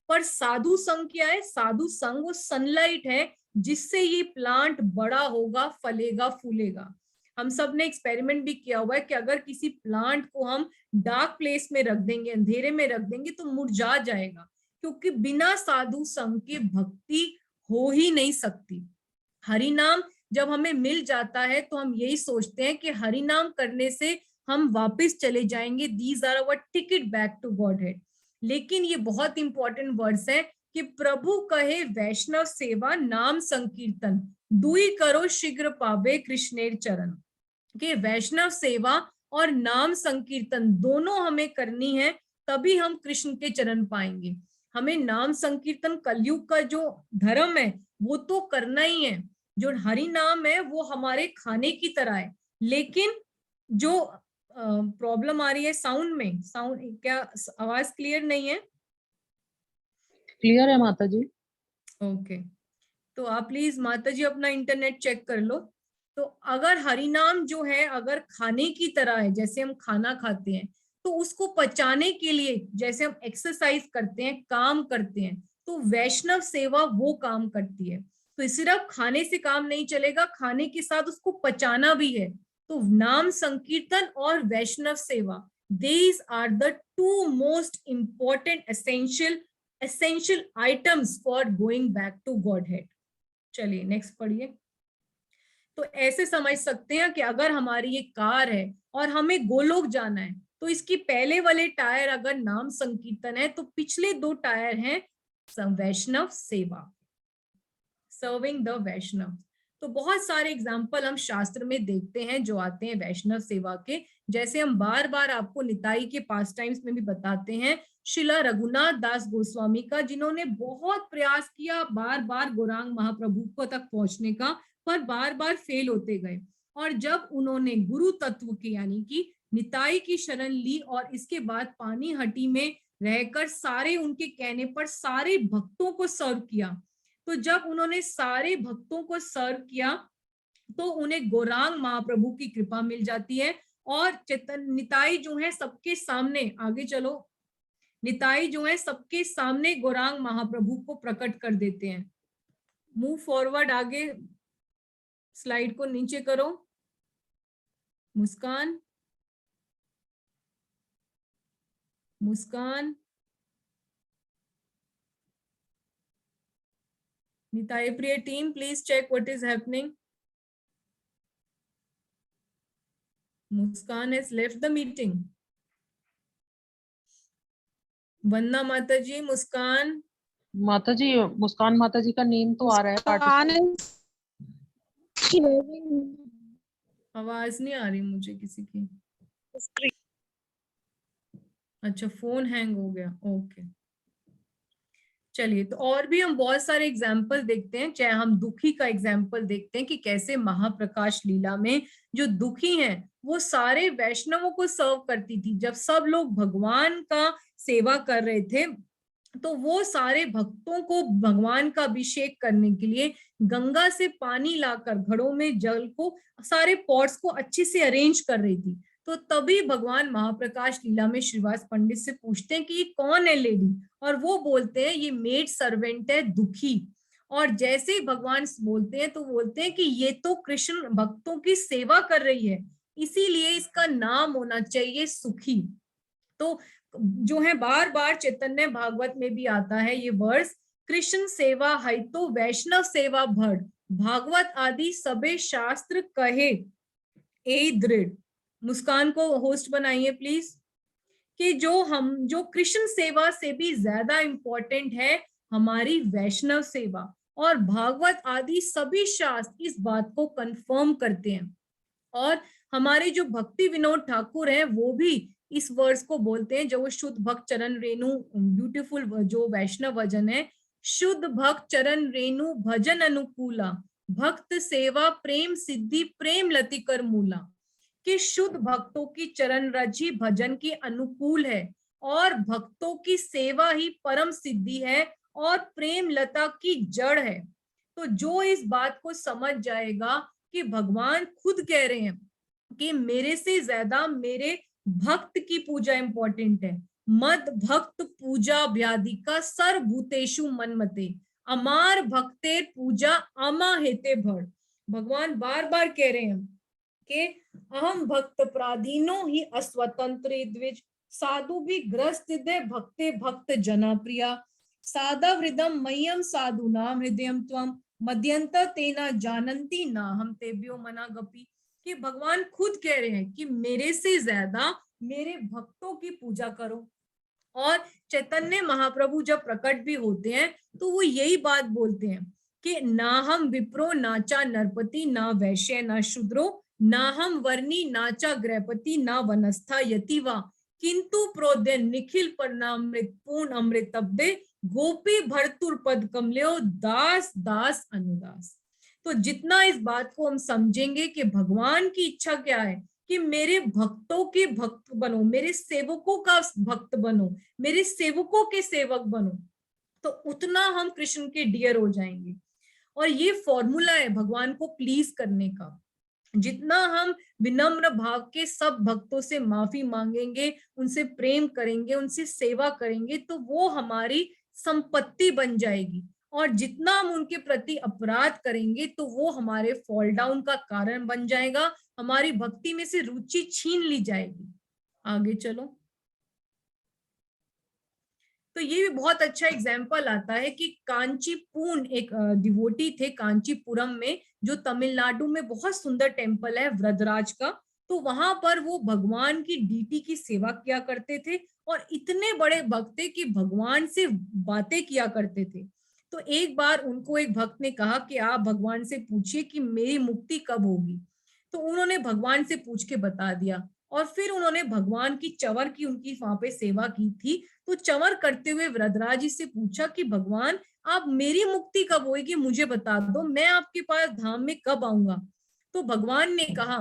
पर साधु संग क्या है? साधु संग वो सनलाइट है जिससे ये प्लांट बड़ा होगा, फलेगा, फूलेगा. हम सब ने एक्सपेरिमेंट भी किया हुआ है कि अगर किसी प्लांट को हम डार्क प्लेस में रख देंगे, अंधेरे में रख देंगे, तो मुरझा जाएगा. क्योंकि बिना साधु संग के भक्ति हो ही नहीं सकती. हरि नाम जब हमें मिल जाता है तो हम यही सोचते हैं कि हरि नाम करने से हम वापस चले जाएंगे, these are our ticket back to Godhead. लेकिन ये बहुत इंपॉर्टेंट वर्ड्स है कि प्रभु कहे वैष्णव सेवा नाम संकीर्तन, दुई करो शीघ्र पावे कृष्णेर चरण. कि वैष्णव सेवा और नाम संकीर्तन दोनों हमें करनी है, तभी हम कृष्ण के चरण पाएंगे. हमें नाम संकीर्तन कलयुग का जो धर्म है वो तो करना ही है. जो हरि नाम है वो हमारे खाने की तरह है. लेकिन जो प्रॉब्लम आ रही है साउंड में, साउंड क्या आवाज क्लियर नहीं है? क्लियर है माता जी. ओके, तो आप प्लीज माता जी अपना इंटरनेट चेक कर लो. तो अगर हरि नाम जो है अगर खाने की तरह है, जैसे हम खाना खाते हैं, तो उसको पचाने के लिए जैसे हम एक्सरसाइज करते हैं, काम करते हैं, तो वैष्णव सेवा वो काम करती है. तो सिर्फ खाने से काम नहीं चलेगा, खाने के साथ उसको पचाना भी है. तो नाम संकीर्तन और वैष्णव सेवा, these are the 2 most important essential essential items for going back to Godhead. चलिए नेक्स्ट पढ़िए। तो ऐसे समझ सकते हैं कि अगर हमारी ये कार है और हमें गोलोक जाना है, तो इसकी पहले वाले टायर अगर नाम संकीर्तन है, तो पिछले 2 टायर हैं वैष्णव सेवा, सर्विंग द वैष्णव। तो बहुत सारे एग्जाम्पल हम शास्त्र में देखते हैं जो आते हैं वैष्णव सेवा के, जैसे हम बार बार आपको निताई के पास टाइम्स में भी बताते हैं शिला रघुनाथ दास गोस्वामी का, जिन्होंने बहुत प्रयास किया बार बार गौरांग महाप्रभु को तक पहुंचने का, पर बार बार फेल होते गए। और जब उन्होंने गुरु तत्व की यानी कि निताई की शरण ली और इसके बाद पानीहट्टी में रहकर सारे उनके कहने पर सारे भक्तों को सर्व किया, तो जब उन्होंने सारे भक्तों को सर्व किया तो उन्हें गौरांग महाप्रभु की कृपा मिल जाती है। और चैतन्य निताई जो है सबके सामने, आगे चलो, निताई जो है सबके सामने गौरांग महाप्रभु को प्रकट कर देते हैं। मूव फॉरवर्ड, आगे स्लाइड को नीचे करो। मुस्कान, Muskan, Nitai Priya team, please check what is happening. Muskan has left the meeting. Vandana माता जी, मुस्कान, माता जी, मुस्कान माता जी का नेम तो आ रहा है पार्टिसिपेंट। आवाज नहीं आ रही मुझे किसी की। अच्छा, फोन हैंग हो गया, ओके। चलिए, तो और भी हम बहुत सारे एग्जाम्पल देखते हैं, चाहे हम दुखी का एग्जाम्पल देखते हैं कि कैसे महाप्रकाश लीला में जो दुखी हैं वो सारे वैष्णवों को सर्व करती थी। जब सब लोग भगवान का सेवा कर रहे थे तो वो सारे भक्तों को भगवान का अभिषेक करने के लिए गंगा से पानी लाकर घड़ों में जल को सारे पॉट्स को अच्छे से अरेंज कर रही थी। तो तभी भगवान महाप्रकाश लीला में श्रीवास पंडित से पूछते हैं कि ये कौन है लेडी, और वो बोलते हैं ये मेड सर्वेंट है दुखी। और जैसे ही भगवान बोलते हैं तो बोलते हैं कि ये तो कृष्ण भक्तों की सेवा कर रही है, इसीलिए इसका नाम होना चाहिए सुखी। तो जो है बार बार चैतन्य भागवत में भी आता है ये वर्ष, कृष्ण सेवा है तो वैष्णव सेवा भड़, भागवत आदि सबे शास्त्र कहे ए दृढ़। मुस्कान को होस्ट बनाइए प्लीज, कि जो कृष्ण सेवा से भी ज्यादा इंपॉर्टेंट है हमारी वैष्णव सेवा, और भागवत आदि सभी शास्त्र इस बात को कंफर्म करते हैं। और हमारे जो भक्ति विनोद ठाकुर हैं वो भी इस वर्ष को बोलते हैं, जो वो शुद्ध भक्त चरण रेणु, ब्यूटीफुल जो वैष्णव भजन है, शुद्ध भक्त चरण रेणु भजन अनुकूला, भक्त सेवा प्रेम सिद्धि प्रेम लति कर मूला, कि शुद्ध भक्तों की चरण रजी भजन की अनुकूल है और भक्तों की सेवा ही परम सिद्धि है और प्रेम लता की जड़ है। तो जो इस बात को समझ जाएगा कि भगवान खुद कह रहे हैं कि मेरे से ज्यादा मेरे भक्त की पूजा इंपॉर्टेंट है, मद भक्त पूजा व्याधिका सर्वभूतेषु मनमते, अमार भक्तेर पूजा अमा हेते भड़। भगवान बार बार कह रहे हैं कि अहम भक्त प्राधीनो ही अस्वतंत्र द्विज, साधु भी ग्रस्त हृदय भक्ते भक्त जना प्रिया, साधा हृदम मह्यम साधु नाम हृदयम त्वम, मध्यंत तेना जानंती ना हम तेभ्यो मना गपी। कि भगवान खुद कह रहे हैं कि मेरे से ज्यादा मेरे भक्तों की पूजा करो। और चैतन्य महाप्रभु जब प्रकट भी होते हैं तो वो यही बात बोलते हैं कि ना हम विप्रो नाचा नरपति, ना वैश्य ना शूद्रो, ना हम वर्णी नाचा गृहपति, ना वनस्था यतिवा, किंतु प्रोद्य निखिल परनामृत पूर्ण अमृतब्दे, गोपी भरतुर पद कमल्यो दास दास अनुदास। तो जितना इस बात को हम समझेंगे कि भगवान की इच्छा क्या है कि मेरे भक्तों के भक्त बनो, मेरे सेवकों का भक्त बनो, मेरे सेवकों के सेवक बनो, तो उतना हम कृष्ण के डियर हो जाएंगे। और ये फॉर्मूला है भगवान को प्लीज करने का। जितना हम विनम्र भाव के सब भक्तों से माफी मांगेंगे, उनसे प्रेम करेंगे, उनसे सेवा करेंगे, तो वो हमारी संपत्ति बन जाएगी। और जितना हम उनके प्रति अपराध करेंगे तो वो हमारे फॉल डाउन का कारण बन जाएगा, हमारी भक्ति में से रुचि छीन ली जाएगी। आगे चलो। तो ये भी बहुत अच्छा एग्जाम्पल आता है कि कांचीपुरम, एक डिवोटी थे कांचीपुरम में, जो तमिलनाडु में बहुत सुंदर टेम्पल है वरदराज का। तो वहां पर वो भगवान की डीटी की सेवा किया करते थे और इतने बड़े भक्त थे कि भगवान से बातें किया करते थे। तो एक बार उनको एक भक्त ने कहा कि आप भगवान से पूछिए कि मेरी मुक्ति कब होगी। तो उन्होंने भगवान से पूछ के बता दिया और फिर उन्होंने भगवान की चंवर की उनकी वहां पे सेवा की थी। तो चंवर करते हुए वरदराज जी से पूछा कि भगवान आप मेरी मुक्ति कब होगी, मुझे बता दो, मैं आपके पास धाम में कब आऊंगा। तो भगवान ने कहा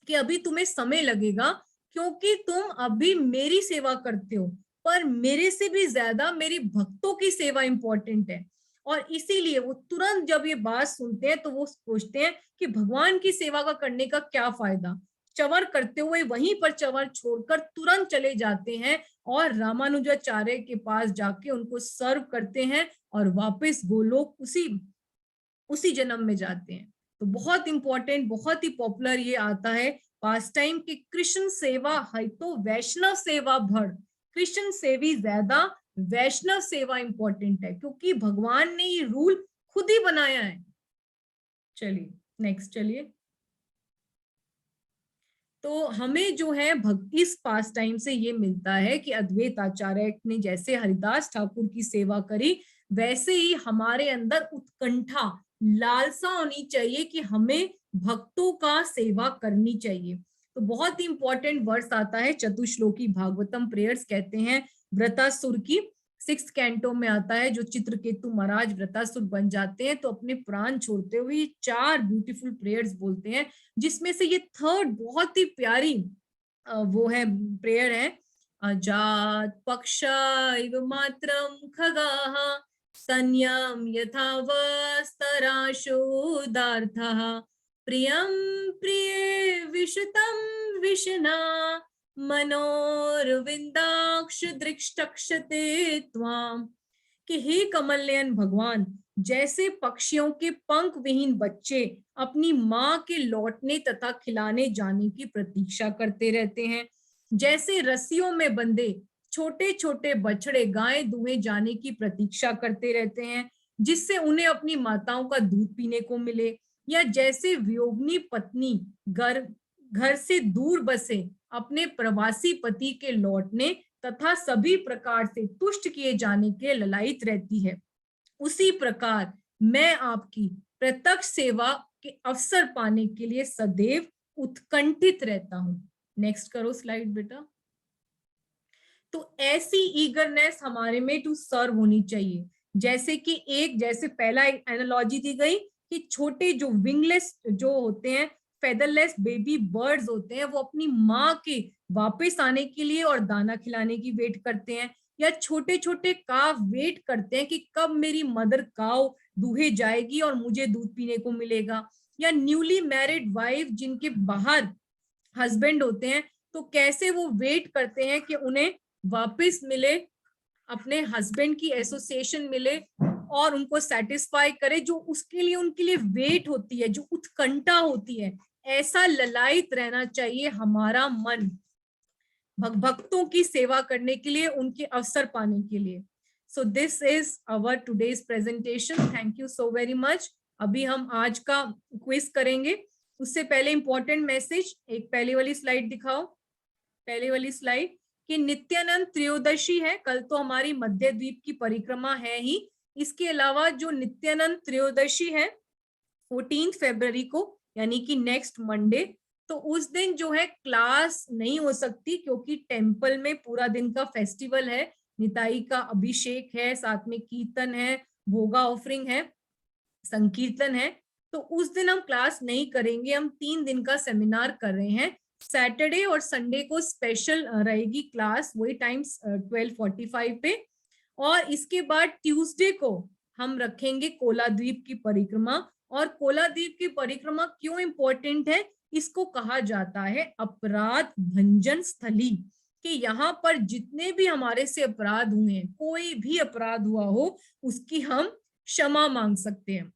कि अभी तुम्हें समय लगेगा क्योंकि तुम अभी मेरी सेवा करते हो, पर मेरे से भी ज्यादा मेरी भक्तों की सेवा इंपॉर्टेंट है। और इसीलिए वो तुरंत जब ये बात सुनते हैं तो वो सोचते हैं कि भगवान की सेवा का करने का क्या फायदा। चंवर करते हुए वहीं पर चंवर छोड़कर तुरंत चले जाते हैं और रामानुजाचार्य के पास जाके उनको सर्व करते हैं और वापस गोलोक उसी जन्म में जाते हैं। तो बहुत इंपॉर्टेंट, बहुत ही पॉपुलर ये आता है पास टाइम की कृष्ण सेवा है तो वैष्णव सेवा बढ़। कृष्ण सेवी ज्यादा, वैष्णव सेवा इंपॉर्टेंट है क्योंकि भगवान ने ये रूल खुद ही बनाया है। चलिए नेक्स्ट चलिए। तो हमें जो है इस पास टाइम से ये मिलता है कि अद्वैत आचार्य ने जैसे हरिदास ठाकुर की सेवा करी, वैसे ही हमारे अंदर उत्कंठा, लालसा होनी चाहिए कि हमें भक्तों का सेवा करनी चाहिए। तो बहुत ही इंपॉर्टेंट वर्स आता है चतुश्लोकी भागवतम प्रेयर्स कहते हैं व्रतासुर की, 6th कैंटो में आता है। जो चित्रकेतु महाराज व्रतासुर बन जाते हैं तो अपने प्राण छोड़ते हुए 4 ब्यूटीफुल प्रेयर्स बोलते हैं, जिसमें से ये 3rd बहुत ही प्यारी वो है प्रेयर है, अजात पक्षा इव मात्रम खगाः संयम यथावस्तराशोदार्थः प्रियम प्रिये विशतम विशना मनोरविंदाक्ष दृष्टक्षते त्वाम। कि हे कमल नयन भगवान, जैसे पक्षियों के पंख विहीन बच्चे अपनी माँ के लौटने तथा खिलाने जाने की प्रतीक्षा करते रहते हैं, जैसे रस्सियों में बंधे छोटे छोटे बछड़े गाय दुहे जाने की प्रतीक्षा करते रहते हैं जिससे उन्हें अपनी माताओं का दूध पीने को मिले, या जैसे वियोगिनी पत्नी घर से दूर बसे अपने प्रवासी पति के लौटने तथा सभी प्रकार से तुष्ट किए जाने के ललायित रहती है, उसी प्रकार मैं आपकी प्रत्यक्ष सेवा के अवसर पाने के लिए सदैव उत्कंठित रहता हूं। नेक्स्ट करो स्लाइड बेटा। तो ऐसी ईगरनेस हमारे में टू सर्व होनी चाहिए। जैसे कि जैसे पहला एनालॉजी दी गई कि छोटे जो विंगलेस जो होते हैं, फेदरलेस बेबी बर्ड्स होते हैं, वो अपनी माँ के वापस आने के लिए और दाना खिलाने की वेट करते हैं, या छोटे छोटे काव वेट करते हैं कि कब मेरी मदर काव दूहे जाएगी और मुझे दूध पीने को मिलेगा, या न्यूली मैरिड वाइफ जिनके बाहर हस्बैंड होते हैं तो कैसे वो वेट करते हैं कि उन्हें वापस मिले, अपने हस्बैंड की एसोसिएशन मिले और उनको सेटिस्फाई करे, जो उसके लिए उनके लिए वेट होती है, जो उत्कंठा होती है। ऐसा ललायित रहना चाहिए हमारा मन भक्तों की सेवा करने के लिए, उनके अवसर पाने के लिए। So this is our today's presentation. Thank you so very much. अभी हम आज का क्विज करेंगे, उससे पहले इंपॉर्टेंट मैसेज, एक पहले वाली स्लाइड दिखाओ, पहले वाली स्लाइड, कि नित्यानंद त्रयोदशी है, कल तो हमारी मध्य द्वीप की परिक्रमा है ही, इसके अलावा जो नित्यानंद त्रयोदशी है 14 फरवरी को, यानी कि नेक्स्ट मंडे, तो उस दिन जो है क्लास नहीं हो सकती क्योंकि टेम्पल में पूरा दिन का फेस्टिवल है, निताई का अभिषेक है, साथ में कीर्तन है, भोगा ऑफरिंग है, संकीर्तन है, तो उस दिन हम क्लास नहीं करेंगे। हम 3 दिन का सेमिनार कर रहे हैं, सैटरडे और संडे को स्पेशल रहेगी क्लास, वही टाइम्स 12:45 पे, और इसके बाद ट्यूसडे को हम रखेंगे कोला द्वीप की परिक्रमा। और कोला द्वीप की परिक्रमा क्यों इंपॉर्टेंट है, इसको कहा जाता है अपराध भंजन स्थली, कि यहाँ पर जितने भी हमारे से अपराध हुए हैं, कोई भी अपराध हुआ हो, उसकी हम क्षमा मांग सकते हैं।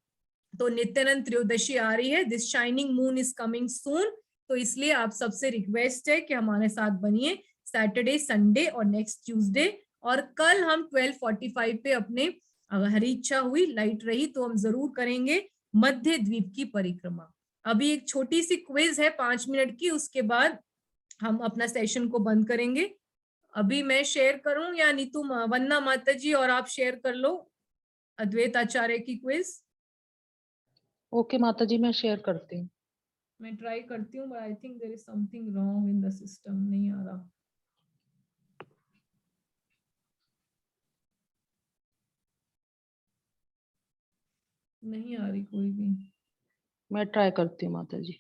तो नित्यानंद त्रयोदशी आ रही है, this shining moon is coming soon, तो इसलिए आप सबसे रिक्वेस्ट है कि हमारे साथ बनिए सैटरडे, संडे और नेक्स्ट ट्यूसडे और कल हम 12:45 पे अपने, अगर हरी इच्छा हुई, लाइट रही तो हम जरूर करेंगे मध्य द्वीप की परिक्रमा। अभी एक छोटी सी क्विज है 5 मिनट की, उसके बाद हम अपना सेशन को बंद करेंगे। अभी मैं शेयर करूं या नीतू, वंदना माता जी और आप शेयर कर लो अद्वैत आचार्य की क्विज। ओके माता जी, मैं शेयर करती हूँ। मैं ट्राई करती हूँ, but I think there is something wrong in the system, नहीं आ रहा। नहीं आ रही कोई भी। मैं ट्राई करती हूँ माता जी।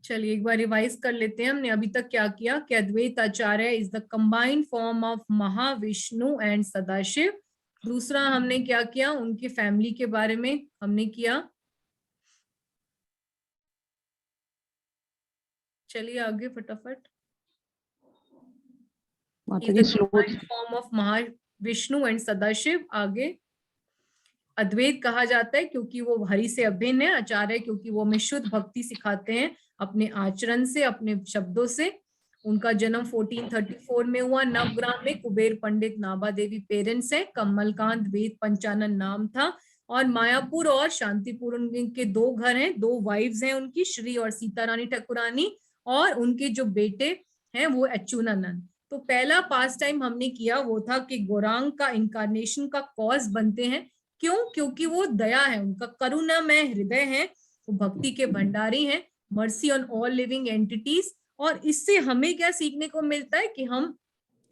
चलिए एक बार रिवाइज कर लेते हैं हमने अभी तक क्या किया कि Advait Acharya is the combined form of Mahavishnu and Sadashiv. दूसरा हमने क्या किया, उनकी फैमिली के बारे में हमने किया। चलिए आगे फटाफट। माता इज जी the slow. Combined form of Mahavishnu and Sadashiv. आगे अद्वैत कहा जाता है क्योंकि वो हरि से अभिन्न है। आचार्य क्योंकि वो हमें शुद्ध भक्ति सिखाते हैं अपने आचरण से, अपने शब्दों से। उनका जन्म 1434 में हुआ नवग्राम में। कुबेर पंडित नाभा देवी पेरेंट्स है। कमलकांत वेद पंचानन नाम था। और मायापुर और शांतिपुर उनके 2 घर हैं, 2 वाइफ्स हैं उनकी, श्री और सीता रानी ठाकुरानी। और उनके जो बेटे हैं वो अच्युतानंद। तो पहला पास टाइम हमने किया वो था कि गौरांग का इंकारनेशन का कॉज बनते हैं। क्यों? क्योंकि वो दया है, उनका करुणामय हृदय है, वो भक्ति के भंडारी हैं, mercy on all living entities. और इससे हमें क्या सीखने को मिलता है कि हम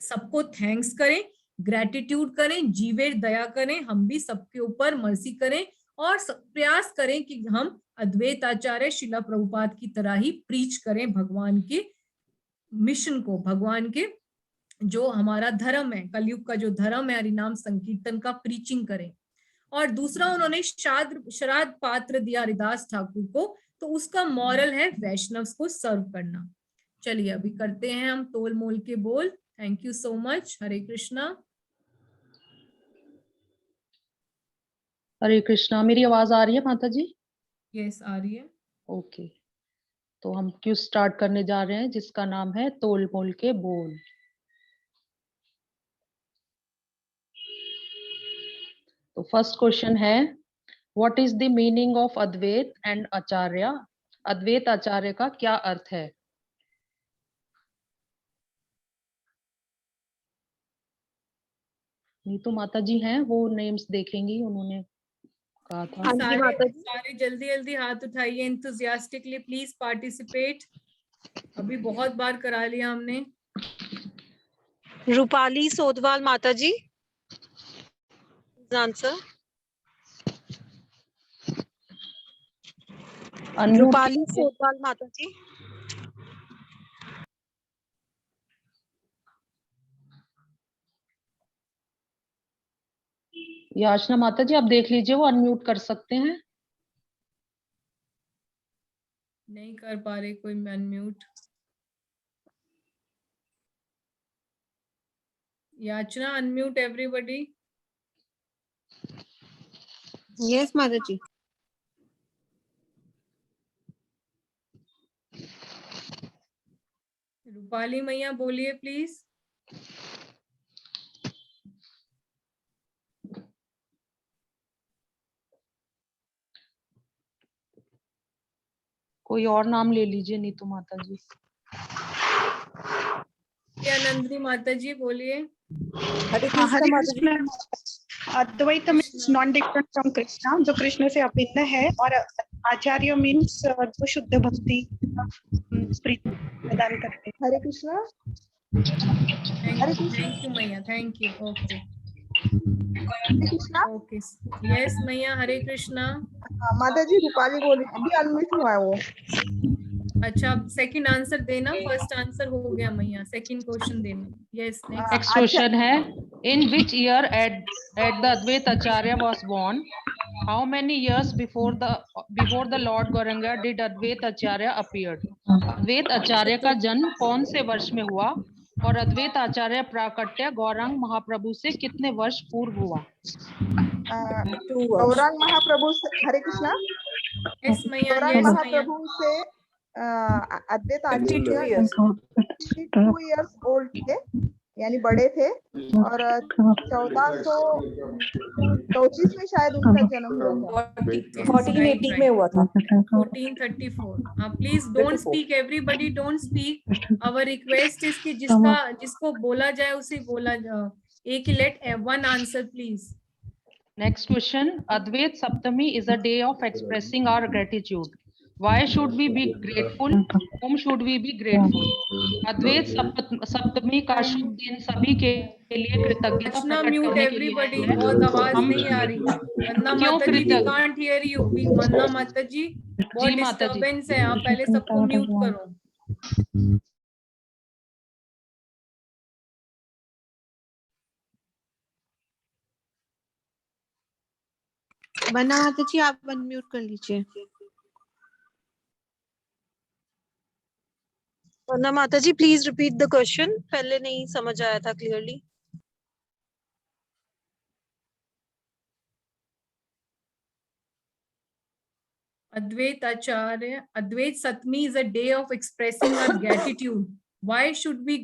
सबको थैंक्स करें, ग्रेटिट्यूड करें, जीवे दया करें, हम भी सबके ऊपर मर्सी करें और प्रयास करें कि हम अद्वैत आचार्य शिला प्रभुपाद की तरह ही प्रीच करें भगवान के मिशन को, भगवान के जो हमारा धर्म है, कलयुग का जो धर्म है, हरिनाम संकीर्तन का प्रीचिंग करें। और दूसरा उन्होंने श्राद्ध पात्र दिया हरिदास ठाकुर को, तो उसका मॉरल है वैष्णव्स को सर्व करना। चलिए अभी करते हैं हम तोल मोल के बोल। Thank you so much. Hare Krishna. Hare Krishna. मेरी आवाज आ रही है माता जी? यस आ रही है। ओके, तो हम क्यों स्टार्ट करने जा रहे हैं जिसका नाम है तोल मोल के बोल। तो फर्स्ट क्वेश्चन है, what is the meaning of Advait and Acharya? Advait Acharya का क्या अर्थ है? नहीं तो माता जी हैं, वो नेम्स देखेंगी, उन्होंने कहा था। हाँ जी माता जी। सारे जल्दी जल्दी हाथ उठाइए एंथुसियास्टिकली, प्लीज पार्टिसिपेट। अभी बहुत बार करा लिया हमने। रूपाली सोधवाल माता जी। आंसर रूपाली सोधवाल माता जी। याचना माता जी आप देख लीजिए, वो अनम्यूट कर सकते हैं। नहीं कर पा रहे कोई अनम्यूट। याचना अनम्यूट एवरीबॉडी। यस माता जी। रूपाली मैया बोलिए प्लीज। कोई और नाम ले लीजिए नीतू माता जी। या नंदिनी माता जी बोलिए। हरे हरे कृष्ण माता जी। Krishna. Advait means non different from Krishna, जो कृष्ण से अभिन्न है, और आचार्य मीन्स जो शुद्ध भक्ति प्रीति प्रदान करते हैं। हरे कृष्णा। थैंक यू मैया, thank you. Okay Hare Krishna. Okay yes मैया। हरे कृष्णा। माता जी रूपाली बोली, अभी अनम्यूट हुआ है वो। अच्छा, सेकंड आंसर देना, फर्स्ट आंसर हो गया मैया, सेकंड क्वेश्चन देना। Yes, next. नेक्स्ट क्वेश्चन है, in which year at the Advait Acharya was born, how many years before the lord Gauranga did Advait Acharya appeared? Advait Acharya का जन्म कौन से वर्ष में हुआ और अद्वैत आचार्य प्राकट्य गौरांग महाप्रभु से कितने वर्ष पूर्व हुआ? गौरांग महाप्रभु से, हरे कृष्णा, यस मैया, गौरांग यस मैया। महाप्रभु से अद्वैत आचार्य 52 इयर्स ओल्ड थे, यानी बड़े थे, और 1424 में शायद उनका जन्म हुआ था। 1480 में हुआ था। 1434। Please don't speak, everybody don't speak. Our request is कि जिसको बोला जाए उसे बोला जाए। एक ही let one answer please. Next question, Advait Saptami is a day of expressing our gratitude. Why should we be grateful? Whom should we be grateful? Advait Saptami का शुभ दिन सभी के लिए कृतज्ञता Krishna, प्रकट mute करने के everybody, लिए है। बहुत आवाज हम नहीं आ रही। वंदना क्यों माता जी, we कृतज्ञ? can't hear you। वंदना माता जी, बहुत जी माता जी। डिस्टर्बेंस है, आप पहले सबको म्यूट करो। वंदना माता जी, आप अनम्यूट कर लीजिए। वंदना माता जी, प्लीज रिपीट द क्वेश्चन, पहले नहीं समझ आया था clearly. Advait Acharya, Advait Satmi is a day of expressing our gratitude. Why should we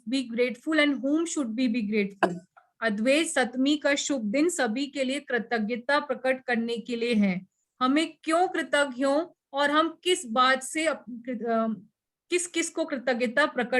be grateful and whom should we be grateful? अद्वैत सतमी का शुभ दिन सभी के लिए कृतज्ञता प्रकट करने के लिए है। हमें क्यों कृतज्ञ हों और हम किस बात से किस किस को कृतज्ञता प्रकट